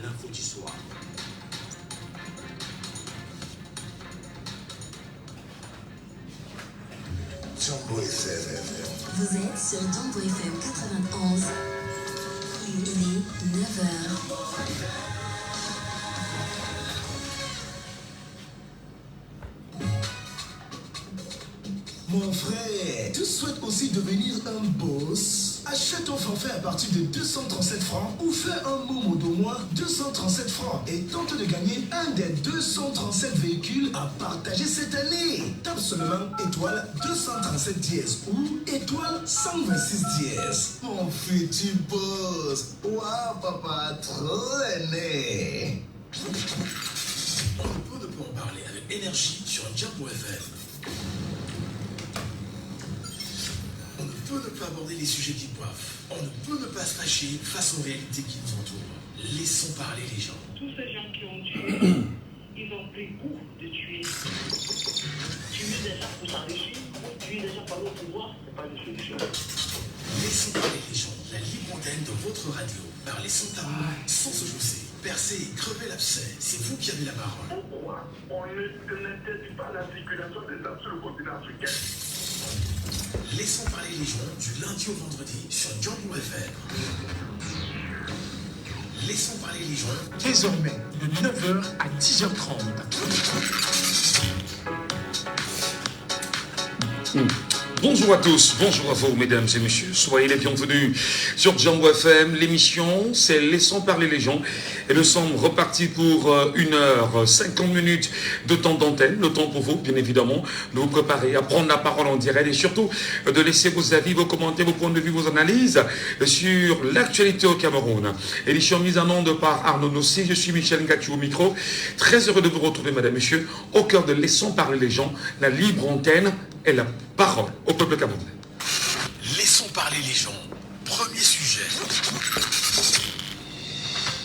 l'info du soir. Jambo FM. Vous êtes sur Jambo FM 91. Il est 9h. Mon frère, tu souhaites aussi devenir un boss? Achète ton forfait à partir de 237 francs ou fais un momo d'au moins 237 francs et tente de gagner un des 237 véhicules à partager cette année. Tape seulement étoile 237 dièse ou étoile 126 dièse. Mon futur boss. Waouh papa, trop aimé. On ne peut en parler avec énergie sur Jambo FM. On ne peut ne pas aborder les sujets qui coiffent. On ne peut ne pas se fâcher face aux réalités qui nous entourent. Laissons parler les gens. Tous ces gens qui ont tué, ils ont pris goût de tuer. Tuer des gens pour s'enrichir, ou tuer des gens par le pouvoir, c'est pas une solution. Laissons parler les gens. La libre antenne de votre radio. Parlez sans tabou, sans se chausser. Percez et crevez l'abcès. C'est vous qui avez la parole. Pourquoi on n'interdit pas la circulation des âmes sur le continent africain? Laissons parler les gens du lundi au vendredi sur Jambo FM. Laissons parler les gens. Désormais, de 9h à 10h30. Bonjour à tous, bonjour à vous mesdames et messieurs, soyez les bienvenus sur Jambo FM. L'émission c'est Laissons parler les gens et nous sommes repartis pour 1h50 de temps d'antenne, le temps pour vous bien évidemment de vous préparer à prendre la parole en direct et surtout de laisser vos avis, vos commentaires, vos points de vue, vos analyses sur l'actualité au Cameroun. Édition mise en onde par Arnaud Nossi, je suis Michel Ngati au micro, très heureux de vous retrouver mesdames et messieurs au cœur de Laissons parler les gens, la libre antenne et la parole au peuple camerounais. Laissons parler les gens. Premier sujet.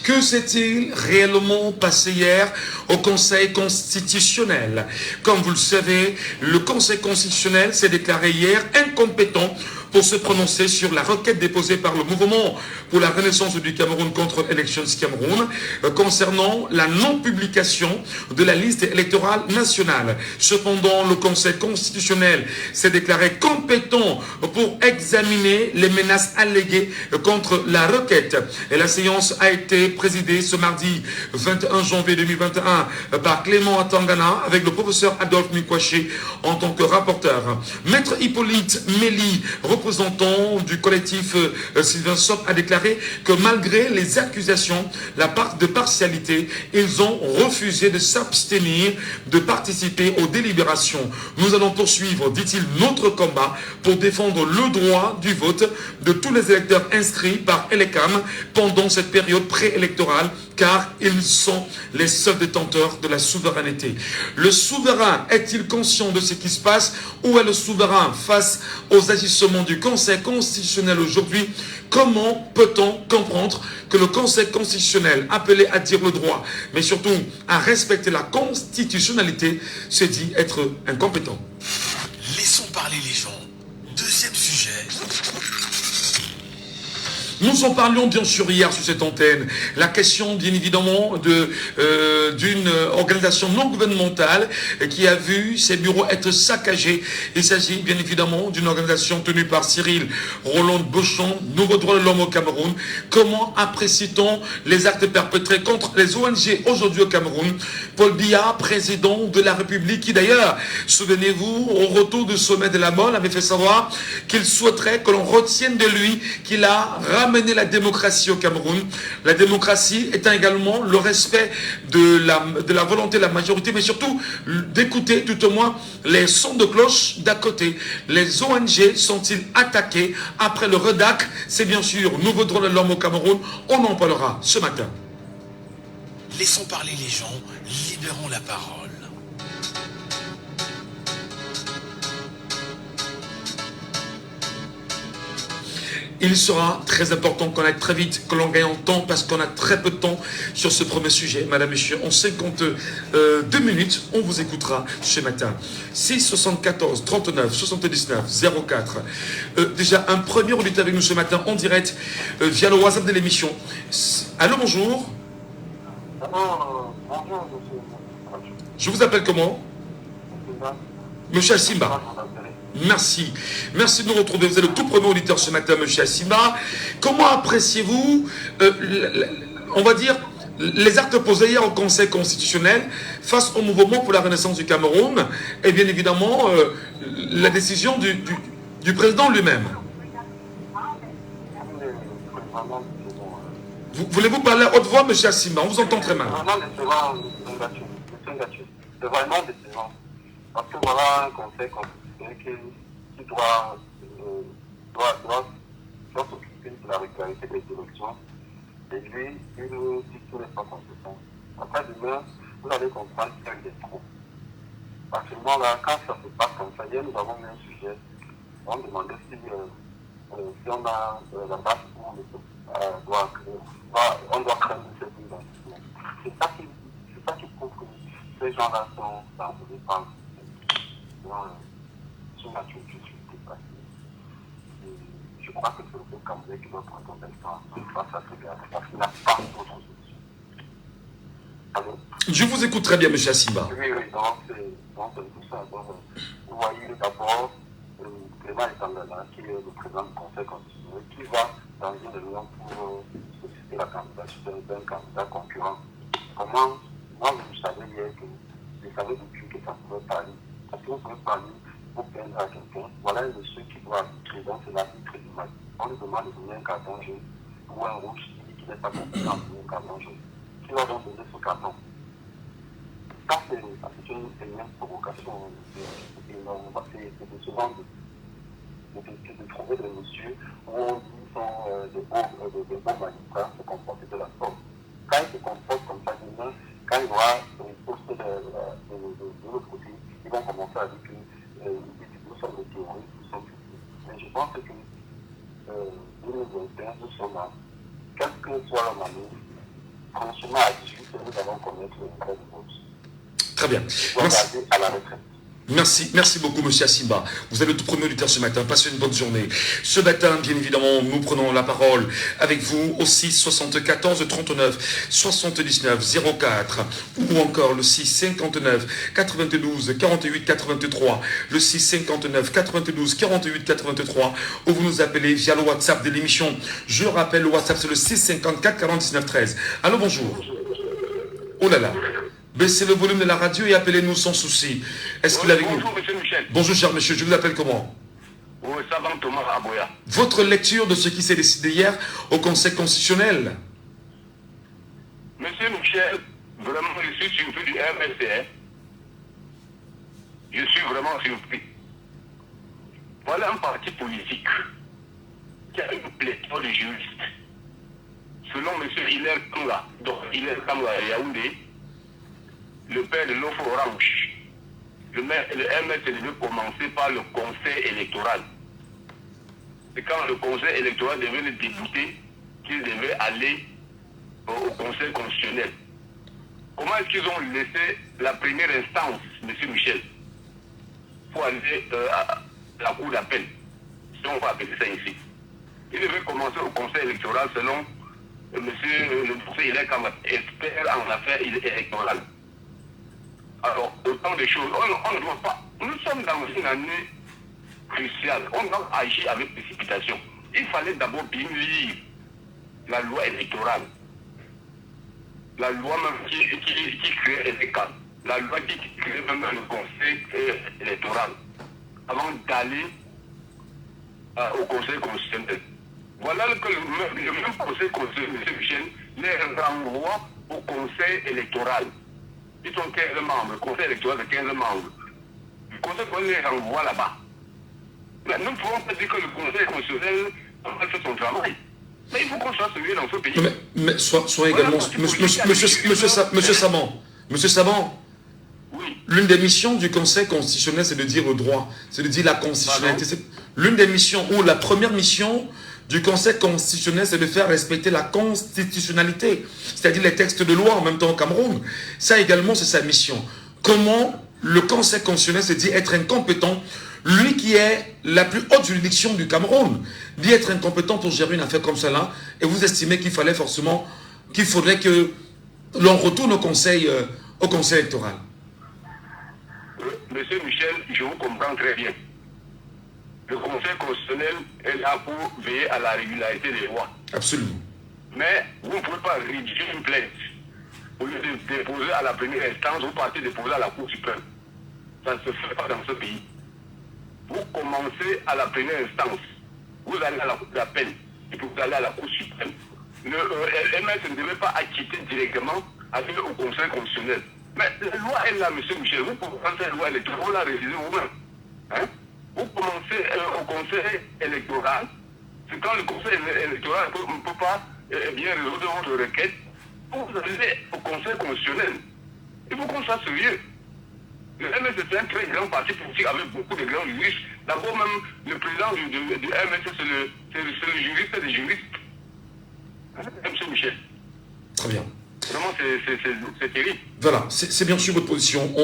Que s'est-il réellement passé hier au Conseil constitutionnel? Comme vous le savez, le Conseil constitutionnel s'est déclaré hier incompétent pour se prononcer sur la requête déposée par le mouvement pour la renaissance du Cameroun contre Elections Cameroun concernant la non-publication de la liste électorale nationale. Cependant, le Conseil constitutionnel s'est déclaré compétent pour examiner les menaces alléguées contre la requête. Et la séance a été présidée ce mardi 21 janvier 2021 par Clément Atangana avec le professeur Adolphe Mikwaché en tant que rapporteur. Maître Hippolyte Méli, représentant du collectif Sylvain Sop, a déclaré que malgré les accusations de partialité, ils ont refusé de s'abstenir de participer aux délibérations. Nous allons poursuivre, dit-il, notre combat pour défendre le droit du vote de tous les électeurs inscrits par Elecam pendant cette période préélectorale, car ils sont les seuls détenteurs de la souveraineté. Le souverain est-il conscient de ce qui se passe? Où est le souverain face aux agissements du Conseil constitutionnel aujourd'hui? Comment peut-on comprendre que le Conseil constitutionnel, appelé à dire le droit, mais surtout à respecter la constitutionnalité, se dit être incompétent? Laissons parler les gens. Deuxième sujet. Nous en parlions bien sûr hier sur cette antenne. La question bien évidemment d'une organisation non gouvernementale qui a vu ses bureaux être saccagés. Il s'agit bien évidemment d'une organisation tenue par Cyril Roland Bochon, Nouveau droit de l'homme au Cameroun. Comment apprécie-t-on les actes perpétrés contre les ONG aujourd'hui au Cameroun? Paul Biya, président de la République, qui d'ailleurs, souvenez-vous, au retour du sommet de la Mole, avait fait savoir qu'il souhaiterait que l'on retienne de lui qu'il a ramener la démocratie au Cameroun. La démocratie étant également le respect de la volonté de la majorité, mais surtout d'écouter tout au moins les sons de cloche d'à côté. Les ONG sont-ils attaqués après le REDAC? C'est bien sûr Nouveau droit de l'homme au Cameroun. On en parlera ce matin. Laissons parler les gens, libérons la parole. Il sera très important qu'on aille très vite, que l'on gagne en temps, parce qu'on a très peu de temps sur ce premier sujet. Madame, Monsieur, en 52 minutes, on vous écoutera ce matin. 6 74 39 79 04. Déjà, un premier auditeur avec nous ce matin en direct via le WhatsApp de l'émission. Allô, bonjour. Bonjour, monsieur. Je vous appelle comment? Monsieur Assimba. Merci. Merci de nous retrouver. Vous êtes le tout premier auditeur ce matin, monsieur Assimba. Comment appréciez-vous, on va dire, les actes posés hier au Conseil constitutionnel face au mouvement pour la renaissance du Cameroun et bien évidemment la décision du président lui-même? Voulez-vous parler à haute voix, monsieur Assimba? On vous entend très mal. C'est vraiment décevant. Parce que voilà un conseil constitutionnel qui doit s'occuper de la régularité des élections. Et lui, il nous dit qu'il n'est pas compétent. Après demain, vous allez comprendre qu'il y a eu des trous. Actuellement, là, quand ça se passe comme ça, hier, nous avons mis un sujet. On demandait si on a la base où on doit craindre cette identité. C'est ça qui prouve que ces gens-là sont envoyés par sur la culture qui est dépassée. Je crois que c'est le peuple camerounais qui doit prendre un temps face à ce gars, parce qu'il n'a pas d'autre solution. Allô? Je vous écoute très bien, monsieur Assimba. Oui, donc c'est tout ça. Donc, vous voyez d'abord Clément Etangana, qui est le président du Conseil constitutionnel, qui va dans une réunion pour solliciter la candidature d'un candidat concurrent. Comment, moi, vous savez hier que je savais depuis que ça pouvait parler. Parce que vous pouvez parler pour plaindre à quelqu'un. Voilà un monsieur qui doit arbitrer, donc c'est l'arbitre du match. On lui demande de donner un carton jaune ou un rouge qui n'est pas compétent à donner un carton jaune. Qui va donc donner ce carton? Ça, c'est une provocation énorme. C'est décevant de trouver des messieurs où on dit qu'ils sont des bons magistrats se comporter de la sorte. Quand ils se comportent comme ça, demain, quand il y aura une poste de l'autre côté, ils vont commencer à dire que nous sommes des terroristes, nous sommes des... Mais je pense que nous sommes là. Quel que soit la manœuvre, franchement, à 18, nous allons connaître le vrai vote. Très bien. Merci. À la retraite. Merci beaucoup, monsieur Assimba. Vous êtes le tout premier auditeur ce matin. Passez une bonne journée. Ce matin, bien évidemment, nous prenons la parole avec vous au 6 74 39 79 04 ou encore le 6 59 92 48 83, le 6 59 92 48 83 où vous nous appelez via le WhatsApp de l'émission. Je rappelle, le WhatsApp, c'est le 6 54 49 13. Allô, bonjour. Oh là là. Baissez le volume de la radio et appelez-nous sans souci. Est-ce qu'il est avec nous? Bonjour, monsieur Michel. Bonjour, cher monsieur. Je vous appelle comment? Oui, ça va, Thomas Aboya. Votre lecture de ce qui s'est décidé hier au Conseil constitutionnel? Monsieur Michel, vraiment, je suis surpris du MSC. Je suis vraiment surpris. Voilà un parti politique qui a une pléthore de juristes. Selon monsieur Hilaire Kanga, donc Hilaire Kanga et Yaoundé, le père de l'offre orange, le MS devait commencer par le conseil électoral. C'est quand le conseil électoral devait le débouter qu'il devait aller au conseil constitutionnel. Comment est-ce qu'ils ont laissé la première instance, M. Michel, pour aller à la cour d'appel, si on va appeler ça ici? Il devait commencer au conseil électoral selon monsieur le conseil expert en affaires électorales. Alors, autant de choses, on ne doit pas. Nous sommes dans une année cruciale. On doit agir avec précipitation. Il fallait d'abord bien lire la loi électorale. La loi même qui crée les cas. La loi qui crée même le conseil électoral. Avant d'aller au conseil constitutionnel. Voilà que le même conseil constitutionnel, M. Michel, les renvoie au conseil électoral. Ils sont 15 membres, le conseil électoral de 15 membres. Le conseil constitutionnel les renvoie là-bas. Mais nous ne pouvons pas dire que le conseil constitutionnel a fait son travail. Mais il faut qu'on soit sérieux dans ce pays. Mais soyez également... Monsieur Saban, oui. L'une des missions du Conseil constitutionnel, c'est de dire le droit, c'est de dire la constitutionnalité. L'une des missions, ou la première mission du Conseil constitutionnel, c'est de faire respecter la constitutionnalité, c'est-à-dire les textes de loi en même temps au Cameroun. Ça également, c'est sa mission. Comment le Conseil constitutionnel se dit être incompétent, lui qui est la plus haute juridiction du Cameroun, dit être incompétent pour gérer une affaire comme cela, et vous estimez qu'il fallait forcément, qu'il faudrait que l'on retourne au conseil électoral. Monsieur Michel, je vous comprends très bien. Le Conseil constitutionnel est là pour veiller à la régularité des lois. Absolument. Mais vous ne pouvez pas rédiger une plainte. Au lieu de déposer à la première instance, vous partez déposer à la Cour suprême. Ça ne se fait pas dans ce pays. Vous commencez à la première instance, vous allez à la Cour d'appel, et puis vous allez à la Cour suprême. Le MS ne devait pas acquitter directement avec au Conseil constitutionnel. Mais la loi est là, M. Michel. Vous pouvez prendre cette loi électorale, vous la réviser vous-même. Hein? Vous commencez au Conseil électoral. C'est quand le Conseil électoral ne peut pas bien résoudre votre requête. Vous allez au Conseil constitutionnel. Il faut qu'on soit sérieux. Le MS est un très grand parti politique avec beaucoup de grands juristes. D'abord même, le président du MS, c'est le juriste des juristes. Hein, M. Michel. Très bien. Vraiment, c'est terrible. Voilà, c'est bien sûr votre position.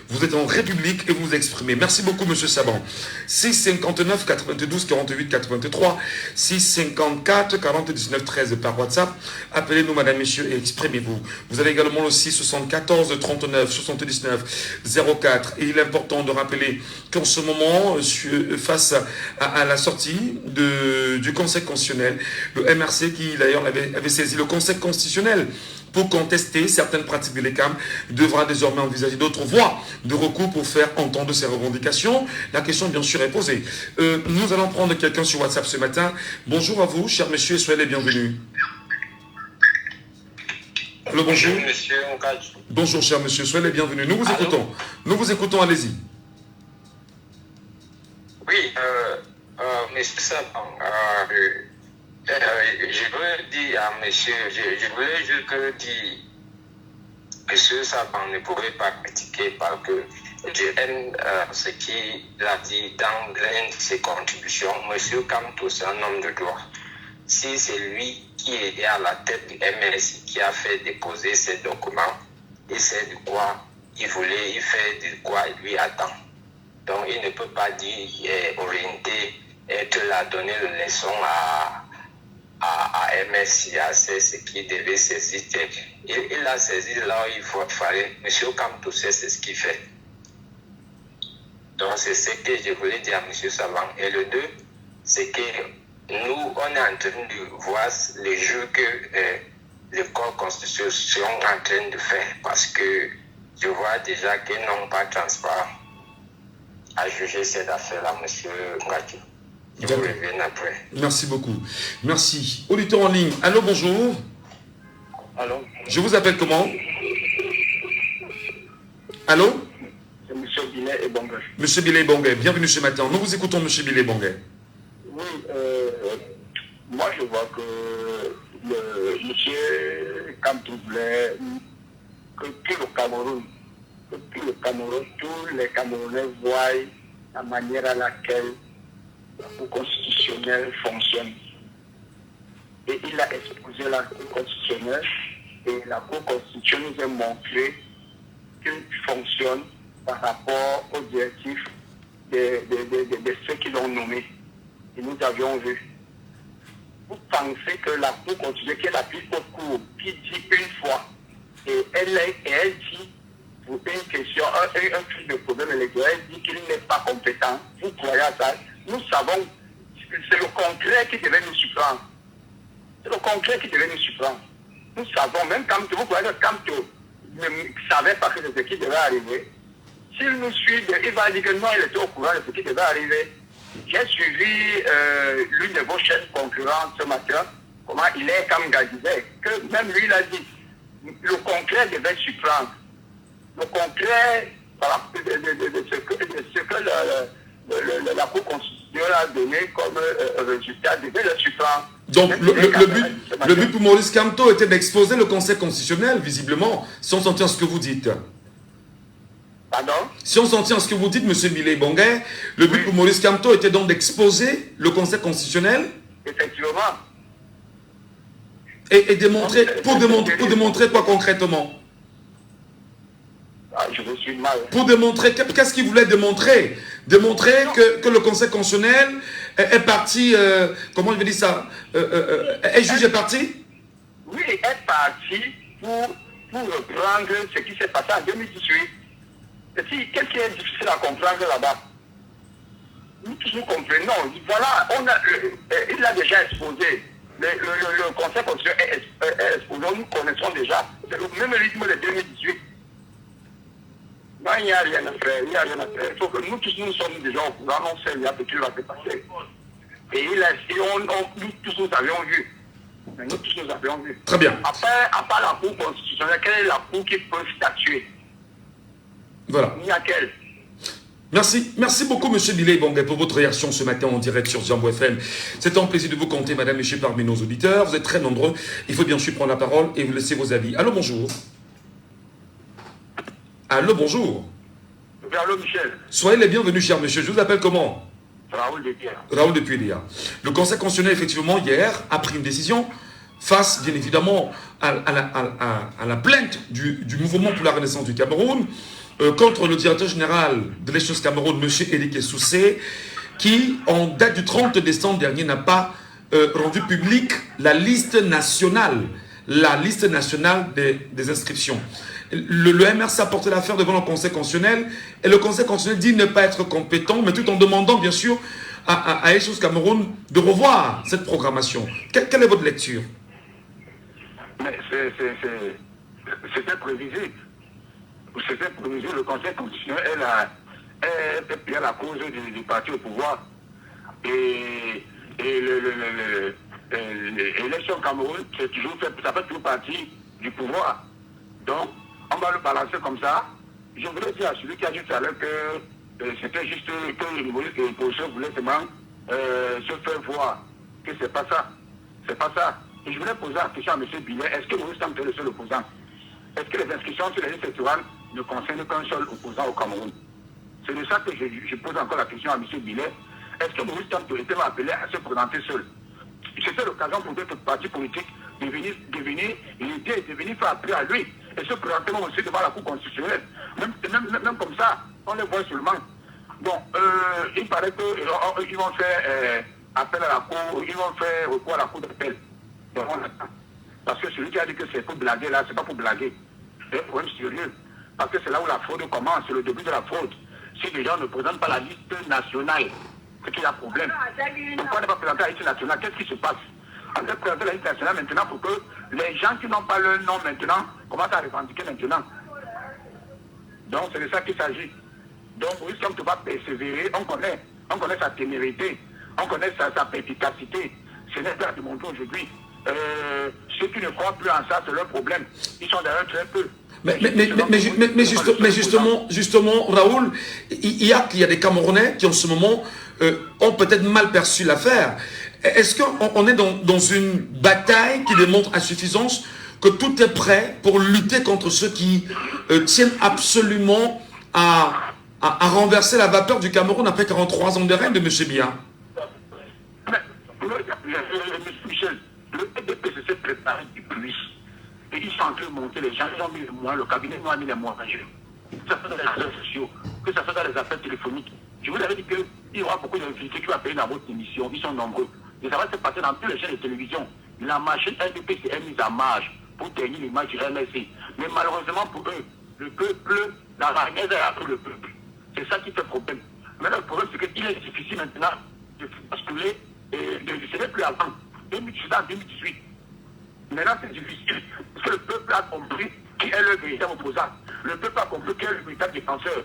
Vous êtes en République et vous vous exprimez. Merci beaucoup, M. Saban. 659 92 48 83, 654 40 19 13 par WhatsApp. Appelez-nous, madame, messieurs, et exprimez-vous. Vous avez également le 674 39 79 04. Et il est important de rappeler qu'en ce moment, face à la sortie du Conseil constitutionnel, le MRC, qui d'ailleurs avait saisi le Conseil constitutionnel pour contester certaines pratiques de l'ECAM, devra désormais envisager d'autres voies de recours pour faire entendre ses revendications. La question, bien sûr, est posée. Nous allons prendre quelqu'un sur WhatsApp ce matin. Bonjour à vous, cher monsieur, soyez les bienvenus. Allô, bonjour. Monsieur. Bonjour, cher monsieur, soyez les bienvenus. Nous vous écoutons. Nous vous écoutons, allez-y. Oui, monsieur Saban, je veux dire à monsieur, je voulais juste dire que monsieur Saban ne pourrait pas critiquer parce que j'aime ce qu'il a dit dans l'une de ses contributions. Monsieur Kamto, c'est un homme de droit. Si c'est lui qui est à la tête du MS, qui a fait déposer ces documents, il sait de quoi il voulait, il fait de quoi il lui attend. Donc il ne peut pas dire orienter, être là, donner une leçon à MS, c'est ce qui devait saisir. Il a saisi là où il fallait. Monsieur Kamto, c'est ce qu'il fait. Donc c'est ce que je voulais dire à M. Saban. Et le 2, c'est que nous, on est en train de voir les jeux que le corps constitution est en train de faire. Parce que je vois déjà qu'ils n'ont pas transparent à juger cette affaire-là, M. Ngati. Je vous reviens après. Merci beaucoup. Merci. Auditeur en ligne. Allô, bonjour. Allô? Je vous appelle comment? Allô? C'est M. Billet et Bonguet. Monsieur Billet Bonguet, bienvenue ce matin. Nous vous écoutons, monsieur Billet Bonguet. Oui, moi je vois que M. Kamto voulait que tout le Cameroun, tous les Camerounais voient la manière à laquelle la Cour constitutionnelle fonctionne. Et il a exposé la Cour constitutionnelle et la Cour constitutionnelle nous a montré qu'elle fonctionne par rapport aux directifs de ceux qui l'ont nommé. Et nous avions vu. Vous pensez que la Cour constitutionnelle, qui est la plus haute cour, qui dit une fois, et elle dit pour une question, un truc de problème électoral, elle dit qu'il n'est pas compétent. Vous croyez à ça? Nous savons, c'est le concret qui devait nous surprendre. C'est le concret qui devait nous surprendre. Nous savons, même quand vous voyez que Kamto ne savait pas que c'est ce qui devait arriver, s'il nous suit, il va dire que non, il était au courant de ce qui devait arriver. J'ai suivi l'une de vos chaînes concurrentes ce matin, comment il est comme disait, que même lui il a dit, le concret devait surprendre. Le concret de ce que la Cour constitutionnelle a donné comme résultat devait le surprendre. Donc le but pour Maurice Kamto était d'exposer le Conseil constitutionnel, visiblement, si on s'en tient à ce que vous dites. Pardon? Si on s'en tient à ce que vous dites, M. Billet Bonguet, le but pour Maurice Kamto était donc d'exposer le Conseil constitutionnel. Effectivement. Et pour démontrer quoi concrètement? Je vous suis mal. Pour démontrer, qu'est-ce qu'il voulait démontrer? Démontrer que le Conseil constitutionnel est parti, comment je vais dire ça, est juge est parti? Oui, est parti pour reprendre ce qui s'est passé en 2018. Qu'est-ce qui est difficile à comprendre là-bas? Nous tous nous comprenons. Voilà, il l'a déjà exposé. Le Conseil constitutionnel est exposé, nous connaissons déjà. C'est le même rythme de 2018. Non, il n'y a rien à faire. Il n'y a rien à faire. Il faut que nous tous nous sommes déjà au courant, on sait il y a ce qui va se passer. Et nous tous nous avions vu. Nous tous nous avions vu. Très bien. Après, à part la Cour constitutionnelle, quelle est la Cour qui peut statuer? Voilà. Il n'y a qu'elle. Merci beaucoup, M. Billet Bangé, pour votre réaction ce matin en direct sur Jambo FM. C'est un plaisir de vous compter, madame, monsieur, parmi nos auditeurs. Vous êtes très nombreux. Il faut bien sûr prendre la parole et vous laisser vos avis. Allô, bonjour. Allô, bonjour. Allô, Michel. Soyez les bienvenus, cher monsieur. Je vous appelle comment? Raoul de Pierre. Raoul de Puilia. Le Conseil constitutionnel, effectivement, hier, a pris une décision face, bien évidemment, à la plainte du mouvement pour la renaissance du Cameroun contre le directeur général de l'Échange Cameroun, M. Éric Soussé, qui, en date du 30 décembre dernier, n'a pas rendu publique la liste nationale des inscriptions. Le MRC a porté l'affaire devant le Conseil constitutionnel et le Conseil constitutionnel dit ne pas être compétent, mais tout en demandant, bien sûr, à Échange Cameroun de revoir cette programmation. Quelle est votre lecture? Mais c'était prévisible. C'était prévisible. Le Conseil constitutionnel est pris à la cause du parti au pouvoir. Et l'élection au Cameroun, ça fait toujours partie du pouvoir. Donc, on va le balancer comme ça. Je voudrais dire à celui qui a dit tout à l'heure que c'était juste que le professeur voulait seulement se faire voir. Que c'est pas ça. C'est pas ça. Et je voulais poser la question à M. Billet. Est-ce que Maurice Kamto est le seul opposant? Est-ce que les inscriptions sur les listes électorales ne concernent qu'un seul opposant au Cameroun? C'est de ça que je pose encore la question à M. Billet. Est-ce que Maurice Kamto était appelé à se présenter seul? C'était l'occasion pour d'autres partis politiques de venir faire appel à lui et se présenter aussi devant la Cour constitutionnelle. Même comme ça, on les voit seulement. Bon, il paraît qu'ils vont faire appel à la Cour, ils vont faire recours à la Cour d'appel. Parce que celui qui a dit que c'est pour blaguer là, c'est pas pour blaguer. C'est un problème sérieux. Parce que c'est là où la fraude commence, c'est le début de la fraude. Si les gens ne présentent pas la liste nationale, c'est qu'il y a problème. Pourquoi ne pas présenter la liste nationale? Qu'est-ce qui se passe? On doit présenter la liste nationale maintenant pour que les gens qui n'ont pas leur nom maintenant commencent à revendiquer maintenant. Donc c'est de ça qu'il s'agit. Donc oui, comme tu vas persévérer, on connaît sa témérité, on connaît sa perspicacité. Ce n'est pas à démontrer aujourd'hui. Ceux qui ne croient plus en ça, c'est leur problème. Ils sont d'ailleurs très peu. Mais justement, Raoul, il y a des Camerounais qui en ce moment ont peut-être mal perçu l'affaire. Est-ce qu'on est dans une bataille qui démontre à suffisance que tout est prêt pour lutter contre ceux qui tiennent absolument à renverser la vapeur du Cameroun après 43 ans de règne de M. Biya? Michel, le PDP s'est préparé depuis. Et ils sont en train de monter les gens, ils ont mis les moyens, le cabinet nous a mis les moyens. Que ça soit dans les réseaux sociaux, que ça soit dans les appels téléphoniques. Je vous avais dit qu'il y aura beaucoup d'invités qui vont appeler dans votre émission, ils sont nombreux. Et ça va se passer dans tous les chaînes de télévision. La machine LDP s'est mise en marche pour tenir l'image du MSC. Mais malheureusement pour eux, le peuple, la ragaise est après le peuple. C'est ça qui fait problème. Mais le problème, c'est qu'il est difficile maintenant de basculer et ce n'est plus avant. 2018 en 2018. Maintenant, c'est difficile. Parce que le peuple a compris qui est le véritable opposant. Le peuple a compris qui est le véritable défenseur.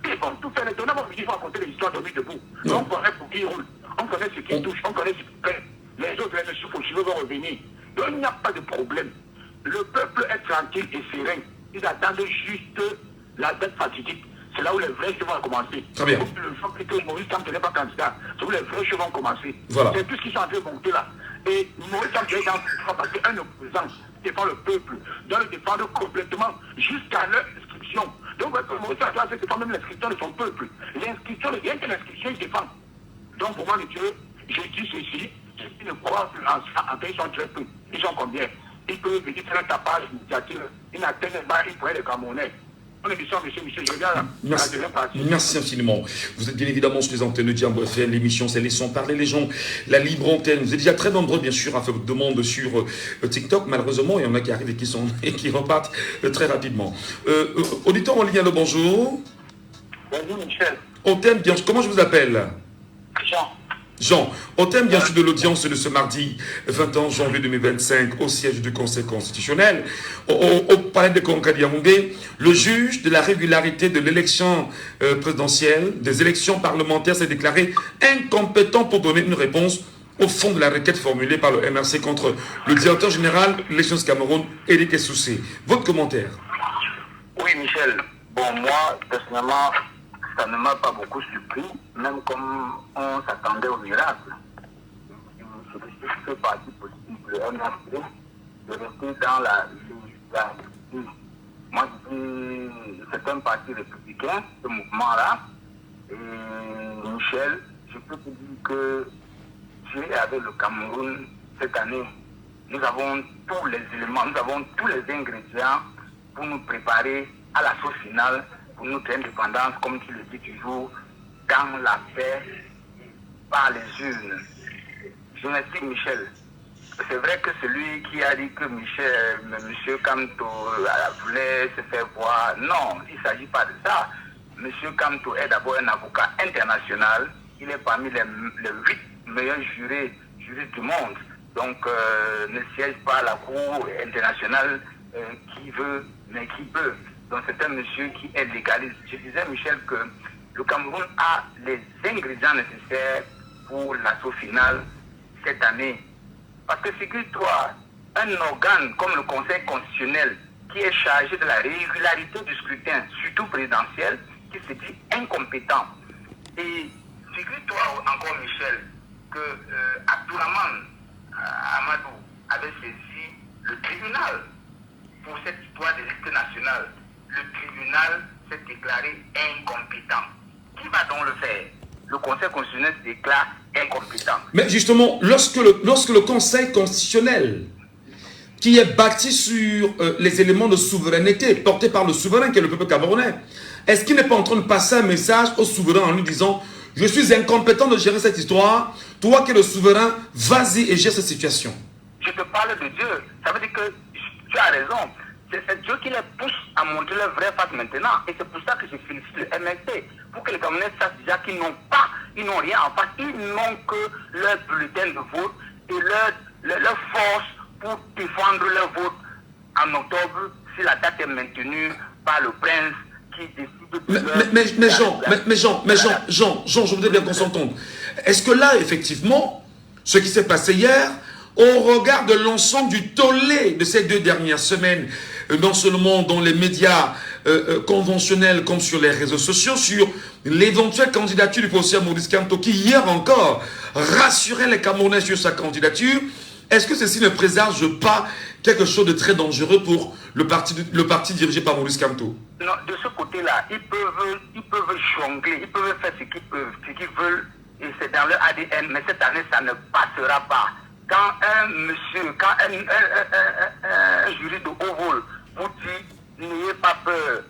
Ils vont tout faire. On va venir raconter les histoires de lui debout. On connaît pour qui il roule. On connaît ce qui touche. On connaît ce qui fait. Les autres, les messieurs Fauchiveux vont revenir. Donc, il n'y a pas de problème. Le peuple est tranquille et serein. Ils attendent juste la date fatidique. C'est là où les vrais jeux vont commencer. Très bien. Le fait que Maurice Kamto n'est pas candidat, c'est où les vrais jeux vont commencer. Voilà. C'est tout ce qu'ils sont en train de monter là. Et Maurice Kamto est dans parce qu'un opposant défend le peuple, doit le défendre complètement jusqu'à leur inscription. Donc, Maurice Kamto doit défendre même l'inscription de son peuple. L'inscription, rien que l'inscription, il défend. Donc, pour moi, monsieur, je dis ceci, ceux qui ne croient plus en ça, en fait, ils sont très peu. Ils sont combien? Ils peuvent venir faire un tapage médiatique. Ils n'atteignent pas, ils prennent les Camerounais. Bonne émission, monsieur Michel. Je regarde Merci. la deuxième partie. Merci infiniment. Vous êtes bien évidemment sur les antennes de Jambo FM. L'émission, c'est Laissons parler les gens. La libre antenne. Vous êtes déjà très nombreux, bien sûr, à faire votre demande sur TikTok. Malheureusement, il y en a qui arrivent et qui repartent très rapidement. Auditeur en ligne, allô, bonjour. Bonjour, Michel. Au thème, bien sûr, comment je vous appelle? Jean. Jean, au thème bien sûr de l'audience de ce mardi 21 janvier 2025 au siège du Conseil constitutionnel, au palais de Concardiamoundé, le juge de la régularité de l'élection présidentielle, des élections parlementaires s'est déclaré incompétent pour donner une réponse au fond de la requête formulée par le MRC contre le directeur général de l'élection du Cameroun, Éric Essoussé. Votre commentaire? Oui, Michel. Bon, moi, personnellement, ça ne m'a pas beaucoup surpris, même comme on s'attendait au miracle. Ce parti politique, le MRC, de rester dans la législative. Moi, je dis, c'est un parti républicain, ce mouvement-là. Et Michel, je peux te dire que Dieu est avec le Cameroun cette année. Nous avons tous les éléments, nous avons tous les ingrédients pour nous préparer à la sauce finale, pour notre indépendance, comme tu le dis toujours, dans la paix, par les urnes. Je m'explique, Michel. C'est vrai que celui qui a dit que M. Kamto voulait se faire voir, non, il ne s'agit pas de ça. M. Kamto est d'abord un avocat international. Il est parmi les 8 meilleurs juristes du monde. Donc, ne siège pas à la Cour internationale qui veut, mais qui peut. Donc, c'est un monsieur qui est légaliste. Je disais, Michel, que le Cameroun a les ingrédients nécessaires pour l'assaut final cette année. Parce que figure-toi, un organe comme le Conseil constitutionnel qui est chargé de la régularité du scrutin, surtout présidentiel, qui se dit incompétent. Et figure-toi encore, Michel, que Abdourahmane Amadou avait saisi le tribunal pour cette histoire des listes nationales. Le tribunal s'est déclaré incompétent. Qui va donc le faire? Le Conseil constitutionnel se déclare incompétent. Mais justement, lorsque le Conseil constitutionnel, qui est bâti sur les éléments de souveraineté portés par le souverain qui est le peuple camerounais, est-ce qu'il n'est pas en train de passer un message au souverain en lui disant « Je suis incompétent de gérer cette histoire, toi qui es le souverain, vas-y et gère cette situation ». Je te parle de Dieu. Ça veut dire que tu as raison. C'est Dieu qui les pousse à montrer leur vraie face maintenant. Et c'est pour ça que je félicite le MSC. Pour que les Camerounais sachent déjà qu'ils n'ont rien en face. Ils n'ont que leur bulletin de vote et leur force pour défendre leur vote en octobre si la date est maintenue par le prince qui décide de Jean, je voudrais bien qu'on s'entende. Est-ce que là, effectivement, ce qui s'est passé hier, au regard de l'ensemble du tollé de ces 2 dernières semaines, non seulement dans les médias conventionnels comme sur les réseaux sociaux, sur l'éventuelle candidature du professeur Maurice Kamto, qui hier encore rassurait les Camerounais sur sa candidature, est-ce que ceci ne présage pas quelque chose de très dangereux pour le parti dirigé par Maurice Kamto? Non, de ce côté-là, ils peuvent jongler, ils peuvent faire ce qu'ils veulent, et c'est dans leur ADN, mais cette année, ça ne passera pas. Quand un jury de haut vol vous dit « N'ayez pas peur,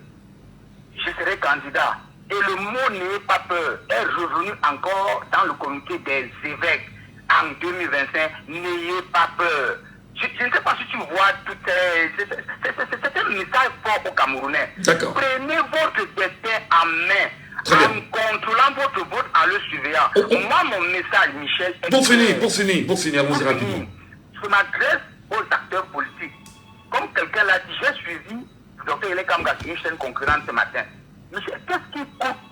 je serai candidat », et le mot « N'ayez pas peur » est revenu encore dans le comité des évêques en 2025, « N'ayez pas peur ». Je ne sais pas si tu vois tout c'est un message fort aux Camerounais. Prenez votre destin en main. En contrôlant votre vote, en le surveillant. Moi, mon message, Michel... Pour finir, allons-y rapidement. Je m'adresse aux acteurs politiques. Comme quelqu'un l'a dit, j'ai suivi le Dr. Hélène Kamgassi, une chaîne concurrente ce matin. Michel, qu'est-ce qui coûte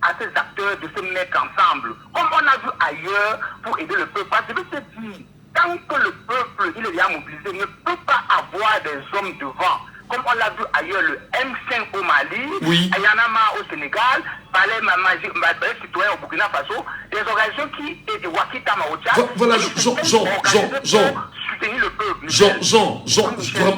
à ces acteurs de se mettre ensemble, comme on a vu ailleurs, pour aider le peuple? Parce que je veux te dire, tant que le peuple, il est bien mobilisé, ne peut pas avoir des hommes devant. Comme on l'a vu ailleurs, le M5 au Mali, Ayanama au Sénégal, Palais citoyen au Burkina Faso, les organisations qui étaient Wakitama au Tchad. Voilà, Jean, soutenir le peuple.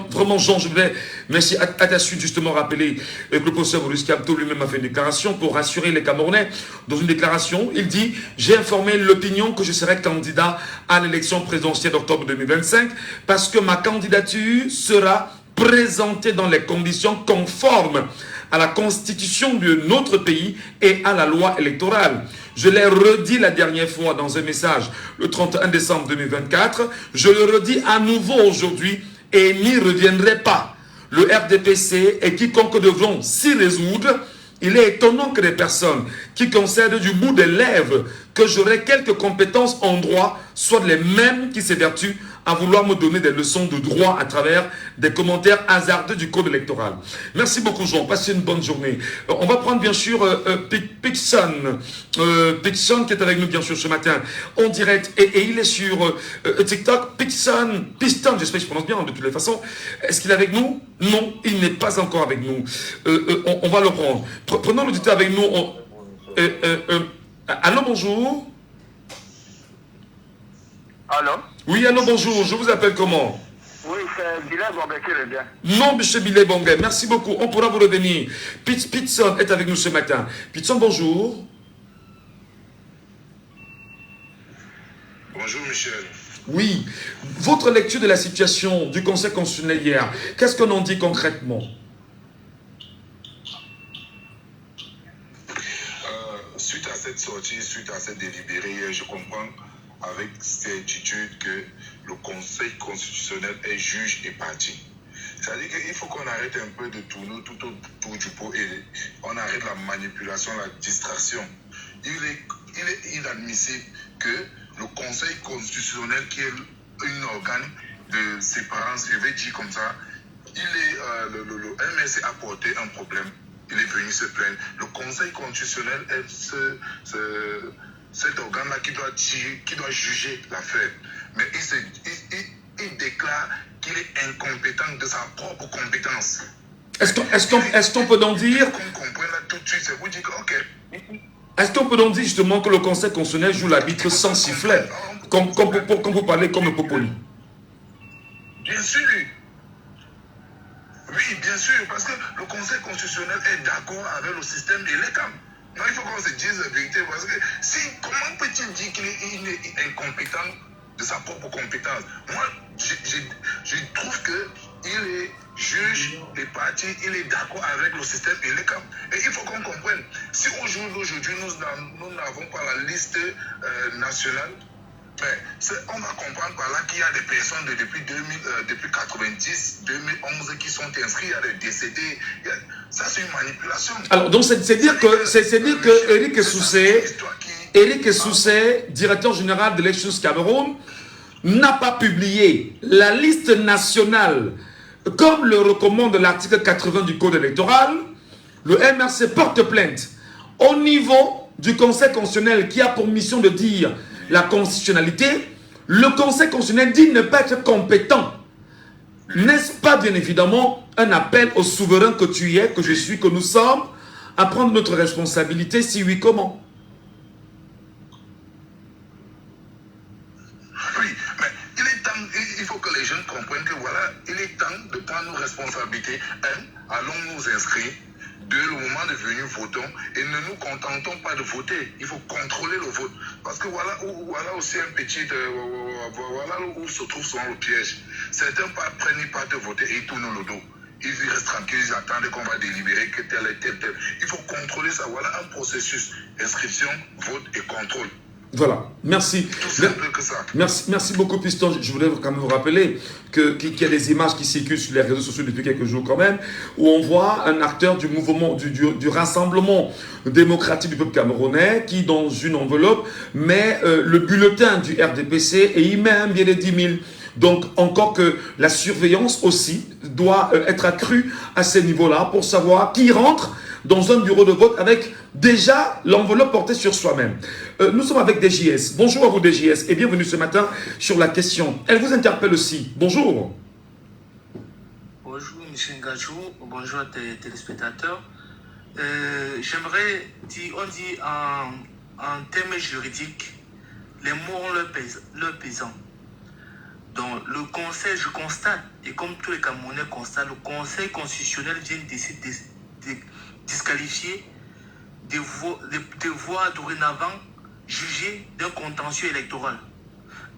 Vraiment, Jean, je voulais, merci, à ta suite, justement, rappeler que le professeur Maurice Kamto lui-même a fait une déclaration pour rassurer les Camerounais. Dans une déclaration, il dit « J'ai informé l'opinion que je serai candidat à l'élection présidentielle d'octobre 2025 parce que ma candidature sera présentée dans les conditions conformes à la constitution de notre pays et à la loi électorale. Je l'ai redit la dernière fois dans un message le 31 décembre 2024. Je le redis à nouveau aujourd'hui et n'y reviendrai pas. Le RDPC et quiconque devront s'y résoudre. Il est étonnant que les personnes qui concèdent du bout des lèvres que j'aurai quelques compétences en droit soient les mêmes qui s'évertuent à vouloir me donner des leçons de droit à travers des commentaires hasardeux du code électoral. Merci beaucoup Jean, passez une bonne journée. On va prendre bien sûr Pixon qui est avec nous bien sûr ce matin en direct et il est sur TikTok. Piston, j'espère que je prononce bien de toutes les façons. Est-ce qu'il est avec nous? Non, il n'est pas encore avec nous. On va le prendre. Prenons l'auditeur avec nous. Allô, bonjour. Allô? Oui, allô, bonjour. Je vous appelle comment? Oui, c'est Billet Bombay qui revient. Non, monsieur Billet Bombay, merci beaucoup. On pourra vous revenir. Pitson est avec nous ce matin. Pitson, bonjour. Bonjour, Michel. Oui. Votre lecture de la situation du Conseil constitutionnel hier, qu'est-ce qu'on en dit concrètement? Suite à cette sortie, suite à cette délibérée, je comprends avec certitude que le Conseil constitutionnel est juge et partie. C'est-à-dire qu'il faut qu'on arrête un peu de tourner tout autour du pot et on arrête la manipulation, la distraction. Il est inadmissible que le Conseil constitutionnel, qui est un organe de séparance, je vais dire comme ça, le MSC a porté un problème. Il est venu se plaindre. Le Conseil constitutionnel est cet organe-là qui doit juger l'affaire. Mais il déclare qu'il est incompétent de sa propre compétence. Est-ce qu'on peut donc dire... Qu'on comprenne là tout de suite, c'est vous dire que, ok. Est-ce qu'on peut donc dire justement que le Conseil constitutionnel joue l'arbitre sans sifflet, comme vous parlez comme le Popoli? Bien sûr. Oui, bien sûr, parce que le Conseil constitutionnel est d'accord avec le système et l'État. Non, il faut qu'on se dise la vérité, parce que comment peut-il dire qu'il est incompétent de sa propre compétence? Moi, je trouve qu'il est juge et parti, il est d'accord avec le système et l'État. Et il faut qu'on comprenne, si au jour d'aujourd'hui, nous n'avons pas la liste nationale, on va comprendre par là qu'il y a des personnes depuis 90, 2011 qui sont inscrites, il y a des décédés. Ça, c'est une manipulation. Alors, donc, c'est dire que Éric Soucet, directeur général de l'Elections Cameroun, n'a pas publié la liste nationale comme le recommande l'article 80 du Code électoral. Le MRC porte plainte au niveau du Conseil constitutionnel qui a pour mission de dire la constitutionnalité. Le Conseil constitutionnel dit ne pas être compétent. N'est-ce pas bien évidemment un appel au souverain que tu es, que je suis, que nous sommes, à prendre notre responsabilité? Si oui, comment? Oui, mais il faut que les jeunes comprennent que voilà, il est temps de prendre nos responsabilités. Allons nous inscrire. Le moment de venir, votons et ne nous contentons pas de voter. Il faut contrôler le vote. Parce que voilà aussi un petit... voilà où se trouve souvent le piège. Certains prennent pas de voter et ils tournent le dos. Ils restent tranquilles, ils attendent qu'on va délibérer que tel et tel. Il faut contrôler ça. Voilà un processus. Inscription, vote et contrôle. Voilà, merci. Merci beaucoup, Piston. Je voulais quand même vous rappeler qu'il y a des images qui circulent sur les réseaux sociaux depuis quelques jours quand même, où on voit un acteur du mouvement, du rassemblement démocratique du peuple camerounais qui, dans une enveloppe, met le bulletin du RDPC et il met un billet de 10 000. Donc, encore que la surveillance aussi doit être accrue à ces niveaux-là pour savoir qui rentre dans un bureau de vote avec déjà l'enveloppe portée sur soi-même. Nous sommes avec DJS. Bonjour à vous DJS et bienvenue ce matin sur la question. Elle vous interpelle aussi. Bonjour. Bonjour M. Ngachou, bonjour à tes téléspectateurs. J'aimerais dire, on dit en termes juridiques, les mots ont leur pesant. Donc le Conseil, je constate, et comme tous les Camerounais constatent, le Conseil constitutionnel vient décider de disqualifier des voix dorénavant jugées d'un contentieux électoral.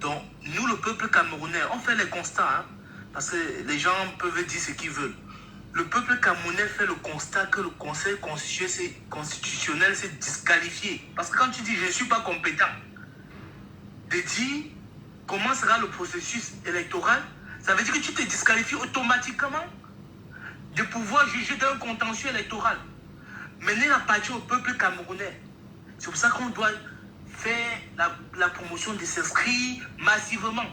Donc, nous, le peuple camerounais, on fait les constats, parce que les gens peuvent dire ce qu'ils veulent. le peuple camerounais fait le constat que le Conseil constitutionnel s'est disqualifié. Parce que quand tu dis je ne suis pas compétent, de dire comment sera le processus électoral, ça veut dire que tu te disqualifies automatiquement de pouvoir juger d'un contentieux électoral. Mener la partie au peuple camerounais. C'est pour ça qu'on doit faire la promotion de s'inscrire massivement.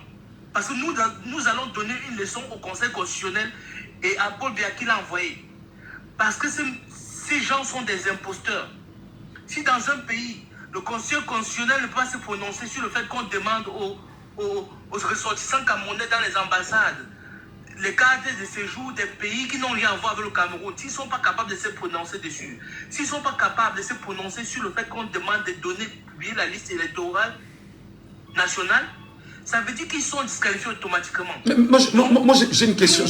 Parce que nous allons donner une leçon au Conseil constitutionnel et à Paul Biya qui l'a envoyé. Parce que ces gens sont des imposteurs. Si dans un pays, le Conseil constitutionnel ne peut pas se prononcer sur le fait qu'on demande aux ressortissants camerounais dans les ambassades les cartes de séjour des pays qui n'ont rien à voir avec le Cameroun, s'ils ne sont pas capables de se prononcer dessus, s'ils ne sont pas capables de se prononcer sur le fait qu'on demande de donner, publier la liste électorale nationale, ça veut dire qu'ils sont disqualifiés automatiquement. Moi, j'ai une question,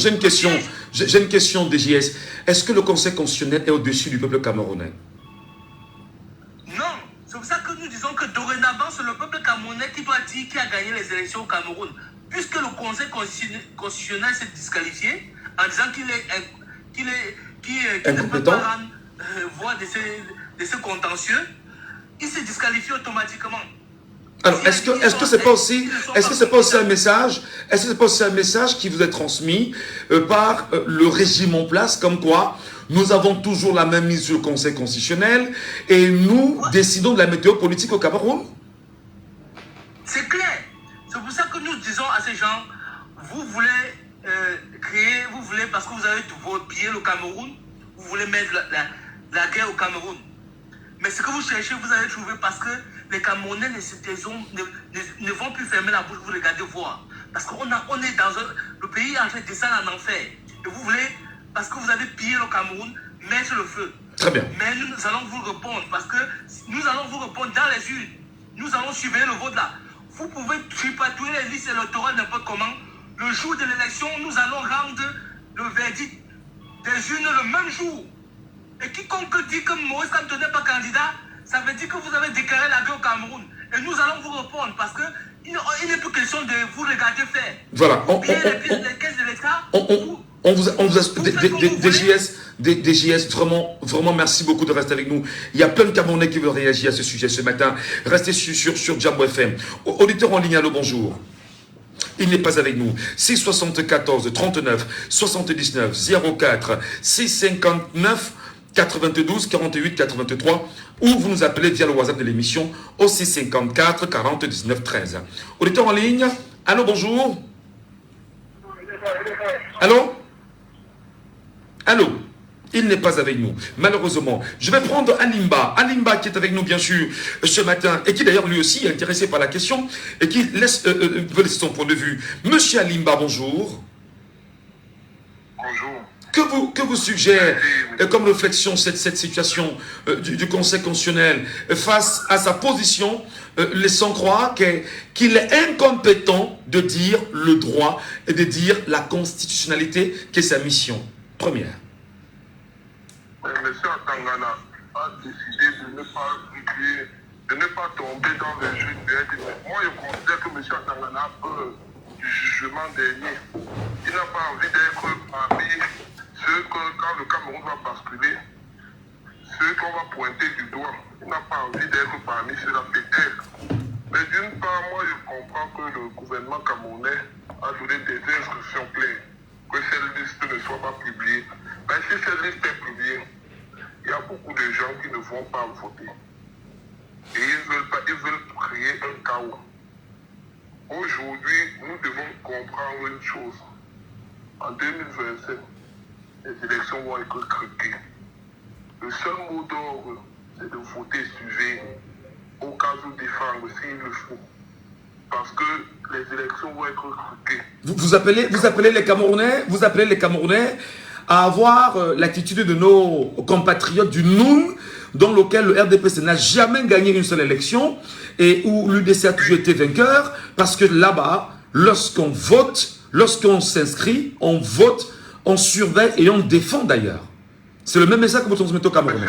DJS. Est-ce que le Conseil constitutionnel est au-dessus du peuple camerounais? Non. C'est pour ça que nous disons que dorénavant, c'est le peuple camerounais qui doit dire qui a gagné les élections au Cameroun. Puisque le Conseil constitutionnel s'est disqualifié en disant qu'il ne peut pas rendre voix de ce contentieux, il se disqualifie automatiquement. Alors, est-ce que c'est pas aussi un message qui vous est transmis par le régime en place, comme quoi nous avons toujours la même mise sur le Conseil constitutionnel et nous décidons de la météo politique au Cameroun? C'est clair. C'est pour ça que nous disons à ces gens, vous voulez parce que vous avez pillé le Cameroun, vous voulez mettre la guerre au Cameroun. Mais ce que vous cherchez, vous allez trouver parce que les Camerounais ne vont plus fermer la bouche, vous regardez voir. Parce qu'on est dans le pays est en train de descendre en enfer. Et vous voulez, parce que vous avez pillé le Cameroun, mettre le feu. Très bien. Mais nous allons vous répondre, parce que nous allons vous répondre dans les urnes. Nous allons surveiller le vote là. Vous pouvez tripatouiller les listes électorales n'importe comment. Le jour de l'élection, nous allons rendre le verdict des urnes le même jour. Et quiconque dit que Maurice Kamto n'est pas candidat, ça veut dire que vous avez déclaré la guerre au Cameroun. Et nous allons vous répondre parce qu'il n'est plus question de vous regarder faire. Voilà. Les caisses de l'État. On vous a DJS, vraiment merci beaucoup de rester avec nous. Il y a plein de Camerounais qui veulent réagir à ce sujet ce matin. Restez sur Jambo FM. Auditeur en ligne, allô, bonjour. Il n'est pas avec nous. 674 39 79 04 659 92 48 83 ou vous nous appelez via le WhatsApp de l'émission au 654 40 19 13. Auditeur en ligne, allô, bonjour. Allô? Allô? Il n'est pas avec nous, malheureusement. Je vais prendre Alimba qui est avec nous bien sûr ce matin et qui d'ailleurs lui aussi est intéressé par la question et qui veut laisser son point de vue. Monsieur Alimba, bonjour. Bonjour. Que vous suggère comme réflexion cette situation du Conseil constitutionnel face à sa position, laissant croire qu'il est incompétent de dire le droit et de dire la constitutionnalité qui est sa mission première? M. Atangana a décidé de ne pas tomber dans le jeu du RDP. Moi, je considère que M. Atangana a peur du jugement dernier. Il n'a pas envie d'être parmi ceux que, quand le Cameroun va basculer, ceux qu'on va pointer du doigt. Il n'a pas envie d'être parmi ceux-là, peut-être. Mais d'une part, moi, je comprends que le gouvernement camerounais a donné des instructions claires, que cette liste ne soit pas publiée. Mais si cette liste est publiée, il y a beaucoup de gens qui ne vont pas voter. Et ils veulent créer un chaos. Aujourd'hui, nous devons comprendre une chose. En 2027, les élections vont être truquées. Le seul mot d'ordre, c'est de voter suivre au cas où défendre s'il le faut. Parce que les élections vont être truquées. Vous appelez les Camerounais à avoir l'attitude de nos compatriotes du NUN, dans lequel le RDPC n'a jamais gagné une seule élection et où l'UDC a toujours été vainqueur, parce que là-bas, lorsqu'on vote, lorsqu'on s'inscrit, on vote, on surveille et on défend d'ailleurs. C'est le même message que vous transmettez au Camerounais.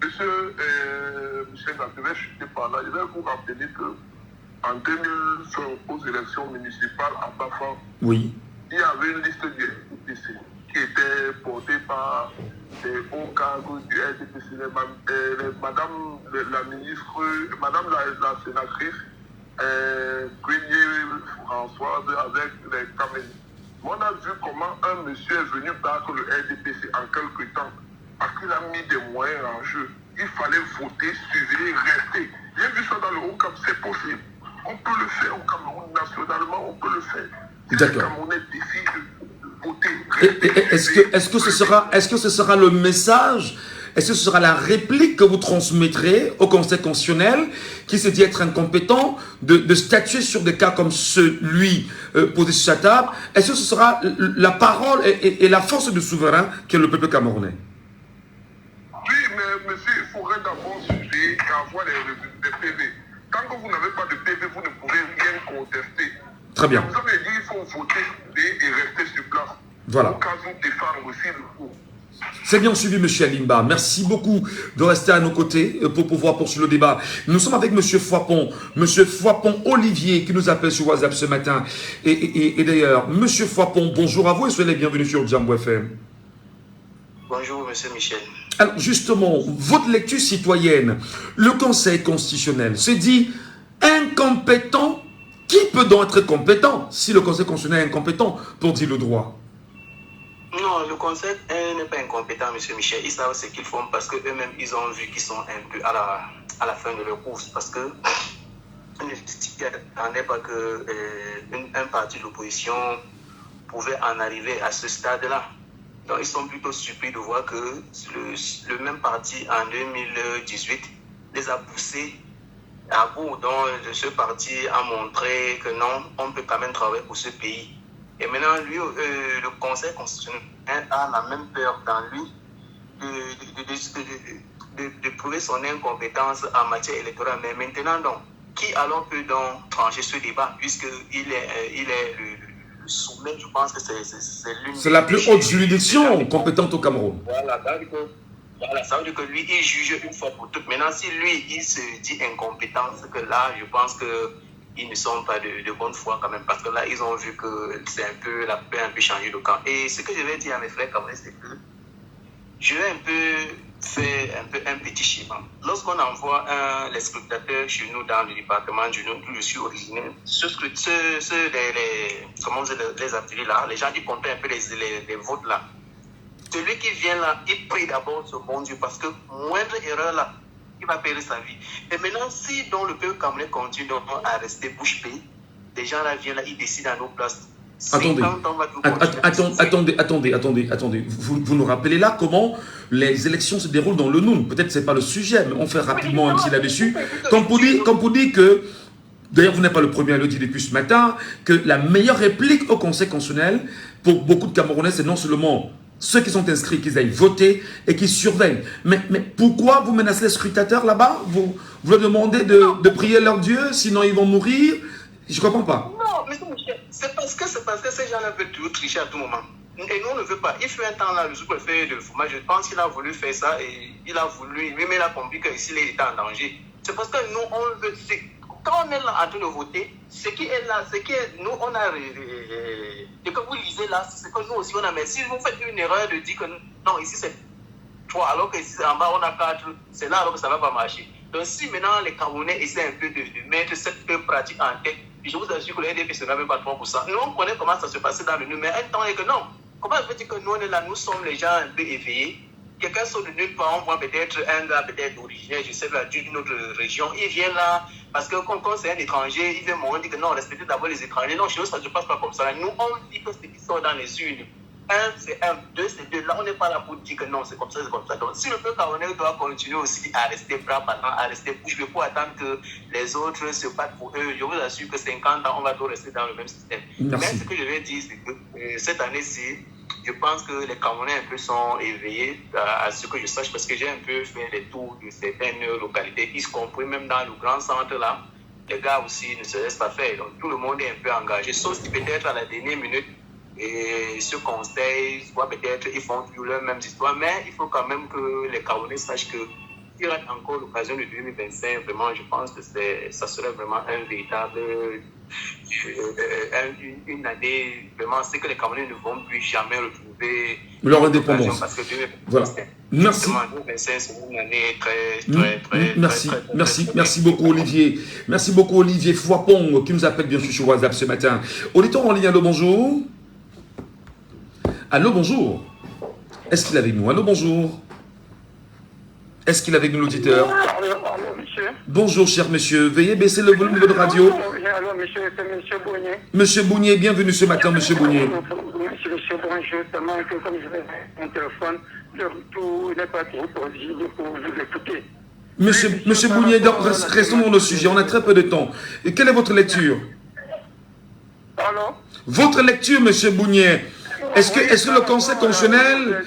Monsieur Nathalie, je suis par là. Je vais vous rappeler qu'en 2005, aux élections municipales à Bafan, oui, il y avait une liste du RDPC qui qui étaient portés par les hauts cadres du RDPC, madame la ministre, madame la sénatrice, Grenier-Françoise avec les Camélies. On a vu comment un monsieur est venu battre le RDPC en quelques temps parce qu'il a mis des moyens en jeu. Il fallait voter, suivre, rester. J'ai vu ça dans le Haut-Cap, c'est possible. On peut le faire au Cameroun, nationalement, on peut le faire. D'accord. Le Camerounais décide de voter. Est-ce que ce sera le message, est-ce que ce sera la réplique que vous transmettrez au Conseil constitutionnel qui se dit être incompétent de statuer sur des cas comme celui posé sur sa table? Est-ce que ce sera la parole et la force du souverain qui est le peuple camerounais? Oui, mais monsieur, il faudrait d'abord suivre et avoir des PV. Tant que vous n'avez pas de PV, vous ne pourrez rien contester. Très bien. Vous avez dit qu'il faut voter et rester sur place. Voilà. Au cas où défendre aussi le coup. C'est bien suivi, M. Alimba. Merci beaucoup de rester à nos côtés pour pouvoir poursuivre le débat. Nous sommes avec M. Foipon. M. Foipon Olivier qui nous appelle sur WhatsApp ce matin. Et d'ailleurs, M. Foipon, bonjour à vous et soyez les bienvenus sur Jambo FM. Bonjour, M. Michel. Alors, justement, votre lecture citoyenne, le Conseil constitutionnel se dit incompétent. Qui peut donc être compétent si le Conseil constitutionnel est incompétent pour dire le droit? Non, le Conseil n'est pas incompétent, M. Michel. Ils savent ce qu'ils font parce qu'eux-mêmes, ils ont vu qu'ils sont un peu à la fin de leur course. Parce que ne s'attendait pas qu'un parti de l'opposition pouvait en arriver à ce stade-là. Donc, ils sont plutôt surpris de voir que le même parti, en 2018, les a poussés à bout. Donc, ce parti a montré que non, on peut quand même travailler pour ce pays. Et maintenant, lui, le Conseil constitutionnel a la même peur dans lui de prouver son incompétence en matière électorale. Mais maintenant, donc, qui alors peut donc trancher ce débat, puisqu'il est le sommet, je pense que c'est l'une. C'est la plus haute juridiction compétente au Cameroun. Voilà, ça veut dire que lui, il juge une fois pour toutes. Maintenant, si lui, il se dit incompétent, c'est que là, je pense qu'ils ne sont pas de bonne foi quand même. Parce que là, ils ont vu que c'est un peu, la paix a un peu changé de camp. Et ce que je vais dire à mes frères camerounais, c'est que je vais un peu faire un petit schéma. Lorsqu'on envoie les scrutateurs chez nous dans le département du Nord, d'où je suis originaire, les ateliers là, les gens qui comptaient un peu les votes là. Celui qui vient là, il prie d'abord ce bon Dieu parce que moindre erreur là, il va perdre sa vie. Et maintenant, si donc le peuple camerounais continue donc à rester bouche bée, les gens là viennent là, ils décident à nos places. Attendez. Vous nous rappelez là comment les élections se déroulent dans le Noun. Peut-être que ce n'est pas le sujet, mais on fait rapidement un petit là-dessus. Comme pour dire que, d'ailleurs vous n'êtes pas le premier à le dire depuis ce matin, que la meilleure réplique au Conseil constitutionnel, pour beaucoup de Camerounais, c'est non seulement ceux qui sont inscrits, qu'ils aillent voter et qu'ils surveillent. Mais pourquoi vous menacez les scrutateurs là-bas? Vous leur demandez de prier leur Dieu, sinon ils vont mourir? Je ne comprends pas. Non, mais c'est parce que ces gens-là veulent toujours tricher à tout moment. Et nous, on ne veut pas. Il fait un temps là, le sous-préfet de Fouma, je pense qu'il a voulu faire ça et il a voulu, lui-même il a compris qu'ici, il était en danger. C'est parce que nous, on veut. Quand on est là en train de voter, ce qui est là, nous, on a. Et que vous lisez là, c'est que nous aussi, on a. Mais si vous faites une erreur de dire que non, ici c'est 3, alors que ici en bas, on a 4, c'est là alors que ça ne va pas marcher. Donc, si maintenant les Camerounais essaient un peu de mettre cette pratique en tête, je vous assure que le NDP ne sera même pas 3%. Nous, on connaît comment ça se passait dans le Nord, mais un temps, on est que non. Comment je veux dire que nous, on est là, nous sommes les gens un peu éveillés. Quelqu'un sort de nulle part, on voit peut-être un gars, peut-être originaire, je sais pas, d'une autre région. Il vient là, parce que quand c'est un étranger, il vient on dit que non, respectez d'abord les étrangers. Non, chez nous, ça ne se passe pas comme ça. Nous, on dit que ce qui sort dans les urnes, 1, c'est 1, 2, c'est 2. Là, on n'est pas là pour dire que non, c'est comme ça, c'est comme ça. Donc, si le peuple camerounais doit continuer aussi à rester bras ballants, à rester bouche bée pour attendre que les autres se battent pour eux, je vous assure que 50 ans, on va tous rester dans le même système. Merci. Mais ce que je vais dire, c'est que cette année-ci, je pense que les Camerounais un peu sont éveillés à ce que je sache, parce que j'ai un peu fait les tours de certaines localités, y compris même dans le grand centre là. Les gars aussi ne se laissent pas faire. Donc, tout le monde est un peu engagé, sauf si peut-être à la dernière minute, et ce conseil, soit peut-être ils font toujours leurs mêmes histoires, mais il faut quand même que les Camerounais sachent que il y aura encore l'occasion de 2025. Vraiment, je pense que ça serait vraiment un véritable... une année, vraiment, c'est que les Camerounais ne vont plus jamais retrouver leur indépendance. Parce que voilà. Merci. Merci beaucoup Olivier. Merci beaucoup Olivier Fouapong qui nous appelle bien sûr sur WhatsApp ce matin. Auditeur en ligne, allô, bonjour. Allô, bonjour. Est-ce qu'il est avec nous? Allô, bonjour. Est-ce qu'il est avec nous, l'auditeur? Allô, monsieur. Bonjour, cher monsieur. Veuillez baisser le volume de votre radio. Allô, monsieur, c'est monsieur Bounier. Monsieur Bounier, bienvenue ce matin, monsieur Bounier. Monsieur, bonjour, seulement que comme je vais mon téléphone, tout n'est pas trop possible pour vous écouter. Monsieur Bounier, restons dans le sujet, on a très peu de temps. Et quelle est votre lecture? Allô? Votre lecture, monsieur Bounier. Est-ce que le Conseil constitutionnel...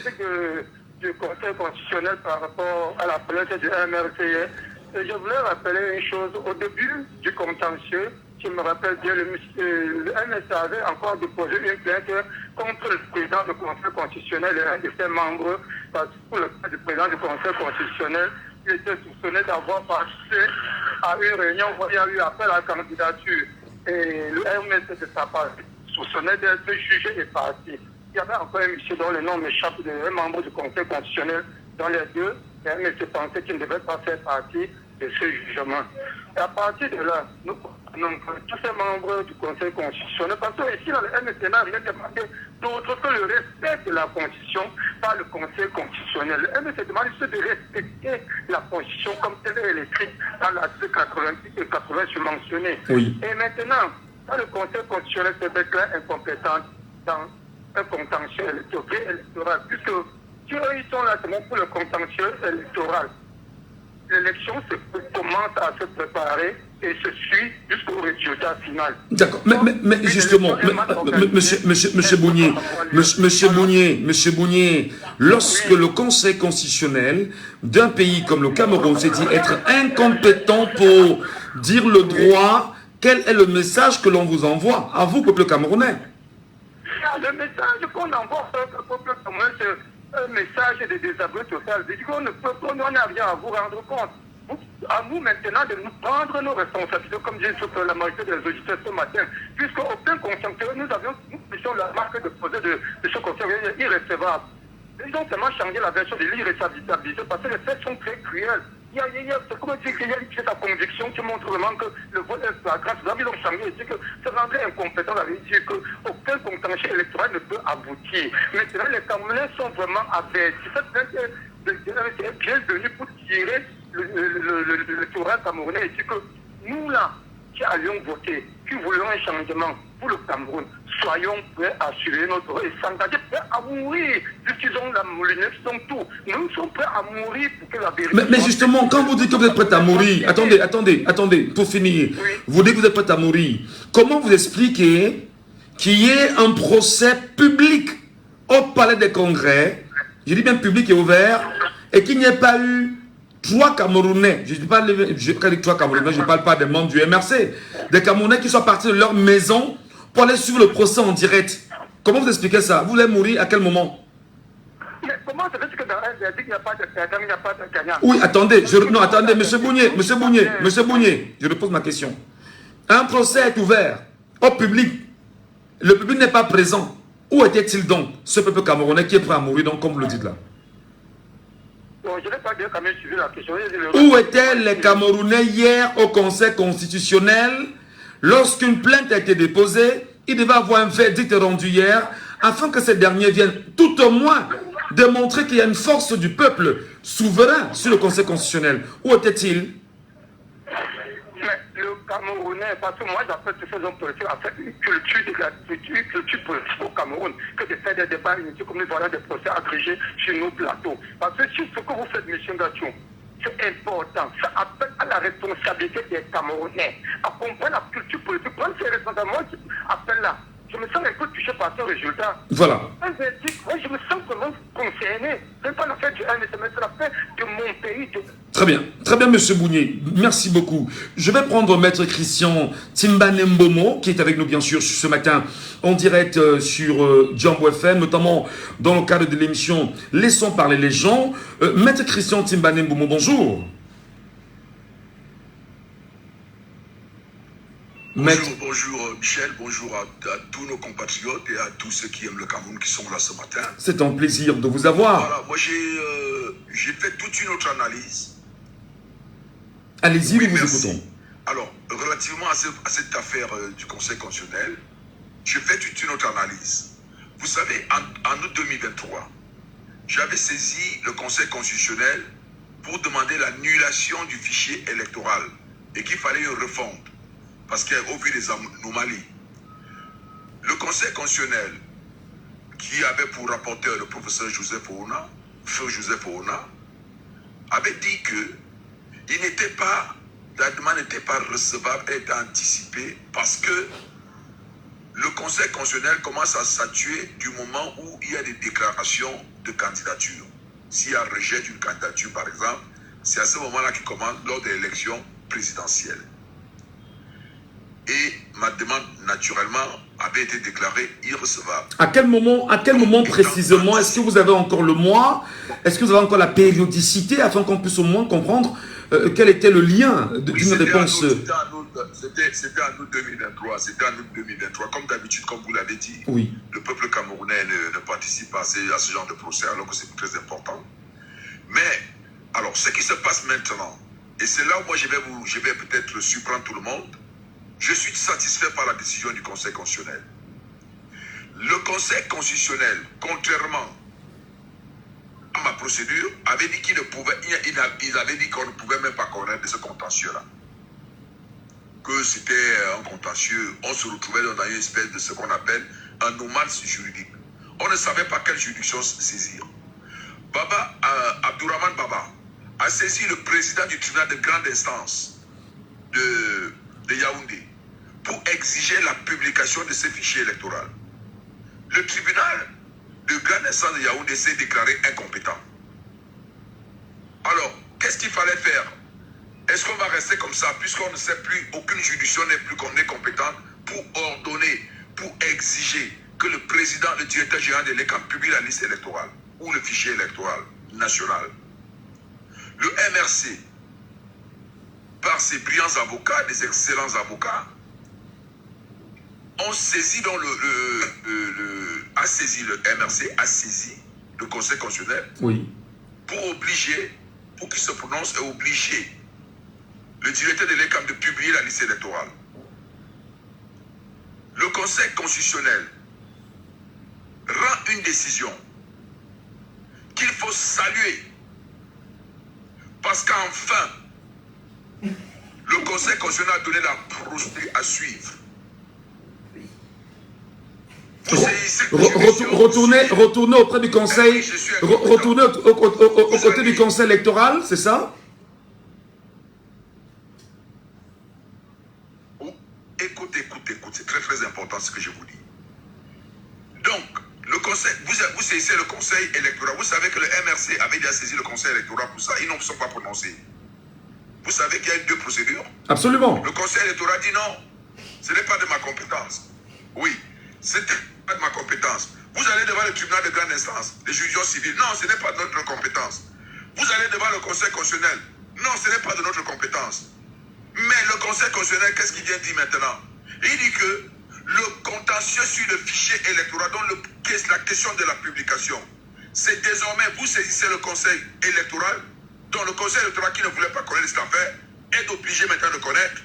Du Conseil constitutionnel par rapport à la plainte du MRCE. Je voulais rappeler une chose. Au début du contentieux, je me rappelle bien, le MRCE avait encore déposé une plainte contre le président du Conseil constitutionnel et un de ses membres, parce que pour le cas du président du Conseil constitutionnel, il était soupçonné d'avoir participé à une réunion où il y a eu appel à la candidature. Et le MRCE de sa part soupçonné d'être jugé et parti. Il y avait encore un monsieur dont le nom m'échappe, un membre du Conseil constitutionnel dans les deux, mais je pensais qu'il ne devait pas faire partie de ce jugement. Et à partir de là, nous tous ces membres du Conseil constitutionnel, parce que ici, dans le MSC n'a rien demandé d'autre que le respect de la Constitution par le Conseil constitutionnel. Le MSC demande juste de respecter la Constitution comme elle est écrite dans l'article 86 et 80 subventionnés. Oui. Et maintenant, quand le Conseil constitutionnel se déclare incompétent dans un contentieux électoral, puisque si eux ils sont là seulement pour le contentieux électoral, l'élection commence à se préparer et se suit jusqu'au résultat final. D'accord, mais justement, monsieur Bounier, lorsque le Conseil constitutionnel d'un pays comme le Cameroun s'est dit être incompétent pour dire le droit, quel est le message que l'on vous envoie, à vous, peuple camerounais? Le message qu'on envoie au peuple camerounais, c'est un message de désaveu total. On n'a rien à vous rendre compte. À nous maintenant de nous prendre nos responsabilités, comme j'ai dit sur la majorité des auditeurs ce matin, puisque aucun conscientieux, nous puissions la marque de poser de ce conseil irrécevable. Ils ont seulement changé la version de l'irrécevabilité parce que les faits sont très cruels. C'est comme dire qu'il y a sa conviction qui montre vraiment que le vote est flagrant. Ils ont changé et dit que se rendre incompétent, ça veut dire qu'aucun contentieux électoral ne peut aboutir. Maintenant, les Camerounais sont vraiment avertis. Cette plainte est bienvenue pour tirer l'électorat camerounais et dire que nous, là, qui allions voter, qui voulions un changement pour le Cameroun, soyons prêts à assurer notre rôle et s'engager, prêts à mourir, puisqu'ils ont la moulinette, ils ont tout. Nous sommes prêts à mourir pour que la vérité... Mais justement, quand vous dites que vous êtes prêts à mourir, attendez, pour finir, oui. Vous dites que vous êtes prêts à mourir, comment vous expliquez qu'il y ait un procès public au Palais des Congrès, je dis bien public et ouvert, et qu'il n'y ait pas eu 3 Camerounais, je ne dis pas les 3 Camerounais, je ne parle pas des membres du MRC, des Camerounais qui sont partis de leur maison pour aller suivre le procès en direct. Comment vous expliquez ça? Vous voulez mourir à quel moment? Mais comment ça veut dire que dans un verdict, il n'y a pas de perdant, il n'y a pas de gagnant? Oui, attendez, monsieur Bounier, je repose ma question. Un procès est ouvert au public. Le public n'est pas présent. Où était-il donc, ce peuple camerounais qui est prêt à mourir, donc, comme vous le dites là? Je n'ai pas quand même suivi la question. Où étaient les Camerounais hier au Conseil constitutionnel lorsqu'une plainte a été déposée? Il devait avoir un verdict rendu hier afin que ces derniers viennent tout au moins démontrer qu'il y a une force du peuple souverain sur le Conseil constitutionnel. Où était-il? Mais le Camerounais, parce que moi j'appelle tous ces hommes politiques à faire une culture politique au Cameroun, que de faire des débats inutiles comme nous voilà des procès agrégés sur nos plateaux. Parce que si ce que vous faites, M. Gachon, c'est important. Ça appelle à la responsabilité des Camerounais, à comprendre la culture politique, prendre ses responsabilités. Moi, je appelle là. Je me sens un peu touché par ce résultat. Voilà. Moi, je me sens vraiment concerné. Ce n'est pas l'affaire du MSM, c'est l'affaire de mon pays. Très bien, Monsieur Bounier. Merci beaucoup. Je vais prendre Maître Christian Timbanembomo, qui est avec nous, bien sûr, ce matin, en direct sur Jambo FM, notamment dans le cadre de l'émission Laissons parler les gens. Maître Christian Timbanembomo, bonjour. Bonjour Michel, bonjour à tous nos compatriotes et à tous ceux qui aiment le Cameroun qui sont là ce matin. C'est un plaisir de vous avoir. Voilà, moi j'ai fait toute une autre analyse. Allez-y, nous vous écoutons. Alors, relativement à cette affaire du Conseil constitutionnel, j'ai fait toute une autre analyse. Vous savez, en août 2023, j'avais saisi le Conseil constitutionnel pour demander l'annulation du fichier électoral et qu'il fallait une refonte. Parce qu'au vu des anomalies, le Conseil constitutionnel, qui avait pour rapporteur le professeur Joseph Ouna, feu Joseph Ouna, avait dit que la demande n'était pas recevable, elle était anticipée parce que le Conseil constitutionnel commence à statuer du moment où il y a des déclarations de candidature. S'il y a rejet d'une candidature, par exemple, c'est à ce moment-là qu'il commence lors de l'élection présidentielle. Et ma demande, naturellement, avait été déclarée irrecevable. À quel moment précisément? Est-ce que vous avez encore le mois? Est-ce que vous avez encore la périodicité afin qu'on puisse au moins comprendre quel était le lien d'une réponse? C'était en août 2023. C'était en août 2023. Comme d'habitude, comme vous l'avez dit, oui, le peuple camerounais ne participe pas à ce genre de procès, alors que c'est très important. Mais, alors, ce qui se passe maintenant, et c'est là où moi je vais peut-être surprendre tout le monde, je suis satisfait par la décision du Conseil constitutionnel. Le Conseil constitutionnel, contrairement à ma procédure, avait dit qu'il ne pouvait, ils avaient dit qu'on ne pouvait même pas connaître de ce contentieux-là. Que c'était un contentieux, on se retrouvait dans une espèce de ce qu'on appelle un anomalie juridique. On ne savait pas quelle juridiction saisir. Abdourahmane Baba a saisi le président du tribunal de grande instance de Yaoundé pour exiger la publication de ces fichiers électoraux. Le tribunal de grande instance de Yaoundé s'est déclaré incompétent. Alors, qu'est-ce qu'il fallait faire? Est-ce qu'on va rester comme ça, puisqu'on ne sait plus, aucune juridiction n'est plus compétente pour ordonner, pour exiger que le président, le directeur général de l'ECAM publie la liste électorale ou le fichier électoral national? Le MRC, par ses brillants avocats, des excellents avocats, ont saisi dans le MRC a saisi le Conseil constitutionnel, oui, pour qu'il se prononce et obliger le directeur de l'ECAM de publier la liste électorale. Le Conseil constitutionnel rend une décision qu'il faut saluer parce qu'enfin le Conseil constitutionnel a donné la procédure à suivre. Retournez auprès du Conseil, retournez aux côtés du Conseil électoral, c'est ça? Écoute, c'est très très important ce que je vous dis. Donc, le Conseil, vous saisissez le Conseil électoral. Vous savez que le MRC avait déjà saisi le Conseil électoral pour ça, ils ne se sont pas prononcés. Vous savez qu'il y a eu deux procédures? Absolument. Le Conseil électoral dit non, ce n'est pas de ma compétence. Oui, ce n'est pas de ma compétence. Vous allez devant le tribunal de grande instance, les juridictions civiles. Non, ce n'est pas de notre compétence. Vous allez devant le Conseil constitutionnel. Non, ce n'est pas de notre compétence. Mais le Conseil constitutionnel, qu'est-ce qu'il vient dire maintenant? Il dit que le contentieux sur le fichier électoral, dont la question de la publication, c'est désormais, vous saisissez le Conseil électoral, dont le Conseil électoral qui ne voulait pas connaître cette affaire est obligé maintenant de connaître.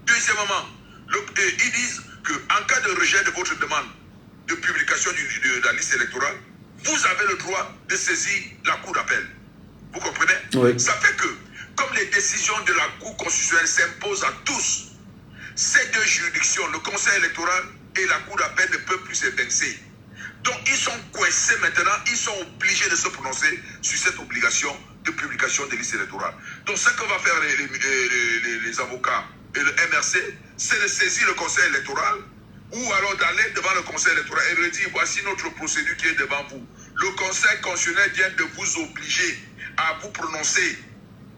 Deuxièmement, ils disent qu'en cas de rejet de votre demande de publication de la liste électorale, vous avez le droit de saisir la Cour d'appel. Vous comprenez? Oui. Ça fait que, comme les décisions de la Cour constitutionnelle s'imposent à tous, ces deux juridictions, le Conseil électoral et la Cour d'appel, ne peuvent plus s'évincer. Donc ils sont coincés maintenant, ils sont obligés de se prononcer sur cette obligation de publication des listes électorales. Donc ce que va faire les avocats et le MRC, c'est de saisir le Conseil électoral ou alors d'aller devant le Conseil électoral et de dire voici notre procédure qui est devant vous. Le Conseil constitutionnel vient de vous obliger à vous prononcer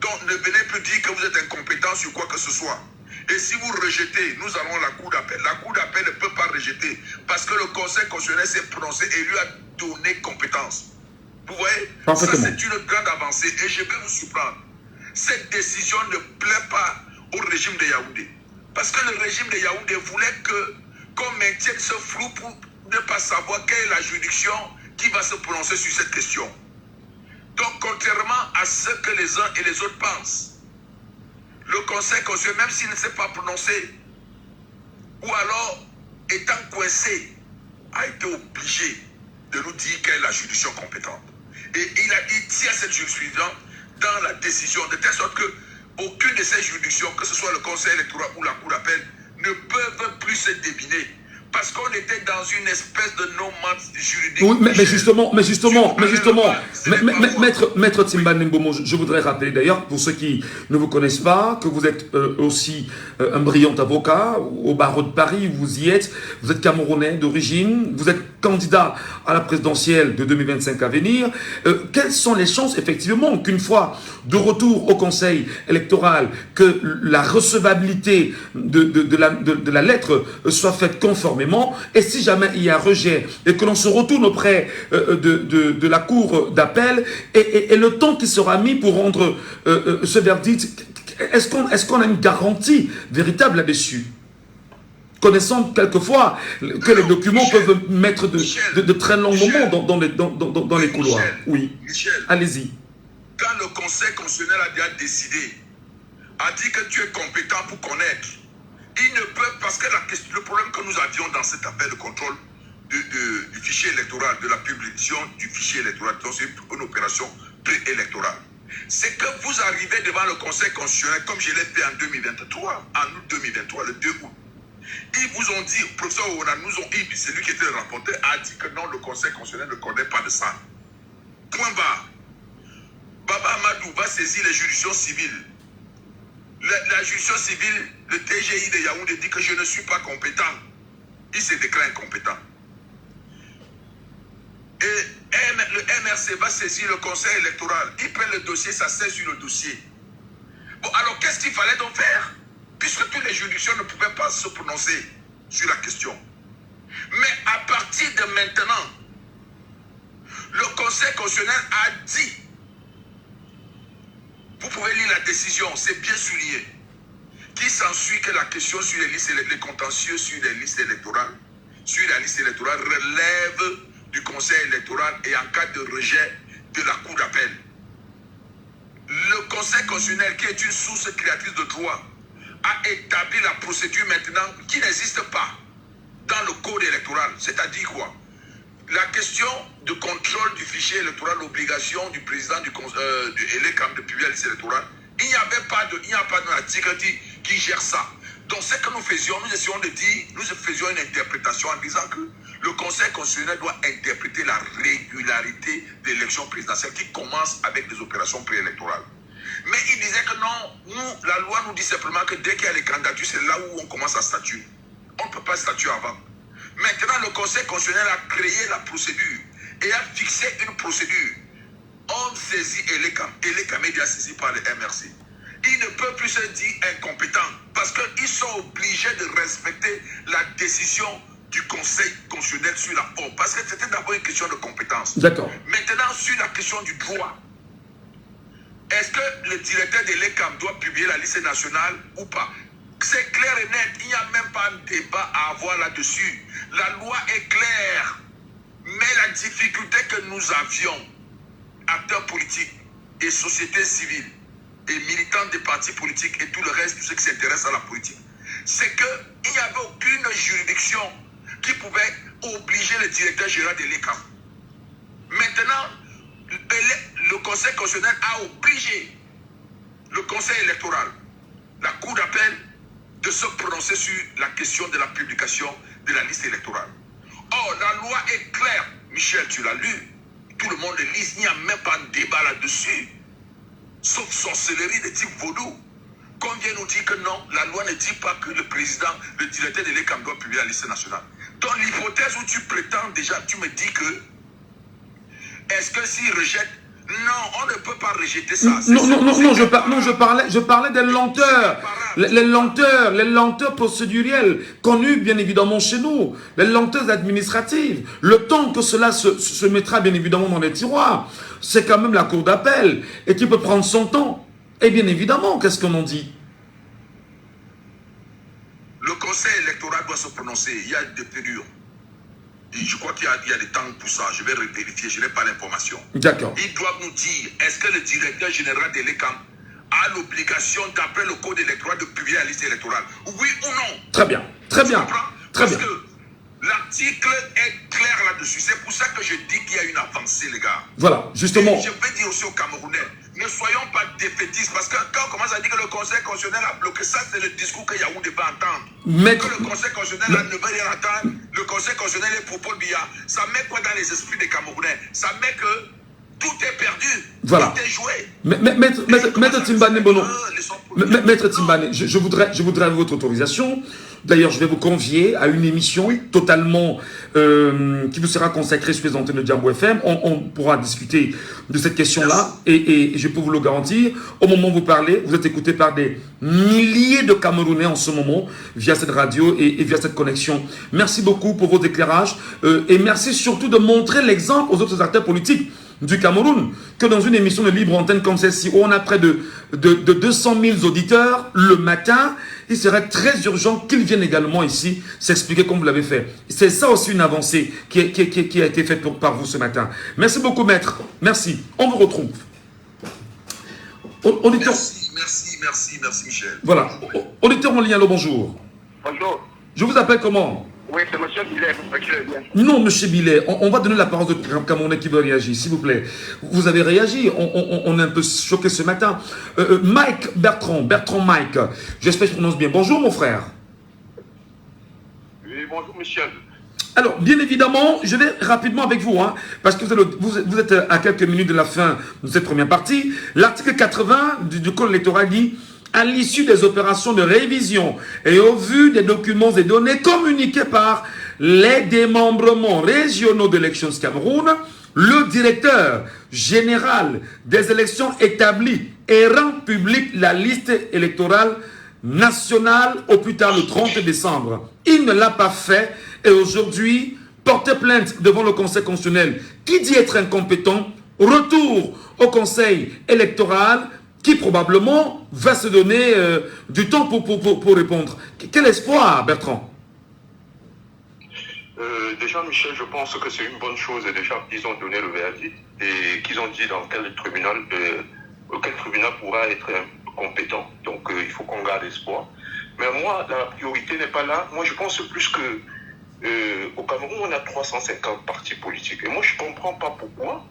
Donc ne venez plus dire que vous êtes incompétent sur quoi que ce soit. Et si vous rejetez, nous allons à la cour d'appel. La cour d'appel ne peut pas rejeter parce que le Conseil constitutionnel s'est prononcé et lui a donné compétence. Vous voyez, ça c'est une grande avancée et je vais vous surprendre. Cette décision ne plaît pas au régime de Yaoundé. Parce que le régime de Yaoundé voulait qu'on maintienne ce flou pour ne pas savoir quelle est la juridiction qui va se prononcer sur cette question. Donc, contrairement à ce que les uns et les autres pensent, le Conseil constitutionnel, même s'il ne s'est pas prononcé, ou alors étant coincé, a été obligé de nous dire quelle est la juridiction compétente. Et il tient cette jurisprudence dans la décision, de telle sorte que aucune de ces juridictions, que ce soit le Conseil électoral ou la Cour d'appel, ne peuvent plus se débiner. Parce qu'on était dans une espèce de no-man's juridique. Oui, mais justement, Maître Timban Mbomo, je voudrais rappeler d'ailleurs, pour ceux qui ne vous connaissent pas, que vous êtes aussi un brillant avocat au barreau de Paris, vous y êtes, vous êtes camerounais d'origine, vous êtes candidat à la présidentielle de 2025 à venir. Quelles sont les chances, effectivement, qu'une fois de retour au Conseil électoral, que la recevabilité de la lettre soit faite conformément, et si jamais il y a un rejet et que l'on se retourne auprès de la cour d'appel et le temps qui sera mis pour rendre ce verdict, est-ce qu'on a une garantie véritable là-dessus? Connaissant quelquefois que les documents peuvent mettre de très longs moments dans les couloirs. Oui, allez-y. Quand le Conseil constitutionnel a déjà décidé, a dit que tu es compétent pour connaître, ils ne peuvent, parce que le problème que nous avions dans cet appel de contrôle du fichier électoral, de la publication du fichier électoral, donc c'est une opération préélectorale, c'est que vous arrivez devant le Conseil constitutionnel, comme je l'ai fait en 2023, en août 2023, le 2 août. Ils vous ont dit, professeur Ouna, nous ont dit, c'est lui qui était le rapporteur, a dit que non, le Conseil constitutionnel ne connaît pas de ça. Point barre. Baba Amadou va saisir les juridictions civiles. La juridiction civile, le TGI de Yaoundé dit que je ne suis pas compétent. Il se déclare incompétent. Et le MRC va saisir le Conseil électoral. Il prend le dossier, ça saisit sur le dossier. Bon, alors qu'est-ce qu'il fallait donc faire? Puisque toutes les juridictions ne pouvaient pas se prononcer sur la question. Mais à partir de maintenant, le Conseil constitutionnel a dit, vous pouvez lire la décision, c'est bien souligné, qu'il s'ensuit que la question sur les listes, les contentieux sur les listes électorales, sur la liste électorale relève du Conseil électoral et en cas de rejet de la Cour d'appel. Le Conseil constitutionnel, qui est une source créatrice de droit, a établi la procédure maintenant qui n'existe pas dans le code électoral. C'est-à-dire quoi? La question de contrôle du fichier électoral, l'obligation du président du ELECAM de publier la liste électorale, il n'y a pas d'article qui gère ça. Donc ce que nous faisions, nous essayons de dire, nous faisions une interprétation en disant que le Conseil constitutionnel doit interpréter la régularité de l'élection présidentielle qui commence avec des opérations préélectorales. Mais il disait que non, la loi nous dit simplement que dès qu'il y a les candidatures, c'est là où on commence à statuer. On ne peut pas statuer avant. Maintenant, le Conseil constitutionnel a créé la procédure et a fixé une procédure. On saisit ELECAM. ELECAM est déjà saisi par le MRC. Ils ne peuvent plus se dire incompétents parce qu'ils sont obligés de respecter la décision du Conseil constitutionnel sur la forme. Parce que c'était d'abord une question de compétence. D'accord. Maintenant, sur la question du droit, est-ce que le directeur de l'ELECAM doit publier la liste nationale ou pas? C'est clair et net, il n'y a même pas un débat à avoir là-dessus. La loi est claire. Mais la difficulté que nous avions, acteurs politiques et sociétés civiles, et militants des partis politiques et tout le reste, tous ceux qui s'intéressent à la politique, c'est qu'il n'y avait aucune juridiction qui pouvait obliger le directeur général de l'ELECAM. Maintenant, le Conseil constitutionnel a obligé le Conseil électoral, la Cour d'appel, de se prononcer sur la question de la publication de la liste électorale. Or, la loi est claire. Michel, tu l'as lu. Tout le monde le lit. Il n'y a même pas de débat là-dessus. Sauf sorcellerie de type vaudou. Qu'on vient nous dire que non, la loi ne dit pas que le président, le directeur de l'ELECAM doit publier la liste nationale. Donc, l'hypothèse où tu prétends déjà, tu me dis que est-ce que s'il rejette Non, on ne peut pas rejeter ça. Non, je parlais des lenteurs. Les lenteurs procédurielles, connues bien évidemment chez nous. Les lenteurs administratives. Le temps que cela se mettra bien évidemment dans les tiroirs. C'est quand même la cour d'appel. Et qui peut prendre son temps. Et bien évidemment, qu'est-ce qu'on en dit? Le conseil électoral doit se prononcer. Il y a des périodes. Je crois qu'il y a des temps pour ça. Je vais vérifier, je n'ai pas l'information. D'accord. Ils doivent nous dire, est-ce que le directeur général de l'ECAM a l'obligation, d'après le code électoral, de publier la liste électorale? Oui ou non? Très bien, très bien. Parce que l'article est clair là-dessus. C'est pour ça que je dis qu'il y a une avancée, les gars. Voilà, justement. Et je vais dire aussi aux Camerounais, ne soyons pas défaitistes, parce que quand on commence à dire que le Conseil constitutionnel a bloqué, ça c'est le discours que Yaoundé va entendre. Que le Conseil constitutionnel ne veut rien entendre, le Conseil constitutionnel est pour Paul Biya. Ça met quoi dans les esprits des Camerounais? Ça met que tout est perdu, voilà. Tout est joué. Maître Timbane, Bono, Maître Timbane, je voudrais avec votre autorisation. D'ailleurs, je vais vous convier à une émission totalement qui vous sera consacrée sur les antennes de Diambo FM. On pourra discuter de cette question-là et je peux vous le garantir. Au moment où vous parlez, vous êtes écouté par des milliers de Camerounais en ce moment via cette radio et via cette connexion. Merci beaucoup pour vos éclairages et merci surtout de montrer l'exemple aux autres acteurs politiques du Cameroun, que dans une émission de libre antenne comme celle-ci, où on a près de 200 000 auditeurs le matin, il serait très urgent qu'ils viennent également ici s'expliquer comme vous l'avez fait. C'est ça aussi une avancée qui a été faite par vous ce matin. Merci beaucoup, maître. Merci. On vous retrouve. Auditeur... Merci, Michel. Voilà. Auditeur en ligne, allô, bonjour. Bonjour. Je vous appelle comment? Oui, c'est M. Billet. Non, M. Billet, on va donner la parole de Camerounais qui veut réagir, s'il vous plaît. Vous avez réagi, on est un peu choqué ce matin. Mike Bertrand Mike, j'espère que je prononce bien. Bonjour, mon frère. Oui, bonjour, Michel. Alors, bien évidemment, je vais rapidement avec vous, hein, parce que vous êtes à quelques minutes de la fin de cette première partie. L'article 80 du Code électoral dit: à l'issue des opérations de révision et au vu des documents et données communiqués par les démembrements régionaux d'Elections Cameroun, le directeur général des élections établit et rend publique la liste électorale nationale au plus tard le 30 décembre. Il ne l'a pas fait et aujourd'hui, porter plainte devant le Conseil constitutionnel qui dit être incompétent, retour au Conseil électoral qui probablement va se donner du temps pour répondre. Quel espoir, Bertrand? Déjà, Michel, je pense que c'est une bonne chose. Et déjà, ils ont donné le verdict et qu'ils ont dit dans quel tribunal pourra être compétent. Donc, il faut qu'on garde espoir. Mais moi, la priorité n'est pas là. Moi, je pense plus que au Cameroun, on a 350 partis politiques. Et moi, je ne comprends pas pourquoi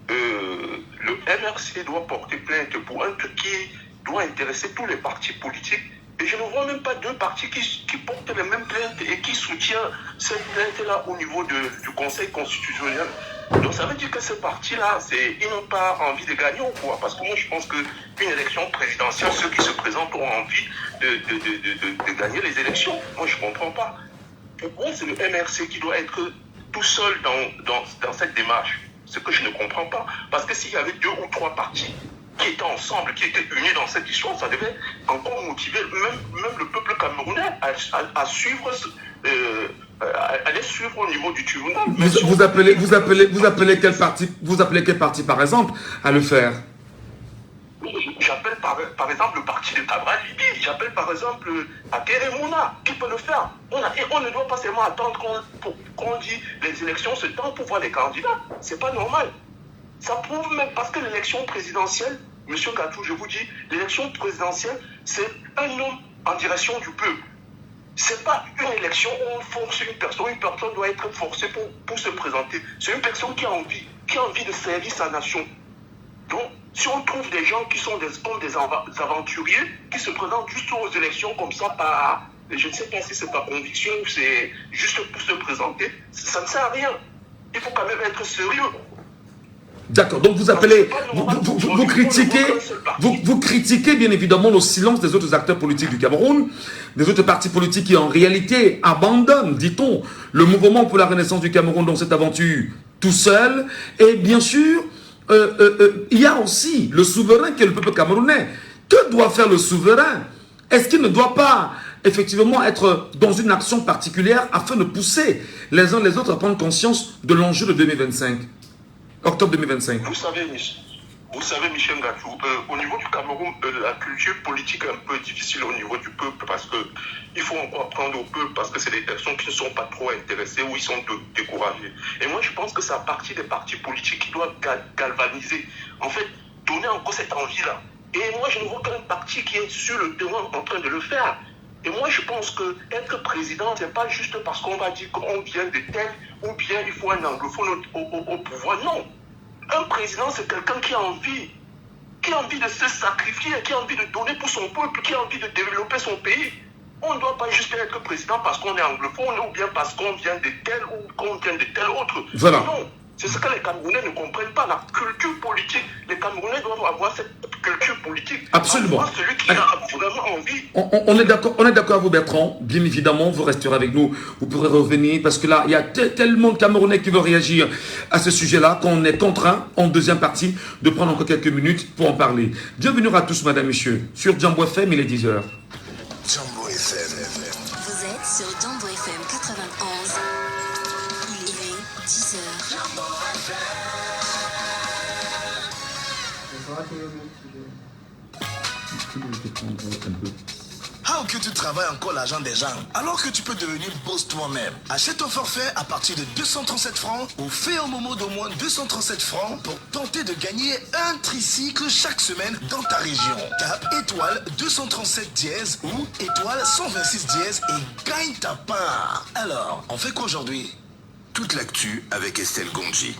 le MRC doit porter plainte pour un truc qui doit intéresser tous les partis politiques. Et je ne vois même pas deux partis qui portent les mêmes plaintes et qui soutiennent cette plainte-là au niveau du Conseil constitutionnel. Donc ça veut dire que ces partis-là, ils n'ont pas envie de gagner ou quoi? Parce que moi je pense qu'une élection présidentielle, ceux qui se présentent ont envie de gagner les élections. Moi je ne comprends pas. Pourquoi c'est le MRC qui doit être tout seul dans cette démarche? Ce que je ne comprends pas. Parce que s'il y avait 2 ou 3 partis qui étaient ensemble, qui étaient unis dans cette histoire, ça devait encore motiver même le peuple camerounais à suivre, aller suivre au niveau du tribunal. Vous appelez quel parti par exemple à le faire? J'appelle par exemple le parti de Cabral Libi, j'appelle par exemple Akeremouna qui peut le faire. Et on ne doit pas seulement attendre qu'on dit les élections, c'est le temps pour voir les candidats. C'est pas normal. Ça prouve même parce que l'élection présidentielle, M. Gatou, je vous dis, l'élection présidentielle, c'est un homme en direction du peuple. C'est pas une élection où on force une personne doit être forcée pour se présenter. C'est une personne qui a envie de servir sa nation. Donc, si on trouve des gens qui sont comme des aventuriers, qui se présentent juste aux élections comme ça, je ne sais pas si c'est par conviction ou c'est juste pour se présenter, ça ne sert à rien. Il faut quand même être sérieux. D'accord, donc vous appelez, vous critiquez bien évidemment le silence des autres acteurs politiques du Cameroun, des autres partis politiques qui en réalité abandonnent, dit-on, le mouvement pour la renaissance du Cameroun dans cette aventure tout seul, et bien sûr, il y a aussi le souverain qui est le peuple camerounais. Que doit faire le souverain? Est-ce qu'il ne doit pas effectivement être dans une action particulière afin de pousser les uns les autres à prendre conscience de l'enjeu de 2025, octobre 2025? Vous savez, Michel Gatou, au niveau du Cameroun, la culture politique est un peu difficile au niveau du peuple parce qu'il faut encore apprendre au peuple parce que c'est des personnes qui ne sont pas trop intéressées ou ils sont découragés. Et moi, je pense que c'est à partir des partis politiques qui doivent galvaniser, en fait, donner encore cette envie-là. Et moi, je ne vois qu'un parti qui est sur le terrain en train de le faire. Et moi, je pense que être président, ce n'est pas juste parce qu'on va dire qu'on vient de tel ou bien il faut un anglophone au pouvoir. Non. Un président, c'est quelqu'un qui a envie de se sacrifier, qui a envie de donner pour son peuple, qui a envie de développer son pays. On ne doit pas juste être président parce qu'on est anglophone ou bien parce qu'on vient de tel ou qu'on vient de tel autre. Voilà. Non. C'est ce que les Camerounais ne comprennent pas, la culture politique. Les Camerounais doivent avoir cette culture politique. Absolument. Celui qui a vraiment envie. On est d'accord avec vous, Bertrand. Bien évidemment, vous resterez avec nous. Vous pourrez revenir parce que là, il y a tellement de Camerounais qui veulent réagir à ce sujet-là qu'on est contraint, en deuxième partie, de prendre encore quelques minutes pour en parler. Bienvenue à tous, madame, monsieur. Sur Jambo FM, il est 10h. Jambo FM. Vous êtes sur Jambo FM 91. Il est 10h. How que tu travailles encore l'argent des gens alors que tu peux devenir boss toi-même? Achète ton forfait à partir de 237 francs ou fais un moment d'au moins 237 francs pour tenter de gagner un tricycle chaque semaine dans ta région. Tape étoile 237 dièse ou étoile 126 dièse et gagne ta part. Alors, on fait quoi aujourd'hui? Toute l'actu avec Estelle Gondji.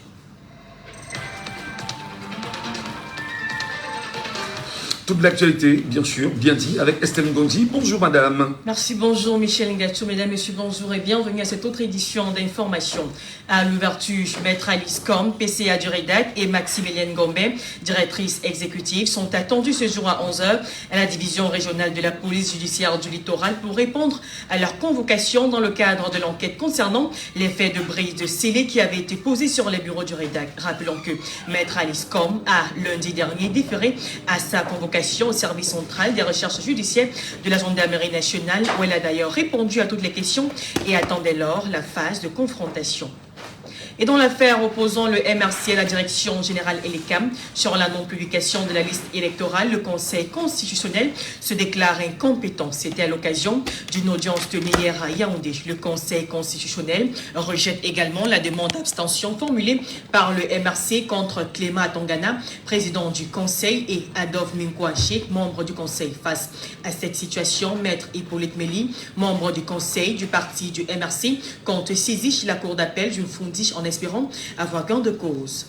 Toute l'actualité, bien sûr, bien dit, avec Estelle Ngondi. Bonjour madame. Merci, bonjour Michel Ngatou, mesdames, messieurs, bonjour et bienvenue à cette autre édition d'information. À l'ouverture, Maître Alice Com, PCA du REDAC et Maximilienne Gombe, directrice exécutive, sont attendus ce jour à 11h à la division régionale de la police judiciaire du littoral pour répondre à leur convocation dans le cadre de l'enquête concernant les faits de brise de scellés qui avaient été posés sur les bureaux du REDAC. Rappelons que Maître Alice Com a lundi dernier déféré à sa convocation au service central des recherches judiciaires de la gendarmerie nationale où elle a d'ailleurs répondu à toutes les questions et attend dès lors la phase de confrontation. Et dans l'affaire opposant le MRC à la direction générale ELECAM sur la non-publication de la liste électorale, le Conseil constitutionnel se déclare incompétent. C'était à l'occasion d'une audience tenue hier à Yaoundé. Le Conseil constitutionnel rejette également la demande d'abstention formulée par le MRC contre Clément Atangana, président du Conseil, et Adolphe Minkouaché, membre du Conseil. Face à cette situation, Maître Hippolyte Méli, membre du Conseil du parti du MRC, compte saisir la Cour d'appel d'une fondiche en espérant avoir gain de cause.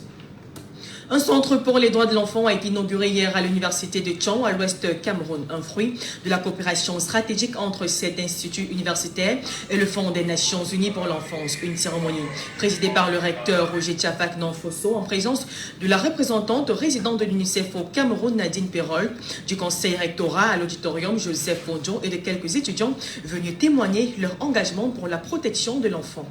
Un centre pour les droits de l'enfant a été inauguré hier à l'université de Tchon, à l'ouest Cameroun, un fruit de la coopération stratégique entre cet institut universitaire et le Fonds des Nations Unies pour l'enfance. Une cérémonie présidée par le recteur Roger Tchafak Nanfosso en présence de la représentante résidente de l'UNICEF au Cameroun, Nadine Perrol, du conseil rectorat à l'auditorium Joseph Fondjon et de quelques étudiants venus témoigner leur engagement pour la protection de l'enfant.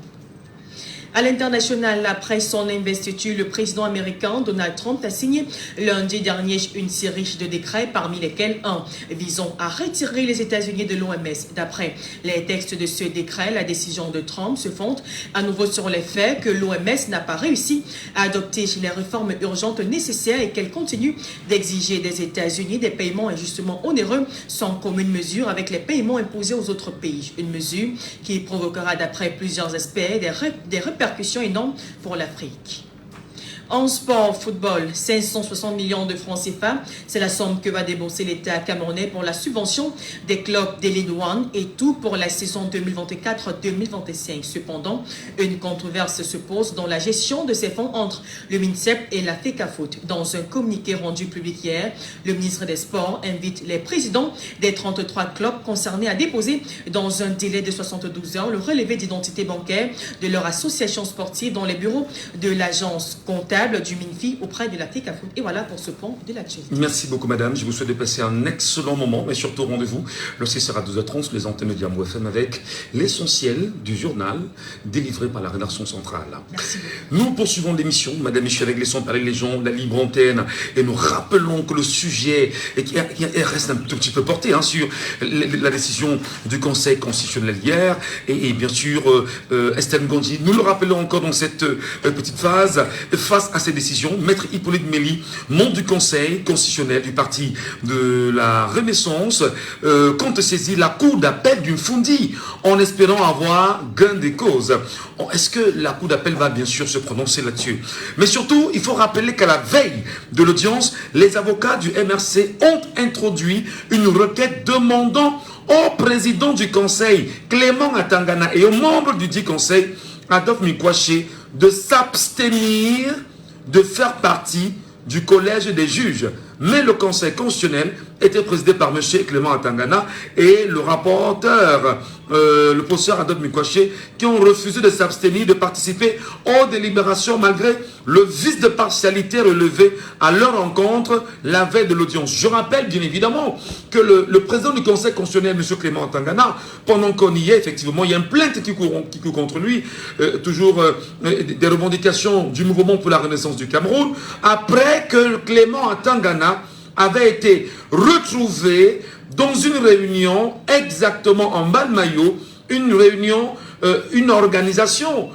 À l'international, après son investiture, le président américain Donald Trump a signé lundi dernier une série de décrets, parmi lesquels un visant à retirer les États-Unis de l'OMS. D'après les textes de ce décret, la décision de Trump se fonde à nouveau sur les faits que l'OMS n'a pas réussi à adopter les réformes urgentes nécessaires et qu'elle continue d'exiger des États-Unis des paiements injustement onéreux sans commune mesure avec les paiements imposés aux autres pays. Une mesure qui provoquera, d'après plusieurs experts, des répercussions énormes pour l'Afrique. En sport, football, 560 millions de francs CFA, c'est la somme que va débourser l'État camerounais pour la subvention des clubs des Ligue 1 et tout pour la saison 2024-2025. Cependant, une controverse se pose dans la gestion de ces fonds entre le MINSEP et la FECAFOOT. Dans un communiqué rendu public hier, le ministre des Sports invite les présidents des 33 clubs concernés à déposer dans un délai de 72 heures le relevé d'identité bancaire de leur association sportive dans les bureaux de l'agence comptable responsable du MINFI auprès de la TECAFOOT. Et voilà pour ce point de l'actualité. Merci beaucoup, madame. Je vous souhaite de passer un excellent moment, mais surtout rendez-vous lorsqu'il sera 12h30 sur les antennes de Diambo FM avec l'essentiel du journal délivré par la rédaction centrale. Merci. Nous poursuivons l'émission, madame Michel, avec les sons par les légendes, la libre antenne, et nous rappelons que le sujet reste un tout petit peu porté sur la décision du Conseil constitutionnel hier, et bien sûr, Estelle Gondji, nous le rappelons encore dans cette petite phase, face à ces décisions, Maître Hippolyte Mély, membre du Conseil constitutionnel du parti de la Renaissance, compte saisir la cour d'appel d'une Fundi en espérant avoir gain des causes. Est-ce que la cour d'appel va bien sûr se prononcer là-dessus? Mais surtout, il faut rappeler qu'à la veille de l'audience, les avocats du MRC ont introduit une requête demandant au président du Conseil, Clément Atangana, et aux membres du dit Conseil, Adolphe Mikwaché, de s'abstenir de faire partie du collège des juges. Mais le Conseil constitutionnel était présidé par M. Clément Atangana et le rapporteur, le professeur Adolphe Mikwaché, qui ont refusé de s'abstenir de participer aux délibérations malgré le vice de partialité relevé à leur encontre la veille de l'audience. Je rappelle bien évidemment que le président du Conseil constitutionnel, M. Clément Atangana, pendant qu'on y est, effectivement, il y a une plainte qui court contre lui, toujours des revendications du mouvement pour la renaissance du Cameroun, après que Clément Atangana avait été retrouvé dans une réunion exactement en bas de maillot, une réunion, une organisation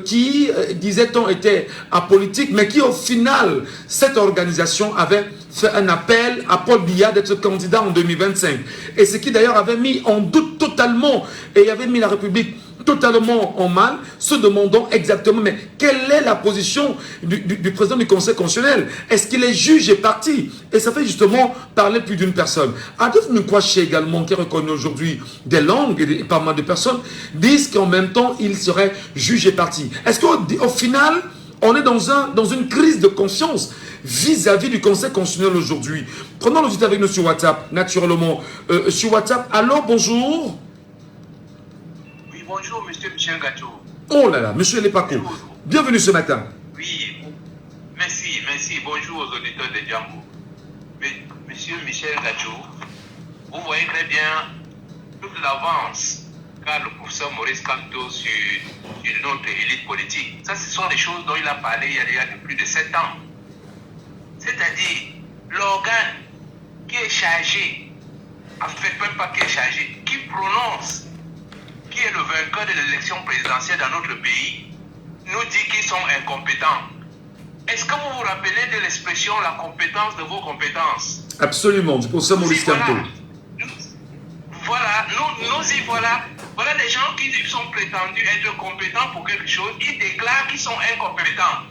qui, disait-on, était apolitique, mais qui au final, cette organisation avait fait un appel à Paul Biya d'être candidat en 2025. Et ce qui d'ailleurs avait mis en doute totalement, et avait mis la République totalement en mal, se demandant exactement, mais quelle est la position du président du Conseil constitutionnel? Est-ce qu'il est juge et parti? Et ça fait justement parler plus d'une personne. Adolphe Mikwaché également, qui est reconnu aujourd'hui des langues et pas mal de personnes, disent qu'en même temps, il serait juge et parti. Est-ce qu'au final, on est dans une crise de confiance vis-à-vis du Conseil constitutionnel aujourd'hui? Prenons le avec nous sur WhatsApp, naturellement. Sur WhatsApp, allô, bonjour. Bonjour, monsieur Michel Gacho. Oh là là, monsieur Lepako. Bienvenue ce matin. Oui, merci. Bonjour aux auditeurs de Djambo. Monsieur Michel Gacho, vous voyez très bien toute l'avance qu'a le professeur Maurice Kamto sur notre élite politique. Ça, ce sont des choses dont il a parlé il y a plus de 7 ans. C'est-à-dire, l'organe qui est chargé, en fait, même pas qui est chargé, qui prononce qui est le vainqueur de l'élection présidentielle dans notre pays, nous dit qu'ils sont incompétents. Est-ce que vous vous rappelez de l'expression la compétence de vos compétences? Absolument, du professeur Maurice Kamto. Voilà, nous y voilà. Voilà des gens qui sont prétendus être compétents pour quelque chose, ils déclarent qu'ils sont incompétents.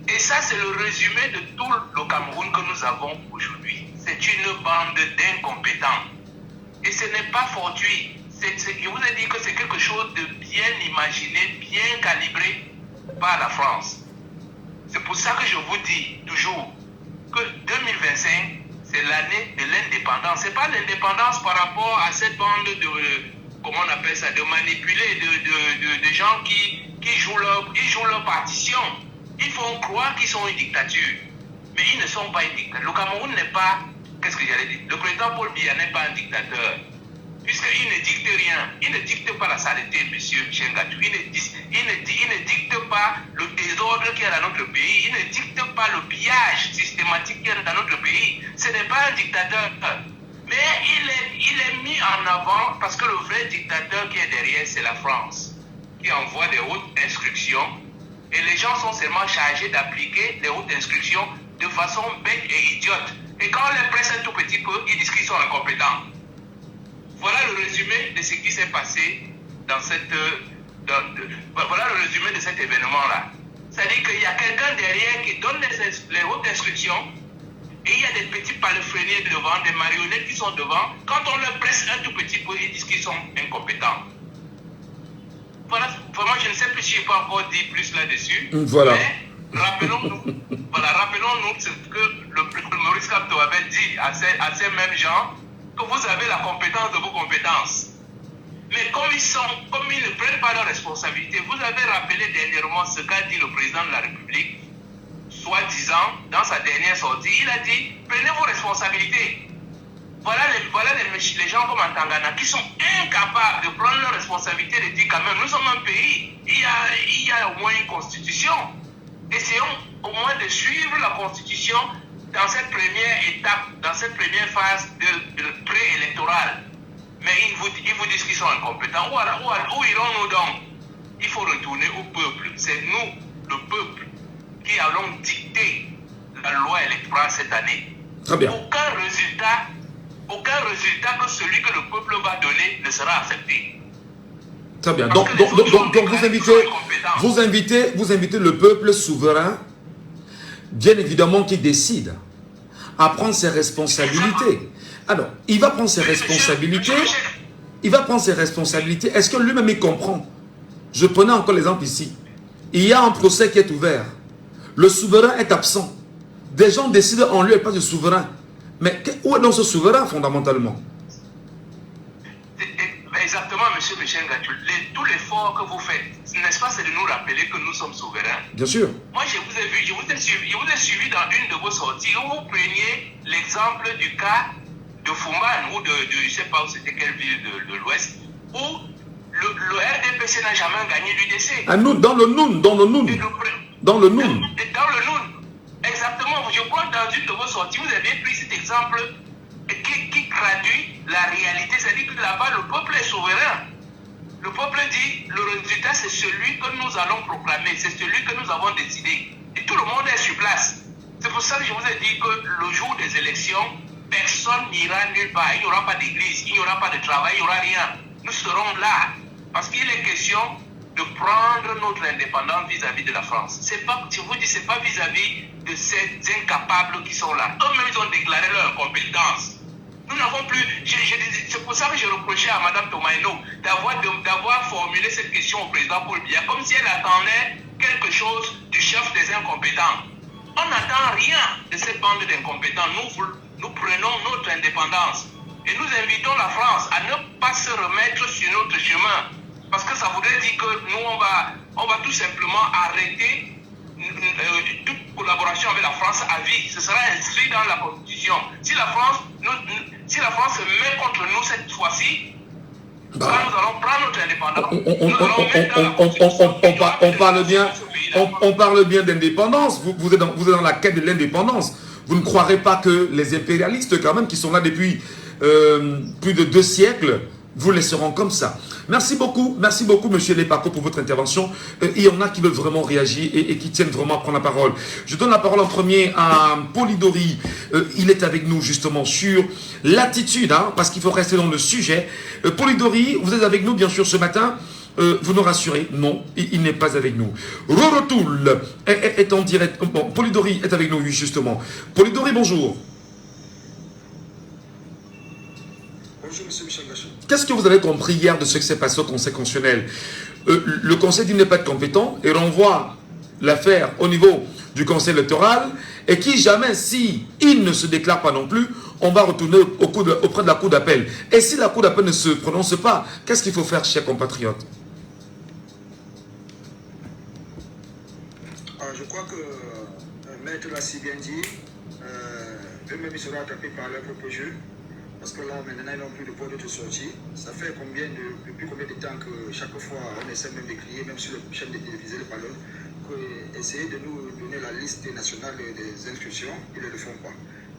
Et ça, c'est le résumé de tout le Cameroun que nous avons aujourd'hui. C'est une bande d'incompétents. Et ce n'est pas fortuit. Je vous ai dit que c'est quelque chose de bien imaginé, bien calibré par la France. C'est pour ça que je vous dis toujours que 2025, c'est l'année de l'indépendance. Ce n'est pas l'indépendance par rapport à cette bande de, comment on appelle ça, de manipulés, de gens qui jouent leur partition. Ils font croire qu'ils sont une dictature. Mais ils ne sont pas une dictature. Le Cameroun n'est pas, qu'est-ce que j'allais dire? Le président Paul Biya n'est pas un dictateur. Puisqu'il ne dicte rien, il ne dicte pas la saleté, monsieur Gatou, il ne dicte pas le désordre qu'il y a dans notre pays, il ne dicte pas le pillage systématique qu'il y a dans notre pays. Ce n'est pas un dictateur. Mais il est mis en avant parce que le vrai dictateur qui est derrière, c'est la France, qui envoie des hautes instructions et les gens sont seulement chargés d'appliquer les hautes instructions de façon bête et idiote. Et quand on les presse un tout petit peu, ils disent qu'ils sont incompétents. Voilà le résumé de ce qui s'est passé dans voilà le résumé de cet événement-là. C'est-à-dire qu'il y a quelqu'un derrière qui donne les hautes instructions et il y a des petits palefreniers devant, des marionnettes qui sont devant. Quand on leur presse un tout petit peu, ils disent qu'ils sont incompétents. Voilà, vraiment, je ne sais plus si je peux encore dire plus là-dessus. Voilà. Mais rappelons-nous ce que le Maurice Kamto avait dit à ces mêmes gens, que vous avez la compétence de vos compétences. Mais comme ils ne prennent pas leurs responsabilités, vous avez rappelé dernièrement ce qu'a dit le président de la République président, dans sa dernière sortie, il a dit, prenez vos responsabilités. Voilà les gens comme en Tangana qui sont incapables de prendre leurs responsabilités et de dire quand même, nous sommes un pays, il y a au moins une constitution. Essayons au moins de suivre la constitution dans cette première étape, dans cette première phase de préélectorale. Mais ils vous disent qu'ils sont incompétents. Où irons-nous donc? Il faut retourner au peuple. C'est nous, le peuple, qui allons dicter la loi électorale cette année. Très bien. Aucun résultat que celui que le peuple va donner ne sera accepté. Très bien. Donc vous invitez le peuple souverain, bien évidemment, qui décide à prendre ses responsabilités. Alors, il va prendre ses responsabilités. Est-ce que lui-même il comprend? Je prenais encore l'exemple ici. Il y a un procès qui est ouvert. Le souverain est absent. Des gens décident en lui et pas du souverain. Mais où est donc ce souverain fondamentalement? Exactement, monsieur Michel Gatul. Tout l'effort que vous faites, n'est-ce pas, c'est de nous rappeler que nous sommes souverains? Bien sûr. Moi, je vous ai vu, je vous ai suivi dans une de vos sorties où vous preniez l'exemple du cas de Fumban ou je ne sais pas où c'était quelle ville de l'Ouest, où le RDPC n'a jamais gagné l'UDC. Dans le Noun. Exactement. Je crois que dans une de vos sorties, vous avez pris cet exemple qui traduit la réalité. C'est-à-dire que là-bas, le peuple est souverain. Le peuple dit, le résultat, c'est celui que nous allons proclamer. C'est celui que nous avons décidé. Et tout le monde est sur place. C'est pour ça que je vous ai dit que le jour des élections, personne n'ira nulle part. Il n'y aura pas d'église, il n'y aura pas de travail, il n'y aura rien. Nous serons là. Parce qu'il est question de prendre notre indépendance vis-à-vis de la France. Je vous dis, ce n'est pas vis-à-vis de ces incapables qui sont là. Eux-mêmes, ils ont déclaré leur incompétence. Nous n'avons plus... C'est pour ça que je reprochais à Mme Tomaino d'avoir formulé cette question au président Paul Biya, comme si elle attendait quelque chose du chef des incompétents. On n'attend rien de cette bande d'incompétents. Nous prenons notre indépendance. Et nous invitons la France à ne pas se remettre sur notre chemin. Parce que ça voudrait dire que nous, on va tout simplement arrêter toute collaboration avec la France à vie. Ce sera inscrit dans la Constitution. Si la France se met contre nous cette fois-ci, nous allons prendre notre indépendance. On parle bien d'indépendance. Vous êtes dans la quête de l'indépendance. Vous ne croirez pas que les impérialistes, quand même, qui sont là depuis plus de 2 siècles, vous laisseront comme ça. Merci beaucoup, monsieur Lepako, pour votre intervention. Il y en a qui veulent vraiment réagir et qui tiennent vraiment à prendre la parole. Je donne la parole en premier à Polidori. Il est avec nous justement sur l'attitude, parce qu'il faut rester dans le sujet. Polidori, vous êtes avec nous bien sûr ce matin. Vous nous rassurez, non, il n'est pas avec nous. Rorotoul est en direct. Bon, Polidori est avec nous, oui, justement. Polidori, bonjour. Bonjour, monsieur Michel Gachu. Qu'est-ce que vous avez compris hier de ce qui s'est passé au Conseil constitutionnel? Le Conseil dit n'est pas compétent et renvoie l'affaire au niveau du Conseil électoral et qui jamais, si il ne se déclare pas non plus, on va retourner auprès de la Cour d'appel. Et si la Cour d'appel ne se prononce pas, qu'est-ce qu'il faut faire, chers compatriotes? Je crois que Maître l'a si bien dit, eux-mêmes ils seront attrapés par leur propre jeu. Parce que là, maintenant, ils n'ont plus de porte de sortie. Ça fait depuis combien de temps que chaque fois, on essaie même d'écrire, même sur le chaîne de télévision, le ballon, essayer de nous donner la liste nationale des inscriptions, ils ne le font pas.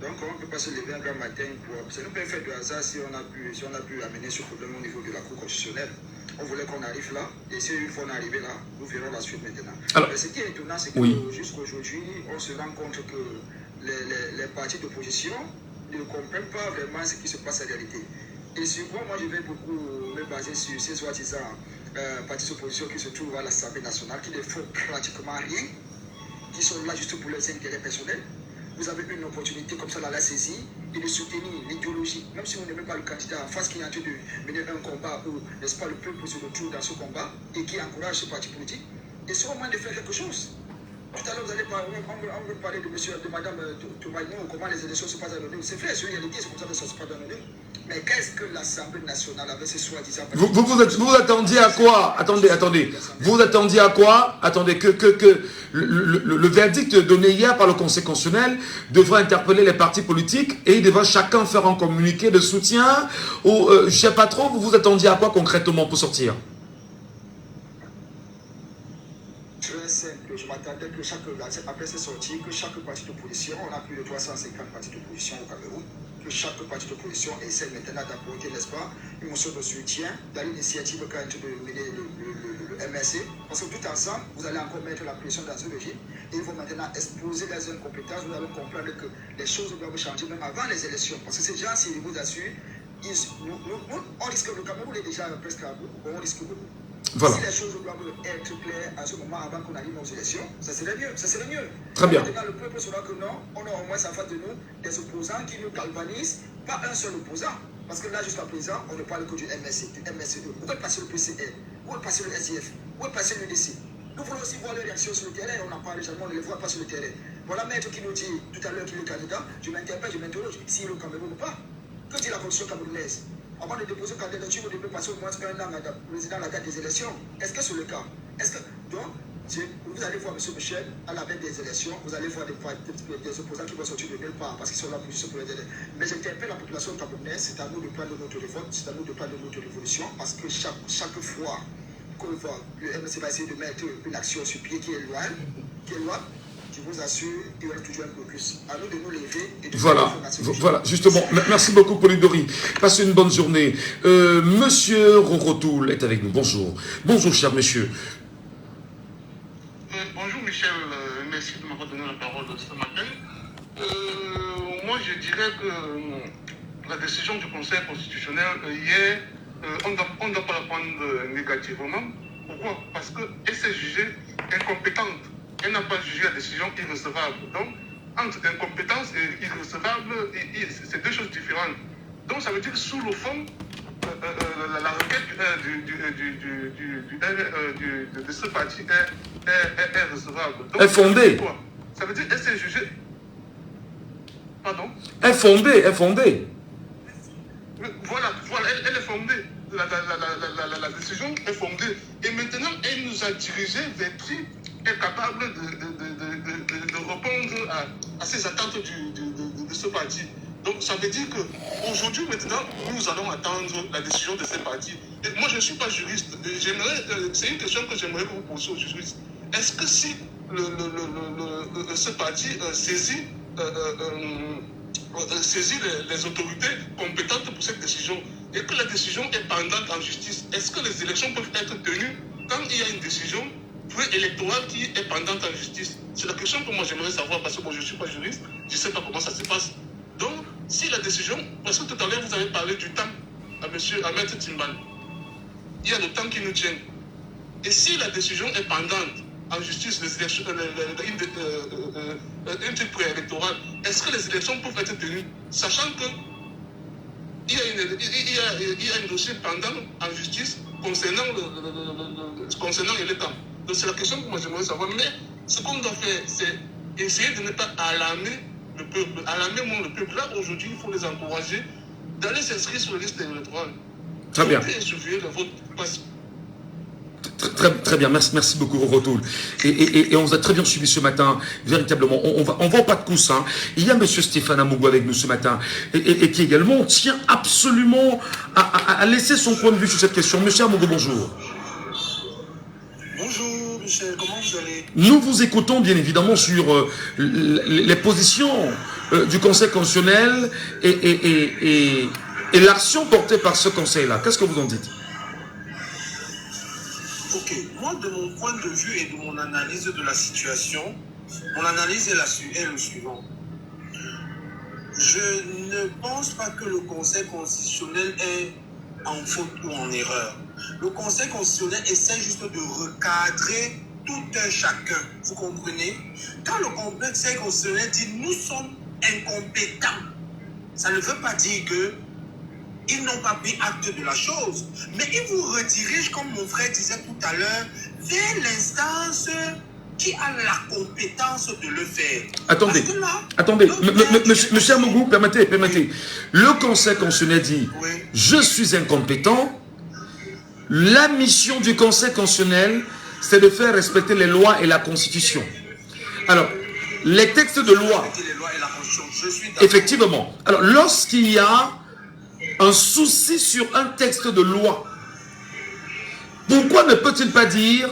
Donc, on ne peut pas se lever un grand matin pour... C'est nous pas fait de hasard si on a pu amener ce problème au niveau de la Cour constitutionnelle. On voulait qu'on arrive là, et si une fois on est arrivé là, nous verrons la suite maintenant. Alors, mais ce qui est étonnant, c'est que jusqu'aujourd'hui, on se rend compte que les partis d'opposition ne comprennent pas vraiment ce qui se passe en réalité. Et sur moi, je vais beaucoup me baser sur ces soi-disant partis d'opposition qui se trouvent à l'Assemblée nationale, qui ne font pratiquement rien, qui sont là juste pour leurs intérêts personnels. Vous avez une opportunité comme ça à la saisie et de soutenir l'idéologie, même si vous n'aimez pas le candidat en face qui est en train de mener un combat où, n'est-ce pas, le peuple se retrouve dans ce combat et qui encourage ce parti politique, et c'est au moins de faire quelque chose. Tout à l'heure, vous allez parler de Mme Toumaïno, comment les élections se passent dans le nez. C'est vrai, c'est une réalité, c'est comme ça que ça se passe dans le nez. Mais qu'est-ce que l'Assemblée nationale avait ce soi-disant... Vous attendiez à quoi? Attendez. Vous attendiez à quoi? Attendez, que le verdict donné hier par le Conseil constitutionnel devrait interpeller les partis politiques et il devrait chacun faire un communiqué de soutien ou je ne sais pas trop, vous attendiez à quoi concrètement pour sortir? Très simple, je m'attendais que après ces sorties, que chaque parti d'opposition, on a plus de 350 partis d'opposition au Cameroun, que chaque parti d'opposition essaie maintenant d'apporter, n'est-ce pas, une motion de soutien dans l'initiative quand de mener le MSC, parce que tout ensemble, vous allez encore mettre la pression dans ce régime, et ils vont maintenant exposer les incompétences, vous allez comprendre que les choses doivent changer même avant les élections, parce que ces gens, s'ils vous assurent, on risque, le Cameroun est déjà presque à bout, on risque beaucoup. Voilà. Si les choses doivent être claires à ce moment avant qu'on arrive aux élections, ça serait mieux. Très bien. Maintenant, le peuple saura que non, on a au moins en face de nous des opposants qui nous galvanisent, pas un seul opposant. Parce que là, jusqu'à présent, on ne parle que du MSC, du MSC2. Où est passé le PCL? Où est passé le SDF? Où est passé l'UDC? Nous voulons aussi voir les réactions sur le terrain, on en parle déjà, on ne les voit pas sur le terrain. Voilà maître qui nous dit tout à l'heure qu'il est candidat, je m'interpelle, je m'interroge, s'il est au Cameroun ou pas. Que dit la constitution camerounaise? Avant de déposer candidature, vous devez passer au moins un an président à la date des élections. Est-ce que c'est le cas? Donc, vous allez voir M. Michel, à la veille des élections, vous allez voir des opposants qui vont sortir de nulle part parce qu'ils sont là pour juste pour les aider. Mais j'interpelle la population camerounaise, c'est à nous de prendre notre révolte, c'est à nous de prendre notre révolution parce que chaque fois qu'on voit le MSC va essayer de mettre une action sur pied qui est loin, je vous assure, il y aura toujours un peu plus. À nous de nous lever et de voilà, justement. Merci beaucoup, Polidori. Passez une bonne journée. Monsieur Rorotoul est avec nous. Bonjour. Bonjour, cher monsieur. Bonjour, Michel. Merci de m'avoir donné la parole ce matin. Moi, je dirais que la décision du Conseil constitutionnel hier, on ne doit pas la prendre négativement. Pourquoi? Parce qu'elle s'est jugée incompétente. Elle n'a pas jugé la décision irrecevable. Donc, entre incompétence et irrecevable, c'est deux choses différentes. Donc, ça veut dire que sous le fond, la requête de ce parti est recevable. Donc, est fondée. Ça veut dire qu'elle s'est jugée. Pardon? Est fondée. Voilà, elle est fondée. La décision est fondée. Et maintenant, elle nous a dirigés vers qui est capable de répondre à ces attentes de ce parti. Donc ça veut dire qu'aujourd'hui, maintenant, nous allons attendre la décision de ces partis. Et moi, je ne suis pas juriste. C'est une question que j'aimerais que vous posiez aux juristes. Est-ce que si ce parti saisit les autorités compétentes pour cette décision et que la décision est pendante en justice, est-ce que les élections peuvent être tenues quand il y a une décision électorale qui est pendante en justice? C'est la question que moi j'aimerais savoir parce que moi je ne suis pas juriste, je ne sais pas comment ça se passe. Donc, si la décision, parce que tout à l'heure vous avez parlé du temps à Maître Timban, il y a le temps qui nous tient. Et si la décision est pendante en justice, les élections, un truc préélectoral, est-ce que les élections peuvent être tenues, sachant que il y a un dossier pendant en justice concernant les temps. Donc c'est la question que moi j'aimerais savoir. Mais ce qu'on doit faire, c'est essayer de ne pas alarmer le peuple. Alarmer le peuple. Là, aujourd'hui, il faut les encourager d'aller s'inscrire sur les listes électorales. Très bien. Et surveiller le vote. Très bien, merci beaucoup Rorotoul. Et on vous a très bien suivi ce matin, véritablement. On va au pas de course. Hein. Il y a M. Stéphane Amougou avec nous ce matin, et qui également tient absolument à laisser son point de vue sur cette question. Monsieur Amougou, bonjour. Bonjour Michel, comment vous allez? Nous vous écoutons bien évidemment sur les positions du Conseil constitutionnel et l'action portée par ce Conseil-là. Qu'est-ce que vous en dites? Ok, moi de mon point de vue et de mon analyse de la situation, mon analyse est le suivant. Je ne pense pas que le Conseil constitutionnel est en faute ou en erreur. Le Conseil constitutionnel essaie juste de recadrer tout un chacun. Vous comprenez? Quand le Conseil constitutionnel dit « nous sommes incompétents », ça ne veut pas dire que ils n'ont pas pris acte de la chose, mais ils vous redirigent, comme mon frère disait tout à l'heure, vers l'instance qui a la compétence de le faire. Attendez, Parce que là, attendez, monsieur Amougou, permettez. Le Conseil constitutionnel dit, je suis incompétent. La mission du Conseil constitutionnel, c'est de faire respecter les lois et la Constitution. Alors, les textes de loi, effectivement. Alors, lorsqu'il y a un souci sur un texte de loi, pourquoi ne peut-il pas dire,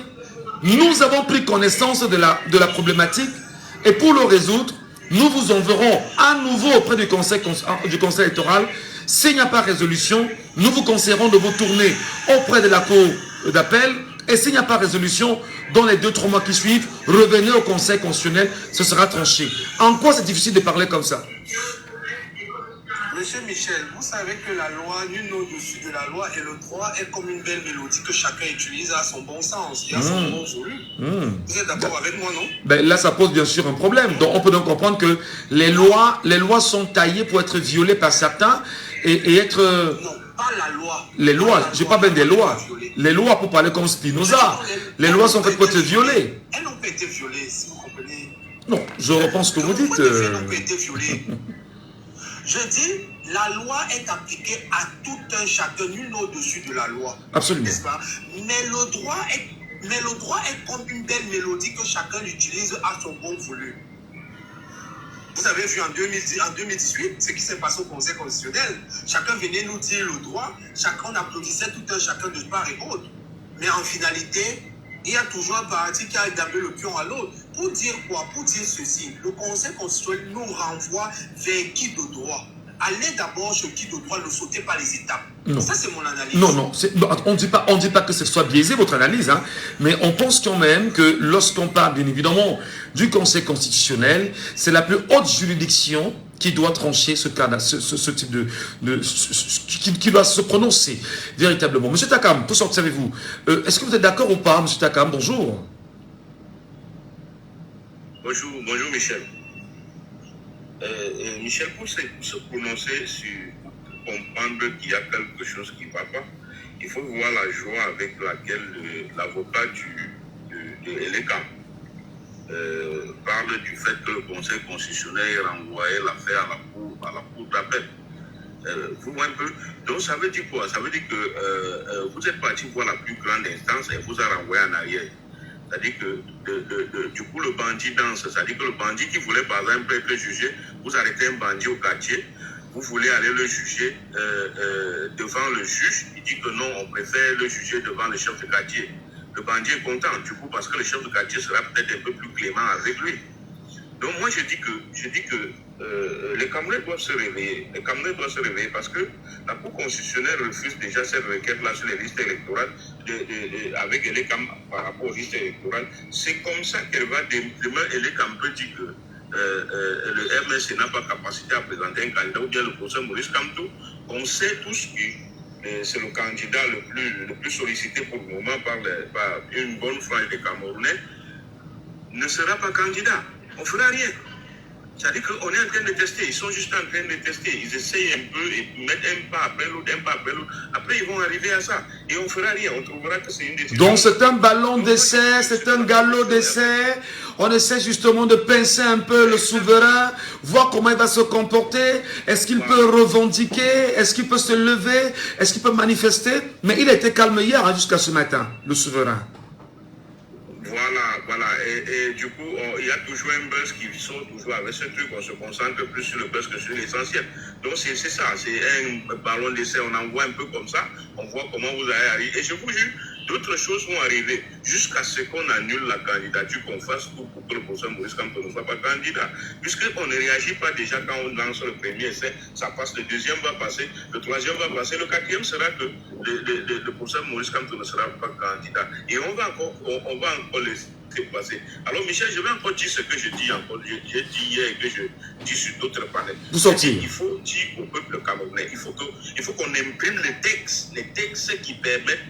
nous avons pris connaissance de la problématique et pour le résoudre, nous vous enverrons à nouveau auprès du conseil électoral. S'il n'y a pas résolution, nous vous conseillerons de vous tourner auprès de la cour d'appel. Et s'il n'y a pas résolution, dans les 2-3 mois qui suivent, revenez au Conseil constitutionnel, ce sera tranché. En quoi c'est difficile de parler comme ça? Monsieur Michel, vous savez que la loi, nul au-dessus de la loi, et le droit est comme une belle mélodie que chacun utilise à son bon sens et à son bon voulu. Vous êtes d'accord avec moi, non? Ben là, ça pose bien sûr un problème. Donc, on peut donc comprendre que les lois sont taillées pour être violées par certains et être... Non, pas la loi. Les lois, je parle bien des lois. Les lois, pour parler comme Spinoza, les lois sont faites pour être violées. Elles n'ont pas été violées, si vous comprenez. Non, je reprends ce que vous dites. Elles n'ont pas été violées. Je dis, la loi est appliquée à tout un chacun, nul au-dessus de la loi. Absolument. N'est-ce pas? Mais le droit est comme une belle mélodie que chacun utilise à son bon voulu. Vous avez vu en 2018 ce qui s'est passé au Conseil constitutionnel. Chacun venait nous dire le droit, chacun applaudissait tout un chacun de part et autre. Mais en finalité, il y a toujours un parti qui a établi le pion à l'autre. Pour dire quoi? Pour dire ceci. Le Conseil constitutionnel nous renvoie vers qui de droit. Allez d'abord sur qui de droit, ne sautez pas les étapes. Non. Ça, c'est mon analyse. Non, on ne dit pas que ce soit biaisé, votre analyse, hein, mais on pense quand même que lorsqu'on parle, bien évidemment, du Conseil constitutionnel, c'est la plus haute juridiction qui doit trancher ce cas, ce type qui doit se prononcer véritablement. Monsieur Takam, tous observez-vous. Est-ce que vous êtes d'accord ou pas, Monsieur Takam? Bonjour. Bonjour Michel. Michel, pour se prononcer pour comprendre qu'il y a quelque chose qui ne va pas, il faut voir la joie avec laquelle l'avocat de l'ELECAM parle du fait que le Conseil constitutionnel ait renvoyé l'affaire à la cour d'appel. Vous voyez un peu. Donc ça veut dire quoi? Ça veut dire que vous êtes parti voir la plus grande instance et vous a renvoyé en arrière. C'est-à-dire que du coup le bandit danse. C'est-à-dire que le bandit qui voulait par exemple être jugé, vous arrêtez un bandit au quartier, vous voulez aller le juger devant le juge, il dit que non, on préfère le juger devant le chef de quartier. Le bandit est content du coup parce que le chef de quartier sera peut-être un peu plus clément avec lui. Donc moi je dis que les Camerounais doivent se réveiller. Les Camerounais doivent se réveiller parce que la Cour constitutionnelle refuse déjà cette requête-là sur les listes électorales avec l'ELECAM par rapport aux listes électorales. C'est comme ça qu'elle va demain. l'ELECAM peut dire que le MSC n'a pas capacité à présenter un candidat ou bien le professeur Maurice Kamto. On sait tous que c'est le candidat le plus sollicité pour le moment par une bonne frange des Camerounais, ne sera pas candidat. On ne fera rien. C'est-à-dire qu'on est en train de tester. Ils sont juste en train de tester. Ils essayent un peu et mettent un pas après l'autre, un pas après l'autre. Après, ils vont arriver à ça. Et on ne fera rien. On trouvera que c'est une décision. Donc, c'est un ballon d'essai, c'est un galop d'essai. On essaie justement de pincer un peu le souverain, voir comment il va se comporter. Est-ce qu'il peut revendiquer? Est-ce qu'il peut se lever? Est-ce qu'il peut manifester? Mais il a été calme hier jusqu'à ce matin, le souverain. Voilà. Et du coup, il y a toujours un buzz qui sort toujours avec ce truc. On se concentre plus sur le buzz que sur l'essentiel. Donc, c'est ça. C'est un ballon d'essai. On envoie un peu comme ça. On voit comment vous allez arriver. Et je vous jure, d'autres choses vont arriver jusqu'à ce qu'on annule la candidature, qu'on fasse tout pour que le professeur Maurice Kamto ne soit pas candidat. Puisqu'on ne réagit pas déjà quand on lance le premier essai, ça passe, le deuxième va passer, le troisième va passer, le quatrième sera que le professeur Maurice Kamto ne sera pas candidat. Et on va encore laisser passer. Alors Michel, je vais encore dire ce que je dis encore. J'ai dit hier et que je dis sur d'autres panels. Il faut dire au peuple camerounais, il faut qu'on imprime les textes qui permettent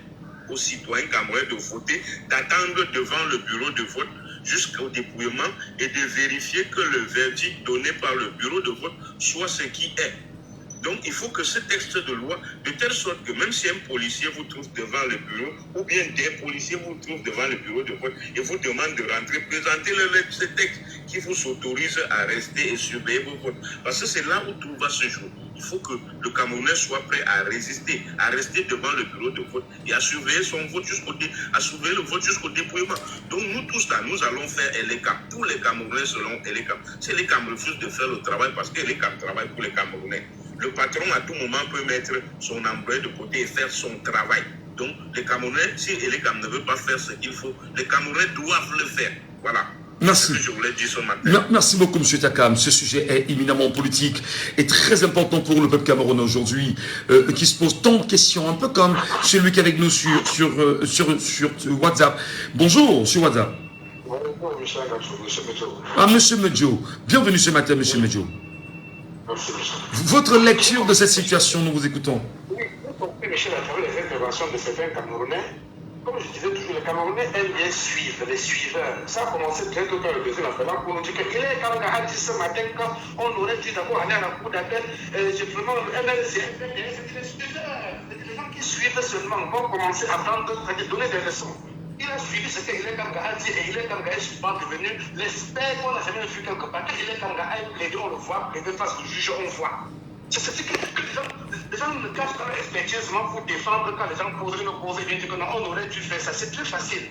aux citoyens camerounais de voter, d'attendre devant le bureau de vote jusqu'au dépouillement et de vérifier que le verdict donné par le bureau de vote soit ce qui est. Donc, il faut que ce texte de loi, de telle sorte que même si un policier vous trouve devant le bureau, ou bien des policiers vous trouvent devant le bureau de vote et vous demandent de rentrer, présentez-leur ce texte qui vous autorise à rester et surveiller vos votes. Parce que c'est là où tout va se jouer. Il faut que le Camerounais soit prêt à résister, à rester devant le bureau de vote et à surveiller son vote à surveiller le vote jusqu'au dépouillement. Donc, nous tous là, nous allons faire ELECAM. Tous les Camerounais seront ELECAM. Si ELECAM refuse de faire le travail, parce que ELECAM travaille pour les Camerounais, le patron à tout moment peut mettre son employé de côté et faire son travail. Donc les Camerounais, si ELECAM ne veut pas faire ce qu'il faut, les Camerounais doivent le faire. Voilà. Merci. C'est ce que je voulais dire ce matin. Merci beaucoup, M. Takam. Ce sujet est éminemment politique et très important pour le peuple camerounais aujourd'hui, qui se pose tant de questions, un peu comme celui qui est avec nous sur WhatsApp. Bonjour, sur WhatsApp. Bonjour, M. Medjo. Ah, M. Medjo. Bienvenue ce matin, M. Medjo. Votre lecture de cette situation, nous vous écoutons. Oui, vous comprenez, Michel, à travers les interventions de certains Camerounais, comme je disais toujours, les Camerounais aiment bien suivre, les suiveurs. Ça a commencé très tôt quand le président Ferland pour nous dire que quand on a dit ce matin, quand on aurait dû d'abord aller à la cour d'appel, je vraiment le MLC. C'est les suiveurs. Les gens qui suivent seulement vont commencer à donner des leçons. Il a suivi ce que Hélène Kanga a dit et Hélène Kanga est souvent devenu l'expert qu'on n'a jamais vu quelque part. Quand Hélène Kanga a plaidé, on le voit, plaidé face au juge, on voit. C'est ce que les gens ne cachent pas leur expertise seulement pour défendre quand les gens posent bien dire que non, on aurait dû faire ça. C'est très facile.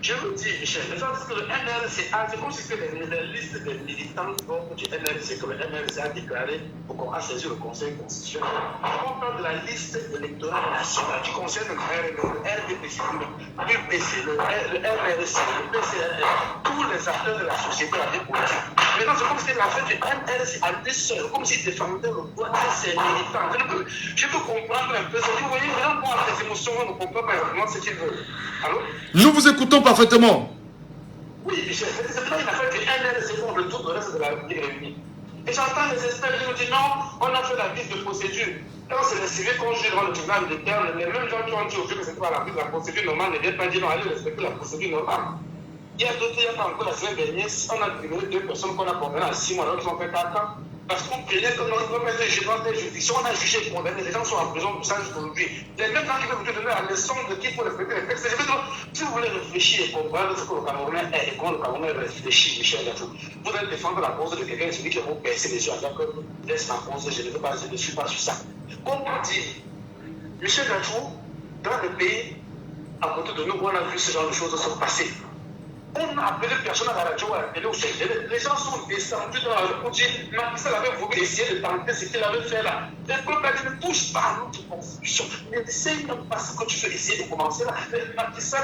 Je vous dis, Michel, les gens disent que le MRC c'est comme si c'était les listes des militants du MRC que le MRC a déclaré pour a saisi le Conseil constitutionnel. On parle de la liste électorale nationale qui concerne le RDPC, le UPC, le MRC, le PCRL, tous les acteurs de la société, la vie politique. Maintenant, c'est comme si c'était l'affaire du MRC à deux seuls, comme s'ils défendaient le droit de ces militants. Je peux comprendre un peu ça. Vous voyez, les gens ont des émotions, on ne comprend pas vraiment ce qu'ils veulent. Allô? Nous vous écoutons parfaitement. Oui, Michel, c'est pas une affaire du MRC contre tout le reste de la République réunie. Et j'entends les experts qui nous disent non, on a fait la liste de procédure. Quand c'est les civils qu'on juge devant le tribunal de terre, les mêmes gens qui ont dit au juge que c'était pas la procédure normale ne viennent pas dire non, allez respecter la procédure normale. Il y a d'autres, il n'y a pas encore la semaine dernière, on a libéré 2 personnes qu'on a condamnées à 6 mois, alors qu'ils ont fait 4 ans. Parce qu'on craignait que notre doit mettre un jugement de juridiction, on a jugé et condamné, les gens sont en prison pour ça jusqu'aujourd'hui. Les mêmes gens qui veulent vous donner la leçon de qui faut respecter les textes. Si vous voulez réfléchir et comprendre ce que le Camerounais est et comment le Camerounais réfléchit, Michel Gatou, vous allez défendre la cause de quelqu'un, celui qui va vous baisser les yeux, alors que laisse ma cause, je ne suis pas sur ça. Comment dire, Michel Gatou, dans le pays, à côté de nous, on a vu ce genre de choses se passer. On a appelé personne à la radio, à la télé ou chez télé. Les gens sont descendus dans la rue pour dire Macky Sall avait voulu essayer de tenter ce qu'il avait fait là. Les peuples a dit ne touche pas à notre constitution. N'essaye même pas ce que tu veux essayer de commencer là. Macky Sall,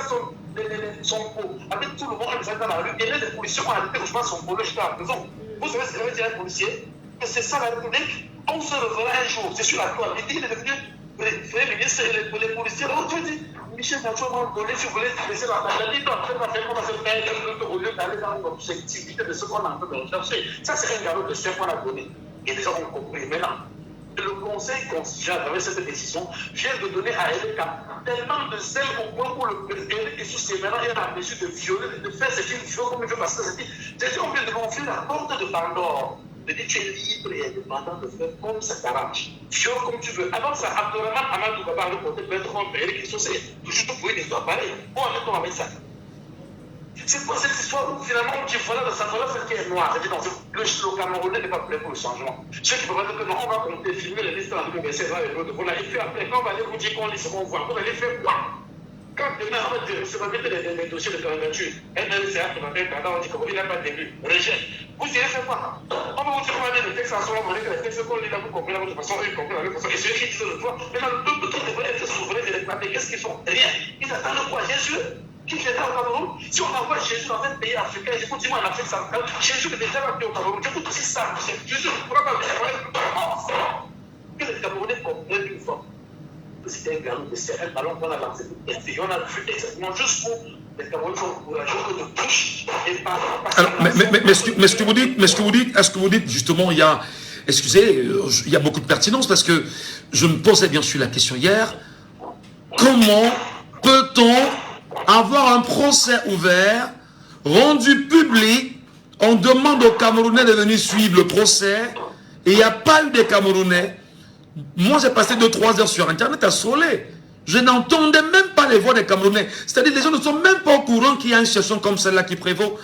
son pot, avec tout le monde dans la rue. Et les policiers ont arrêté, je pense, son pot, j'étais à la prison. Vous savez ce que ça veut dire un policier? Que c'est ça la République. On se reverra un jour, c'est sur la toile. Il est devenu le ministre et les policiers. On te dit Michel Gatou, si vous voulez laisser la famille, on va se faire au lieu d'aller dans l'objectivité de ce qu'on est en train de rechercher. Ça, c'est un galop de chef qu'on a donné. Et les gens ont compris. Maintenant, le Conseil constitutionnel, avec cette décision, vient de donner à ELECAM tellement de zèle au point où le président est sous ses mains, il a la mesure de violer, de faire ce qu'il veut comme il veut, parce que c'est dit, on vient de gonfler la porte de Pandore. De dire tu es libre et indépendant de faire comme ça t'arrange. Fiole comme tu veux. Avant ça, Abdourahmane Amadou Baba, le côté peut-être qu'on paye les questions, c'est toujours pour une histoire pareille. Bon, arrêtons avec ça. C'est quoi cette histoire où finalement on dit voilà, ça voilà ce qui est noir. C'est-à-dire le Camerounais n'est pas prêt pour le changement. Ceux qui peuvent dire que non, on va compter, filmer les listes en 2016, et l'autre, voilà, et puis après, quand on va aller vous dire qu'on lit ce qu'on voit, vous allez faire quoi? Quand demain, on va dire, ça va mettre les dossiers de candidature, MLCA qui va faire quand on dit qu'il n'a pas de début, rejet. Vous irez faire quoi? On va vous dire qu'on va mettre le texte ensemble, on va dire que les textes qu'on lit là, vous comprenez de votre façon, ils comprennent de la même façon. Et ceux qui disent le droit, maintenant, le peuple qui devrait être souverain et déclarer, qu'est-ce qu'ils font? Rien. Ils attendent quoi? Jésus? Qui viendra au Cameroun? Si on envoie Jésus dans un pays africain, j'écoute, dis-moi en Afrique centrale, Jésus est déjà appelé au Cameroun. J'écoute aussi ça. Jésus ne pourra pas venir. Que les Camerounais comprennent une fois. C'était un galop de c'est un ballon qu'on a lancé. Et on a vu exactement jusqu'où les Camerounais sont courageux de touche et pas. Alors, mais ce que vous dites, justement, il y a, excusez, il y a beaucoup de pertinence parce que je me posais bien sûr la question hier. Comment peut-on avoir un procès ouvert, rendu public, on demande aux Camerounais de venir suivre le procès et il n'y a pas eu des Camerounais Moi, j'ai passé 2-3 heures sur Internet à Solé. Je n'entendais même pas les voix des Camerounais. C'est-à-dire les gens ne sont même pas au courant qu'il y a une situation comme celle-là qui prévaut.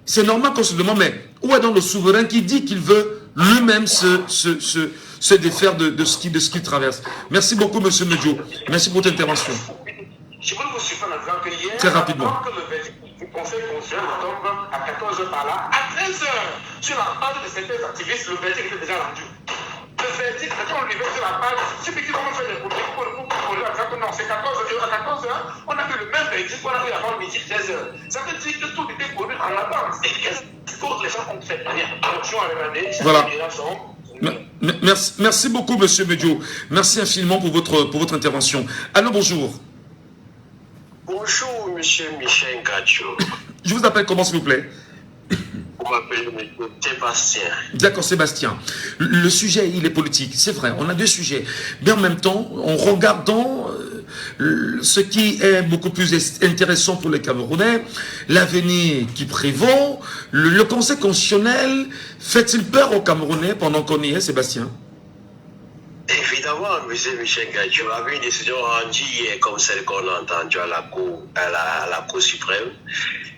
C'est normal qu'on se demande, mais où est donc le souverain qui dit qu'il veut lui-même se défaire de ce qu'il traverse? Merci beaucoup, M. Medjo. Merci pour votre intervention. Je voulais vous suivre en disant que hier, très rapidement. Que le verdict du Conseil constitutionnel tombe à 14h par là, à 13h, sur la page de certains activistes, le verdict était déjà rendu. Le verdict, quand on lui sur la page, ceux qui vont faire des politiques pour la que non, c'est 14h, à 14h, on a fait le même verdict qu'on a eu avant midi 13h. Ça veut dire que tout était produit en avance. Et qu'est-ce que les gens ont fait? Attention à regarder, voilà. Merci beaucoup, M. Medjo. Merci infiniment pour votre intervention. Allô, bonjour. Bonjour, M. Michel Gacho. Je vous appelle comment, s'il vous plaît? Vous m'appelez M. Sébastien. D'accord, Sébastien. Le sujet, il est politique. C'est vrai, on a deux sujets. Mais en même temps, en regardant ce qui est beaucoup plus intéressant pour les Camerounais, l'avenir qui prévaut, le Conseil constitutionnel fait-il peur aux Camerounais pendant qu'on y est, Sébastien? Évidemment, M. Michel Gacho avait une décision rendue hier comme celle qu'on a entendue à la Cour suprême.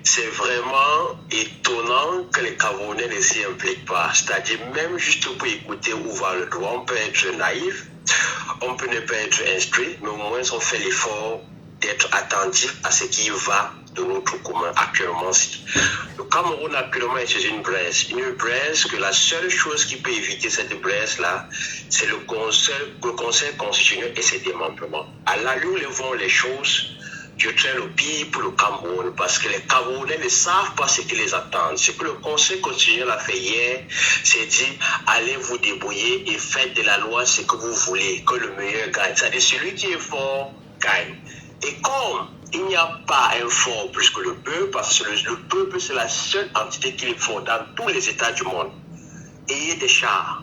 C'est vraiment étonnant que les Camerounais ne s'y impliquent pas. C'est-à-dire, même juste pour écouter où va le droit, on peut être naïf, on peut ne pas être instruit, mais au moins on fait l'effort d'être attentif à ce qui va de notre commun actuellement. Le Cameroun actuellement est une brèche que la seule chose qui peut éviter cette brèche-là, c'est le Conseil constitutionnel et ses démembrements. À l'allure où vont les choses, je traîne le pire pour le Cameroun parce que les Camerounais ne savent pas ce qui les attend. Ce que le Conseil constitutionnel a fait hier, c'est dit allez vous débrouiller et faites de la loi ce que vous voulez, que le meilleur gagne. C'est-à-dire celui qui est fort gagne. Et comme il n'y a pas un fort plus que le peuple, parce que le peuple c'est la seule entité qui est forte dans tous les États du monde. Ayez des chars,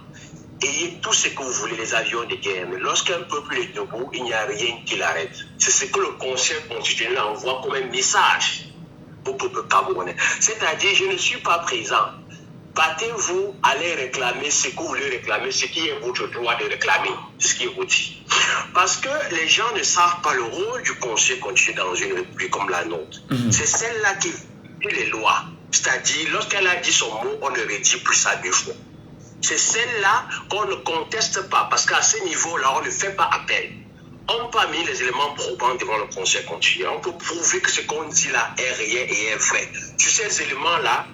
ayez tout ce que vous voulez, les avions de guerre. Mais lorsqu'un peuple est debout, il n'y a rien qui l'arrête. C'est ce que le Conseil constitutionnel envoie comme un message au peuple camerounais. C'est-à-dire, je ne suis pas présent. Battez-vous, allez réclamer ce que vous voulez réclamer, ce qui est votre droit de réclamer, ce qui est vous dit. Parce que les gens ne savent pas le rôle du Conseil constitutionnel dans une république comme la nôtre. C'est celle-là qui fait les lois. C'est-à-dire, lorsqu'elle a dit son mot, on ne redit plus ça 2 fois. C'est celle-là qu'on ne conteste pas, parce qu'à ce niveau-là, on ne fait pas appel. On peut mis les éléments probants devant le Conseil constitutionnel. On peut prouver que ce qu'on dit là est réel et est vrai. Sur ces éléments-là,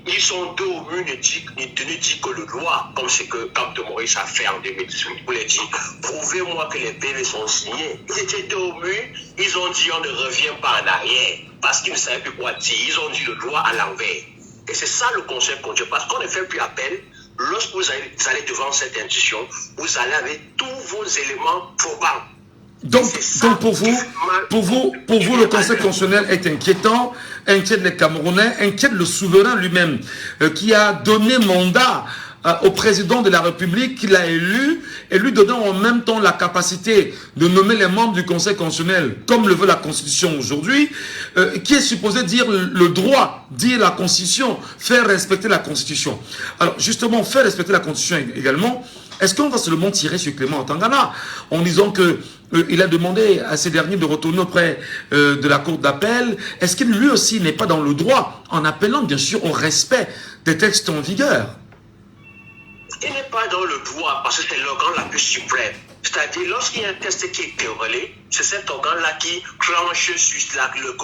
ils sont deux au mur, ne disent que le droit, comme ce que Captain Maurice a fait en 2018. Vous l'avez dit, prouvez-moi que les PV sont signés. Ils étaient deux au mur, ils ont dit on ne revient pas en arrière, parce qu'ils ne savaient plus quoi dire. Ils ont dit le droit à l'envers. Et c'est ça le Conseil constitutionnel, parce qu'on ne fait plus appel. Lorsque vous allez devant cette institution, vous allez avec tous vos éléments probants. Donc pour vous, le Conseil constitutionnel est inquiétant, inquiète les Camerounais, inquiète le souverain lui-même, qui a donné mandat au président de la République, qu'il a élu, et lui donnant en même temps la capacité de nommer les membres du Conseil constitutionnel, comme le veut la Constitution aujourd'hui, qui est supposé dire le droit, dire la Constitution, faire respecter la Constitution. Alors justement, faire respecter la Constitution également, est-ce qu'on va seulement tirer sur Clément Otangana en disant que il a demandé à ces derniers de retourner auprès de la cour d'appel? Est-ce qu'il lui aussi n'est pas dans le droit en appelant bien sûr au respect des textes en vigueur? Il n'est pas dans le droit parce que c'est l'organe la plus suprême. C'est-à-dire, lorsqu'il y a un test qui est querellé, c'est cet organe-là qui tranche sur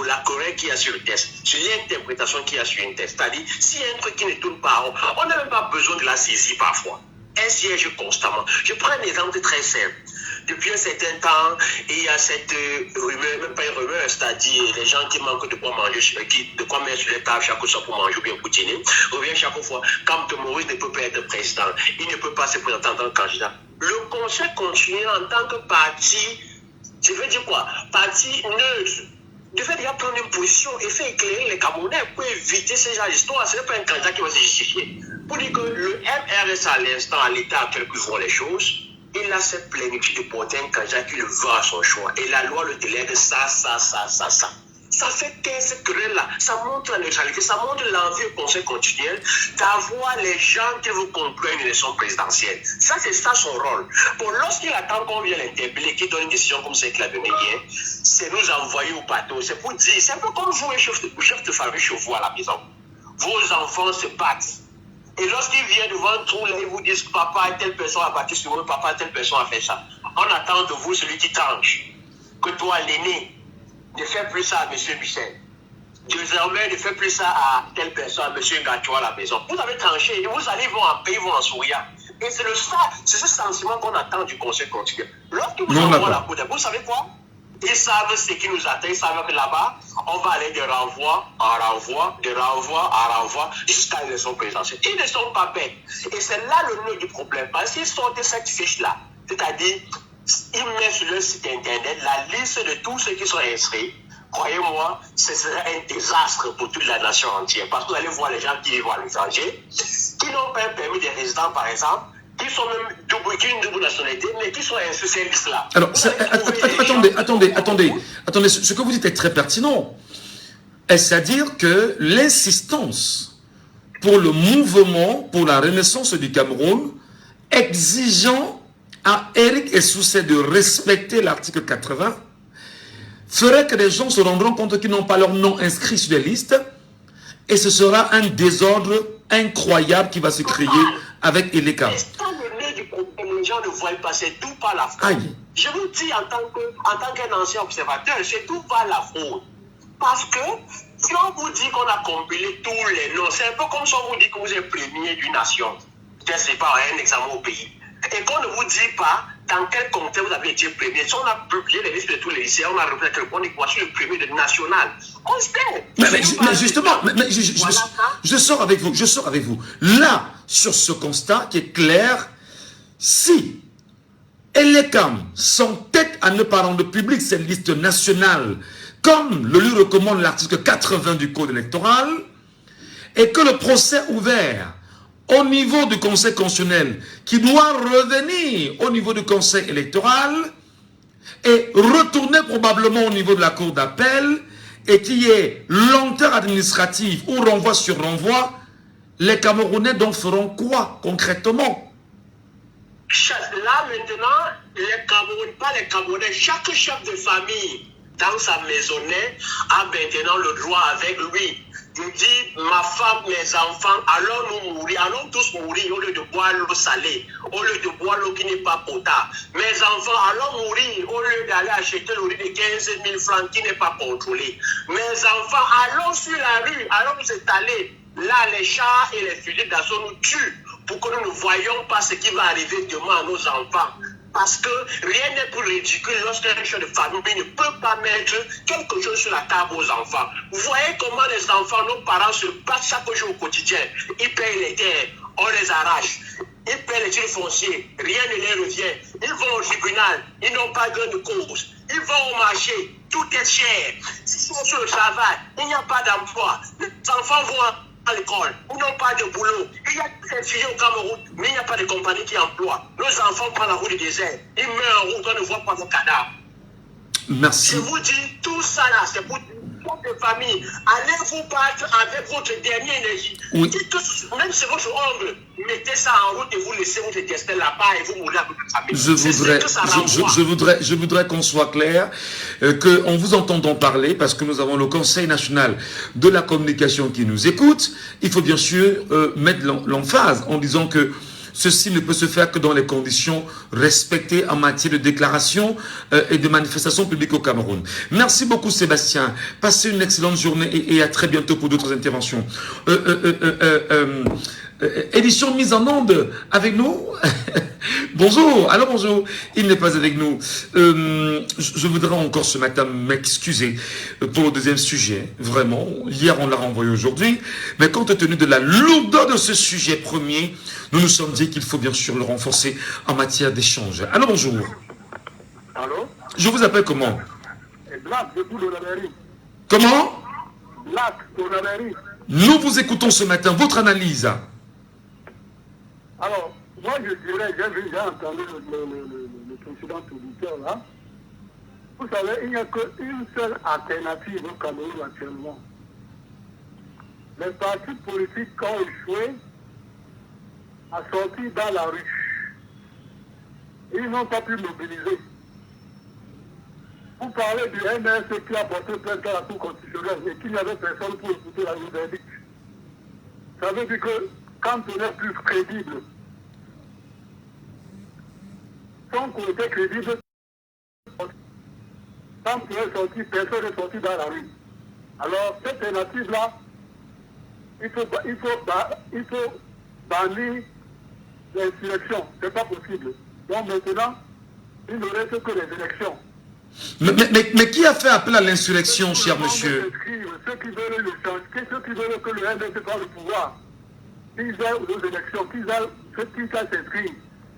la correcte qu'il y a sur le test, sur l'interprétation qu'il y a sur un test. C'est-à-dire, s'il y a un truc qui ne tourne pas, on n'a même pas besoin de la saisir parfois. Elle siège constamment. Je prends un exemple très simple. Depuis un certain temps, il y a cette rumeur, même pas une rumeur, c'est-à-dire les gens qui manquent de quoi manger, de quoi mettre sur les tables chaque fois pour manger ou bien pour dîner, revient chaque fois. Captain Maurice ne peut pas être président, il ne peut pas se présenter en tant que candidat. Le Conseil constitutionnel en tant que parti, je veux dire quoi? Parti neutre, devait déjà prendre une position et faire éclairer les Camerounais pour éviter ce genre d'histoire. Ce n'est pas un candidat qui va se justifier. Pour dire que le MRS à l'instant, à l'état à quelques voient les choses, il a cette plénitude de porter un candidat qui le veut à son choix. Et la loi le délègue ça. Ça fait taire cette querelle-là. Ça montre la neutralité, ça montre l'envie au Conseil constitutionnel d'avoir les gens qui vont conclure une élection présidentielle. Ça, c'est ça son rôle. Bon, lorsqu'il attend qu'on vienne l'interpeller, qu'il donne une décision comme celle qu'il a donnée hier, c'est nous envoyer au bateau. C'est pour dire, c'est un peu comme vous, un chef de famille chez vous à la maison. Vos enfants se battent. Et lorsqu'ils viennent devant tout, là, ils vous disent que papa, telle personne a battu sur eux, papa, telle personne a fait ça. On attend de vous celui qui tranche. Que toi, l'aîné, ne fais plus ça à M. Michel. Désormais, ne fais plus ça à telle personne, à M. Gacho à la maison. Vous avez tranché, vous allez voir en pays, vous en souriant. Et c'est ce sentiment qu'on attend du Conseil constitutionnel. Lorsque vous envoie la Cour des comptes, vous savez quoi? Ils savent ce qui nous attend, ils savent que là-bas, on va aller de renvoi en renvoi, de renvoi en renvoi, jusqu'à l'élection présidentielle. Ils ne sont pas bêtes. Et c'est là le nœud du problème. Parce qu'ils sortent cette fiche-là, c'est-à-dire, ils mettent sur leur site internet la liste de tous ceux qui sont inscrits. Croyez-moi, ce serait un désastre pour toute la nation entière. Parce que vous allez voir les gens qui vivent à l'étranger, qui n'ont pas un permis de résident, par exemple, qui sont même une double nationalité, mais qui sont inscrits sur cette liste-là. Alors, attendez, ce que vous dites est très pertinent. C'est-à-dire que l'insistance pour le mouvement, pour la renaissance du Cameroun, exigeant à Eric Essousset de respecter l'article 80, ferait que les gens se rendront compte qu'ils n'ont pas leur nom inscrit sur les listes, et ce sera un désordre incroyable qui va se créer avec Eleka. Les gens ne voient pas, c'est tout par la fraude. Aïe. Je vous dis en tant qu'un ancien observateur, c'est tout par la fraude. Parce que si on vous dit qu'on a compilé tous les noms, c'est un peu comme si on vous dit que vous êtes premier d'une nation. C'est pas un examen au pays. Et qu'on ne vous dit pas dans quel comté vous avez été premier. Si on a publié les listes de tous les lycées, on a repris que on est voici le premier de national. On sait. Mais justement, je sors avec vous. Là, sur ce constat qui est clair, si Elekam s'entête à ne pas rendre public cette liste nationale, comme le lui recommande l'article 80 du Code électoral, et que le procès ouvert au niveau du Conseil constitutionnel, qui doit revenir au niveau du Conseil électoral, et retourner probablement au niveau de la Cour d'appel, et qu'il y ait lenteur administrative ou renvoi sur renvoi, les Camerounais donc feront quoi concrètement? Là maintenant, les Camerounais, pas les Camerounais, chaque chef de famille dans sa maisonnette a maintenant le droit avec lui. Il dit, ma femme, mes enfants, allons nous mourir, allons tous mourir au lieu de boire l'eau salée, au lieu de boire l'eau qui n'est pas potable. Mes enfants, allons mourir au lieu d'aller acheter le riz de 15 000 francs qui n'est pas contrôlé. Mes enfants, allons sur la rue, allons nous étaler. Là, les chars et les fusils d'assaut nous tuent pour que nous ne voyions pas ce qui va arriver demain à nos enfants. Parce que rien n'est plus ridicule lorsqu'un chef de famille ne peut pas mettre quelque chose sur la table aux enfants. Vous voyez comment les enfants, nos parents se battent chaque jour au quotidien. Ils payent les terres, on les arrache. Ils payent les titres fonciers, rien ne les revient. Ils vont au tribunal, ils n'ont pas gain de cause. Ils vont au marché, tout est cher. Ils sont sur le travail, il n'y a pas d'emploi. Les enfants vont à l'école, ils n'ont pas de boulot. Il y a des filles au Cameroun, mais il n'y a pas de compagnie qui emploie. Nos enfants prennent la route du désert, ils meurent en route, on ne voit pas nos cadavres. Merci. Je vous dis, tout ça là, c'est pour de famille. Allez vous battre avec votre dernière énergie. Oui. Même si votre ongle, mettez ça en route et vous laissez votre destin là-bas et vous mourrez avec votre famille. Je voudrais qu'on soit clair, qu'en vous entendant parler, parce que nous avons le Conseil national de la communication qui nous écoute, il faut bien sûr mettre l'emphase en disant que ceci ne peut se faire que dans les conditions respectées en matière de déclaration et de manifestation publique au Cameroun. Merci beaucoup Sébastien. Passez une excellente journée et à très bientôt pour d'autres interventions. Édition mise en onde avec nous. Bonjour, alors bonjour. Il n'est pas avec nous. Je voudrais encore ce matin m'excuser pour le deuxième sujet. Vraiment, hier on l'a renvoyé aujourd'hui. Mais compte tenu de la lourdeur de ce sujet premier, nous nous sommes dit qu'il faut bien sûr le renforcer en matière d'échange. Alors bonjour. Allô? Je vous appelle comment? Black, depuis de la mairie. Comment? Black, de la mairie. Nous vous écoutons ce matin. Votre analyse? Alors, moi je dirais, j'ai entendu le précédent auditeur là. Vous savez, il n'y a qu'une seule alternative au Cameroun actuellement. Les partis politiques ont échoué à sortir dans la rue. Ils n'ont pas pu mobiliser. Vous parlez du MRC qui a porté plainte à la Cour constitutionnelle et qu'il n'y avait personne pour écouter la verdict. Ça veut dire que quand on est plus crédible, sans qu'on était crédible, quand on est sorti, personne n'est sorti dans la rue. Alors, cette alternative-là, il faut bannir l'insurrection. Ce n'est pas possible. Donc maintenant, il ne reste que les élections. Mais qui a fait appel à l'insurrection, cher monsieur? Ceux qui veulent le changer, ceux qui veulent que le MNC prenne le pouvoir, qu'ils aillent aux élections, qu'ils aillent s'inscrire.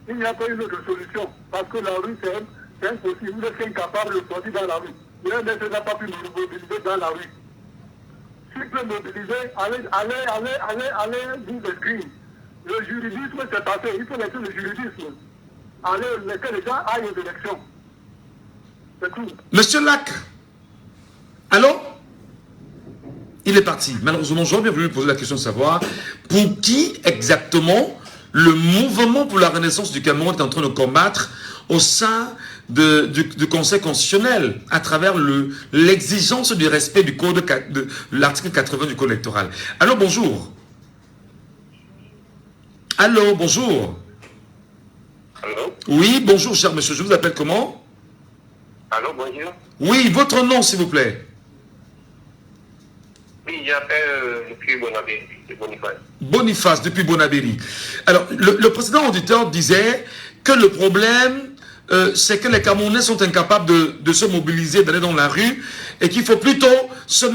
Il n'y a pas une autre solution. Parce que la rue, c'est impossible. Vous êtes incapable de sortir dans la rue. Le MNC n'a pas pu nous mobiliser dans la rue. S'il peut mobiliser, allez vous inscrire. Le juridisme, c'est passé. Il faut laisser le juridisme. Allez laisser les gens aillent aux élections. C'est tout. Monsieur Lac, allô? Il est parti. Malheureusement, j'aurais bien voulu lui poser la question de savoir pour qui exactement le mouvement pour la renaissance du Cameroun est en train de combattre au sein du Conseil constitutionnel à travers l'exigence du respect du code de l'article 80 du code électoral. Allô, bonjour. Allô, bonjour. Allô? Oui, bonjour, cher monsieur. Je vous appelle comment? Allô, bonjour. Oui, votre nom, s'il vous plaît. Oui, j'appelle depuis Bonabéry, Boniface. Boniface, depuis Bonabéry. Alors, le précédent auditeur disait que le problème, c'est que les Camerounais sont incapables de se mobiliser, d'aller dans la rue, et qu'il faut plutôt se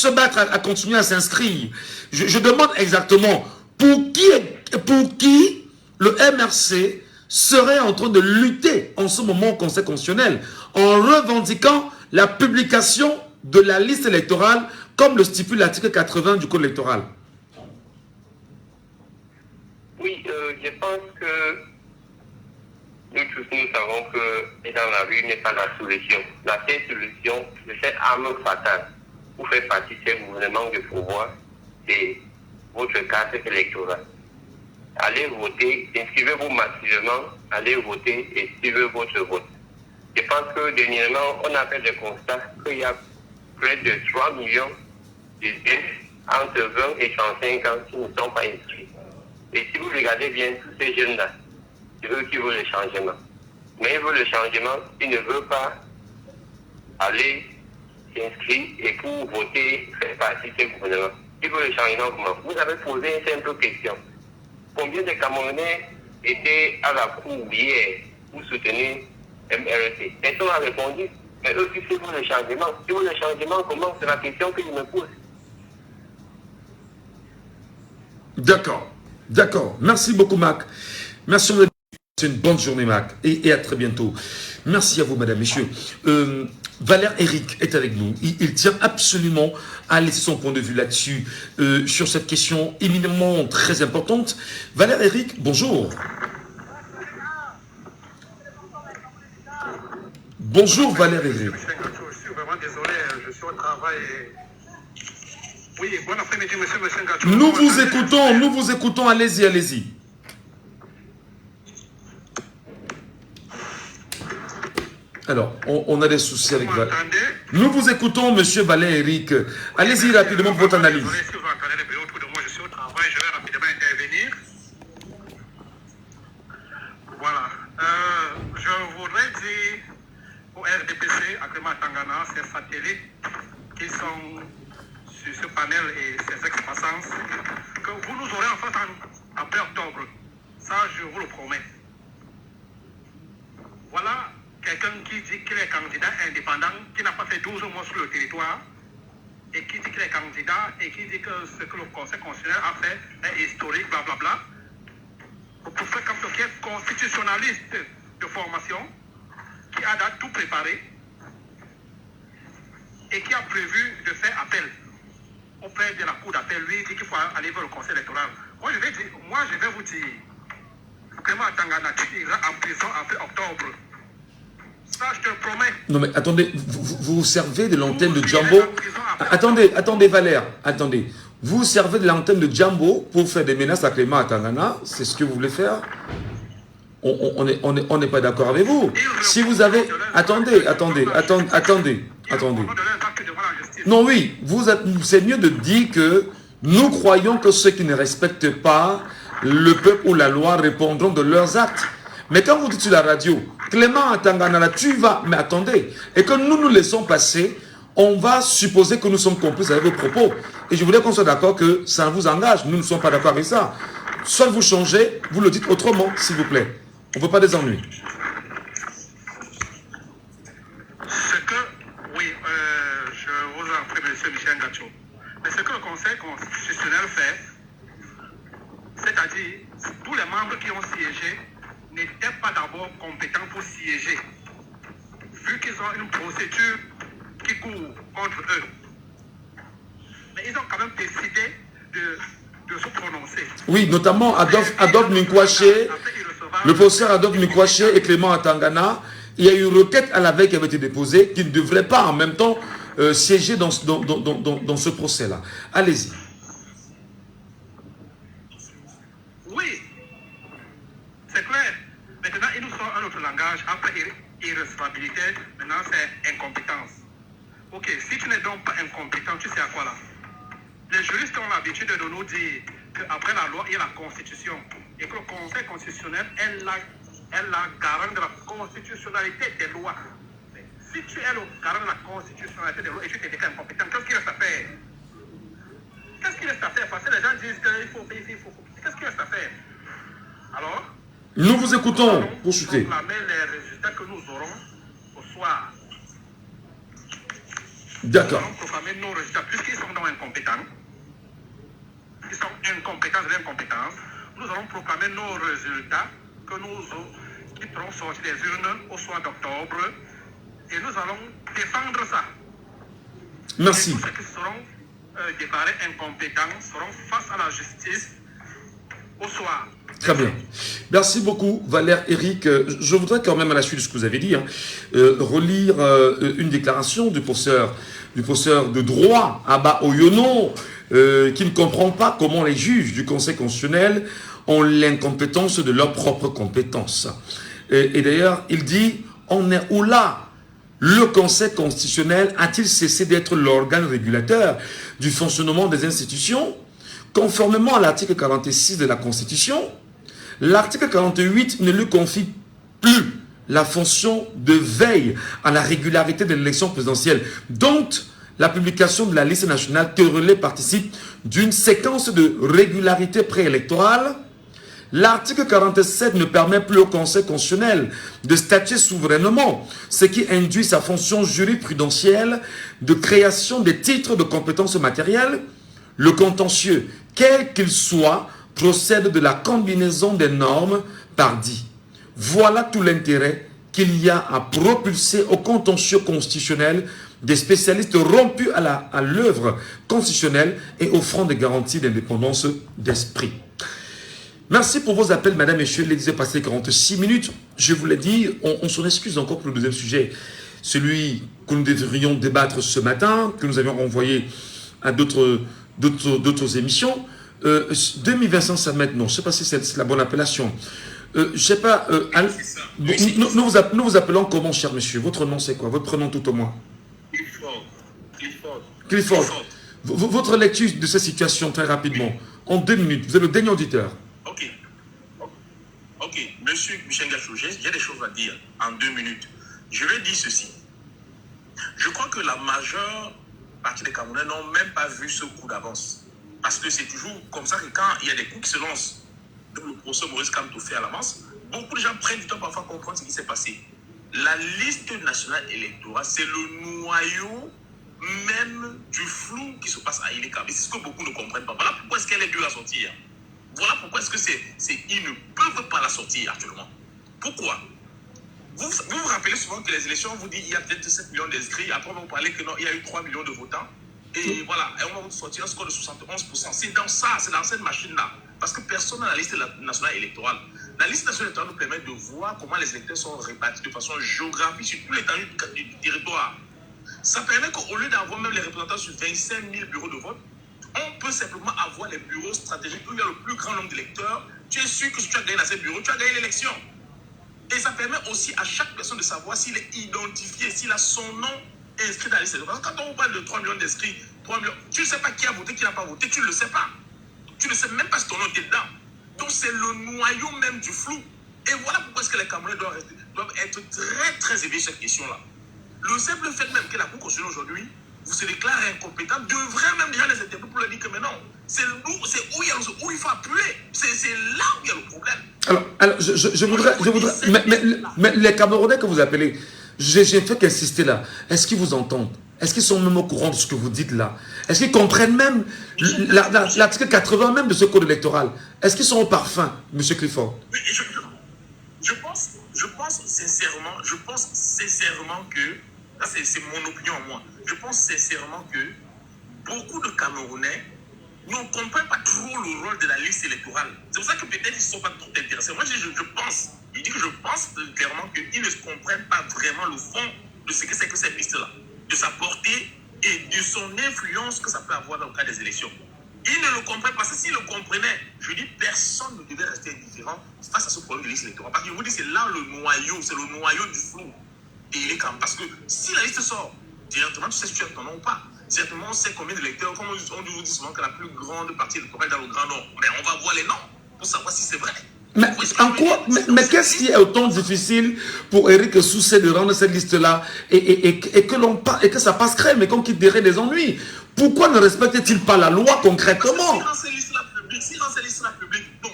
battre à continuer à s'inscrire. Je demande exactement, pour qui le MRC serait en train de lutter en ce moment au Conseil constitutionnel, en revendiquant la publication de la liste électorale, comme le stipule l'article 80 du code électoral? Oui, je pense que nous tous, nous savons que dans la rue n'est pas la solution. La seule solution de cette arme fatale pour faire partie de ce gouvernement de pouvoir, c'est votre carte électorale. Allez voter, inscrivez-vous massivement, allez voter et suivez votre vote. Je pense que dernièrement, on a fait le constat qu'il y a près de 3 millions de jeunes entre 20 et 35 ans qui ne sont pas inscrits. Et si vous regardez bien tous ces jeunes-là, c'est eux qui veulent le changement. Mais ils veulent le changement, ils ne veulent pas aller s'inscrire et pour voter, faire partie de ce gouvernement. Ils veulent le changement comment? Vous avez posé une simple question. Combien de Camerounais étaient à la cour hier pour soutenir MRC? Personne n'a répondu. Mais eux, ils veulent le changement. Ils veulent le changement, comment? C'est la question que je me pose. D'accord. D'accord. Merci beaucoup, Mac. Merci. C'est une bonne journée, Mac. Et à très bientôt. Merci à vous, madame, messieurs. Valère Eric est avec nous. Il tient absolument à laisser son point de vue là-dessus, sur cette question éminemment très importante. Valère Eric, bonjour. Bonjour, Valère Eric. Je suis vraiment désolé, je suis au travail. Oui, bon après-midi, monsieur Ngacho. Nous vous écoutons, allez-y, allez-y. Alors, on a des soucis avec Valère. Nous vous écoutons, monsieur Valère Eric. Allez-y rapidement pour votre analyse. Si vous entendez les bruits autour de moi, je suis au travail, je vais rapidement intervenir. Voilà. Je voudrais dire au RDPC, actuellement à Tangana, ces satellites qui sont sur ce panel et ces ex-passances, que vous nous aurez en face après octobre. Ça, je vous le promets. Voilà quelqu'un qui dit qu'il est candidat indépendant, qui n'a pas fait 12 mois sur le territoire, et qui dit qu'il est candidat, et qui dit que ce que le Conseil constitutionnel a fait est historique, blablabla. Pour faire comme qui est constitutionnaliste de formation, qui a tout préparé, et qui a prévu de faire appel auprès de la Cour d'appel. Lui, il dit qu'il faut aller vers le Conseil électoral. Moi, je vais vous dire, vraiment, Tangana, tu iras en prison après octobre. Ça, je te promets. Non mais attendez, vous vous servez de l'antenne de Jambo. Attendez Valère, attendez. Vous vous servez de l'antenne de Jambo pour faire des menaces à Clément Atangana. C'est ce que vous voulez faire? On n'est pas d'accord avec vous. Si vous avez... Attendez. Non, oui, c'est mieux de dire que nous croyons que ceux qui ne respectent pas le peuple ou la loi répondront de leurs actes. Mais quand vous dites sur la radio, Clément Atangana, tu vas... Mais attendez, et que nous laissons passer, on va supposer que nous sommes complices avec vos propos. Et je voulais qu'on soit d'accord que ça vous engage. Nous ne sommes pas d'accord avec ça. Soit vous changez, vous le dites autrement, s'il vous plaît. On ne veut pas des ennuis. Je vous en prie, M. Michel Gacho. Mais ce que le Conseil constitutionnel fait, c'est-à-dire tous les membres qui ont siégé n'étaient pas d'abord compétents pour siéger, vu qu'ils ont une procédure qui court contre eux. Mais ils ont quand même décidé de se prononcer. Oui, notamment Adolphe Minkwaché, le professeur Adolphe Minkwaché et Clément Atangana. Il y a eu une requête à la veille qui avait été déposée qui ne devrait pas en même temps siéger dans ce procès-là. Allez-y. Oui, c'est clair. Maintenant, il nous sort un autre langage. Après irresponsabilité, maintenant c'est incompétence. Ok, si tu n'es donc pas incompétent, tu sais à quoi là? Les juristes ont l'habitude de nous dire qu'après la loi, il y a la Constitution. Et que le Conseil constitutionnel est la garante de la constitutionnalité des lois. Mais si tu es le garant de la constitutionnalité des lois et tu te déclares incompétent, qu'est-ce qu'il reste à faire? Qu'est-ce qu'il reste à faire? Parce que les gens disent qu'il faut. Qu'est-ce qu'il reste à faire? Alors, nous vous écoutons pour chuter. Proclamer les résultats que nous aurons au soir. D'accord. Nous allons proclamer nos résultats, puisqu'ils sont donc incompétents. Ils sont incompétents de l'incompétence. Nous allons proclamer nos résultats qui seront sortis des urnes au soir d'octobre. Et nous allons défendre ça. Merci. Et tous ceux qui seront déclarés incompétents seront face à la justice au soir. Très bien. Merci beaucoup, Valère Eric. Je voudrais quand même, à la suite de ce que vous avez dit, relire une déclaration du professeur de droit, Abba Oyono, qui ne comprend pas comment les juges du Conseil constitutionnel ont l'incompétence de leurs propres compétences. Et d'ailleurs, il dit, on est où là? Le Conseil constitutionnel a-t-il cessé d'être l'organe régulateur du fonctionnement des institutions? Conformément à l'article 46 de la Constitution, l'article 48 ne lui confie plus la fonction de veille à la régularité de l'élection présidentielle, dont la publication de la liste nationale que relais participe d'une séquence de régularité préélectorale. L'article 47 ne permet plus au Conseil constitutionnel de statuer souverainement, ce qui induit sa fonction jurisprudentielle de création des titres de compétences matérielles. Le contentieux, quel qu'il soit, procède de la combinaison des normes par dit. Voilà tout l'intérêt qu'il y a à propulser au contentieux constitutionnel des spécialistes rompus à l'œuvre constitutionnelle et offrant des garanties d'indépendance d'esprit. Merci pour vos appels, madame, messieurs. Il est passé 46 minutes. Je vous l'ai dit, on s'en excuse encore pour le deuxième sujet. Celui que nous devrions débattre ce matin, que nous avions renvoyé à d'autres émissions. 2500 Samet, non, je ne sais pas si c'est la bonne appellation. Je ne sais pas. Nous vous appelons comment, cher monsieur? Votre nom, c'est quoi? Votre prénom tout au moins? Clifford. Votre lecture de cette situation, très rapidement, en 2 minutes. Vous êtes le dernier auditeur. Ok, monsieur Michel Gachou, j'ai des choses à dire en 2 minutes. Je vais dire ceci. Je crois que la majeure partie des Camerounais n'ont même pas vu ce coup d'avance. Parce que c'est toujours comme ça que quand il y a des coups qui se lancent, comme le procès Maurice Kamto fait à l'avance, beaucoup de gens prennent du temps parfois à comprendre ce qui s'est passé. La liste nationale électorale, c'est le noyau même du flou qui se passe à Ileka. C'est ce que beaucoup ne comprennent pas. Voilà pourquoi est-ce qu'elle est dure à sortir. Voilà pourquoi est-ce que ils ne peuvent pas la sortir actuellement. Pourquoi? Vous vous rappelez souvent que les élections, on vous dit il y a peut-être 7 millions d'inscrits, après on va vous parler que non, il y a eu 3 millions de votants. Et voilà, et on va vous sortir un score de 71%. C'est dans ça, c'est dans cette machine-là. Parce que personne n'a la liste nationale électorale. la liste nationale électorale nous permet de voir comment les électeurs sont répartis de façon géographique sur tout l'étendue du territoire. Ça permet qu'au lieu d'avoir même les représentants sur 25 000 bureaux de vote, on peut simplement avoir les bureaux stratégiques où il y a le plus grand nombre d'électeurs. Tu es sûr que si tu as gagné dans ces bureaux, tu as gagné l'élection. Et ça permet aussi à chaque personne de savoir s'il est identifié, s'il a son nom inscrit dans la liste. Parce que quand on parle de 3 millions d'inscrits, 3 millions, tu ne sais pas qui a voté, qui n'a pas voté, tu ne le sais pas. Tu ne sais même pas si ton nom était dedans. Donc c'est le noyau même du flou. Et voilà pourquoi est-ce que les Camerounais doivent être très très éveillés sur cette question-là. Le simple fait même que la Cour constitutionnelle aujourd'hui vous se déclare incompétent devrait même déjà les interpeller pour leur dire que mais non, c'est où il faut appuyer. C'est là où il y a le problème. Alors je voudrais mais les Camerounais que vous appelez, j'ai fait qu'insister là. Est-ce qu'ils vous entendent? Est-ce qu'ils sont même au courant de ce que vous dites là? Est-ce qu'ils comprennent même l'article 80 même de ce code électoral? Est-ce qu'ils sont au parfum, M. Clifford? Oui, je pense sincèrement que, là c'est mon opinion à moi, je pense sincèrement que beaucoup de Camerounais ne comprennent pas trop le rôle de la liste électorale. C'est pour ça que peut-être ils ne sont pas trop intéressés. Moi je pense clairement qu'ils ne comprennent pas vraiment le fond de ce que c'est que cette liste-là, de sa portée et de son influence que ça peut avoir dans le cas des élections. Ils ne le comprennent pas. S'ils le comprenaient, je dis personne ne devait rester indifférent face à ce problème de liste électorale. Parce que je vous dis, c'est là le noyau, c'est le noyau du flou. Et il est quand même. Parce que si la liste sort, directement, tu sais si tu as ton nom ou pas. Certainement, on sait combien d'électeurs. Comme on vous dit souvent que la plus grande partie électorale est dans le Grand Nord. Mais on va voir les noms pour savoir si c'est vrai. Mais qu'est-ce qui est autant difficile pour Eric Sousset de rendre cette liste-là et que ça passe crème et qu'on quitte derrière des ennuis? Pourquoi ne respecte-t-il pas la loi concrètement? S'il rend ces listes-là publiques, donc,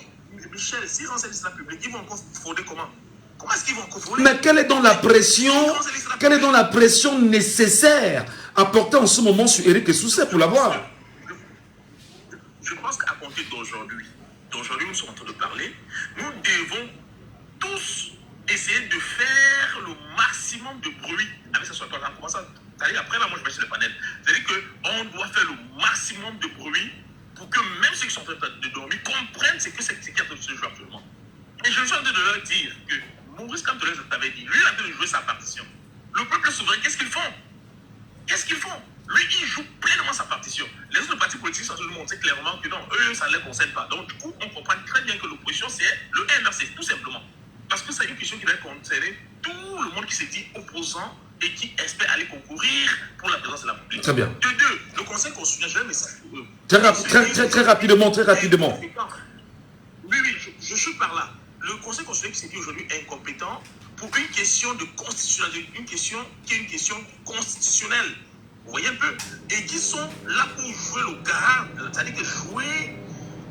Michel, s'il rend ces listes-là publiques, ils vont encore frauder comment? Comment est-ce qu'ils vont encore frauder? Mais quelle est donc la pression nécessaire à porter en ce moment sur Eric Sousset pour l'avoir? Je pense qu'à compter d'aujourd'hui, nous sommes en train de parler, nous devons tous essayer de faire le maximum de bruit avec ce soir. Après, là, moi, je vais sur le panel. C'est-à-dire qu'on doit faire le maximum de bruit pour que même ceux qui sont en train de dormir comprennent ce que c'est qui est en train de se jouer actuellement. Et je suis en train de leur dire que Maurice Kamtoré t'avait dit, lui, il est en train de jouer sa partition. Le peuple souverain, qu'est-ce qu'ils font? Lui, il joue pleinement sa partition. Les autres partis politiques sont en train de montrer clairement que non, eux, ça ne les concerne pas. Donc, du coup, on comprend très bien que l'opposition, c'est le MRC, tout simplement. Parce que c'est une question qui va concerner tout le monde qui se dit opposant et qui espère aller concourir pour la présidence de la République. Très bien. De deux, le Conseil constitutionnel, j'ai un message pour eux. Très rapidement. Oui, je suis par là. Le Conseil constitutionnel qui s'est dit aujourd'hui incompétent pour une question de constitutionnalité, une question qui est une question constitutionnelle. Vous voyez un peu? Et qui sont là pour jouer le garant, c'est-à-dire que jouer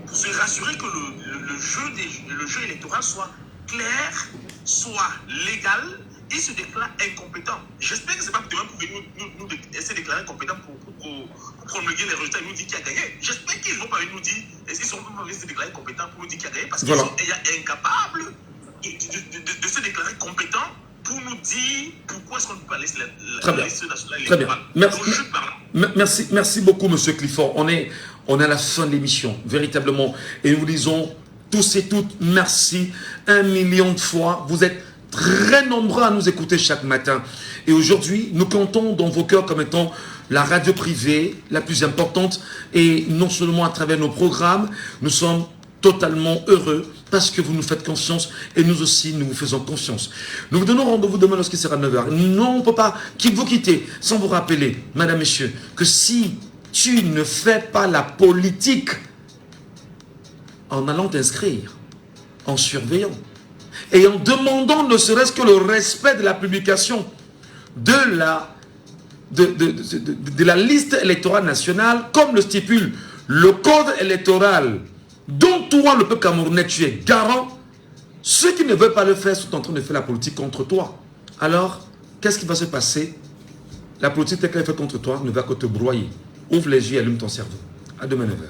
pour se rassurer que le jeu électoral soit clair, soit légal, il se déclare incompétent. J'espère que ce n'est pas demain pour venir nous essayer de déclarer incompétent pour promulguer les résultats et nous dire qui a gagné. J'espère qu'ils ne vont pas venir nous dire, est-ce qu'ils sont pas venus se déclarer incompétents pour nous dire qui a gagné, parce qu'ils sont incapables de se déclarer compétents pour nous dire pourquoi est-ce qu'on ne peut pas laisser la liste nationale électorale. Merci beaucoup, M. Clifford. On est à la fin de l'émission, véritablement. Et nous vous disons tous et toutes merci 1 million de fois. Vous êtes très nombreux à nous écouter chaque matin. Et aujourd'hui, nous comptons dans vos cœurs comme étant la radio privée la plus importante. Et non seulement à travers nos programmes, nous sommes totalement heureux parce que vous nous faites confiance et nous aussi, nous vous faisons confiance. Nous vous donnons rendez-vous demain lorsqu'il sera 9h. Non, on ne peut pas vous quitter sans vous rappeler, madame, messieurs, que si tu ne fais pas la politique en allant t'inscrire, en surveillant et en demandant ne serait-ce que le respect de la publication de la liste électorale nationale, comme le stipule le code électoral dont toi, le peuple camerounais, tu es garant, ceux qui ne veulent pas le faire sont en train de faire la politique contre toi. Alors, qu'est-ce qui va se passer? La politique qu'elle fait contre toi ne va que te broyer. Ouvre les yeux et allume ton cerveau. À demain 9h.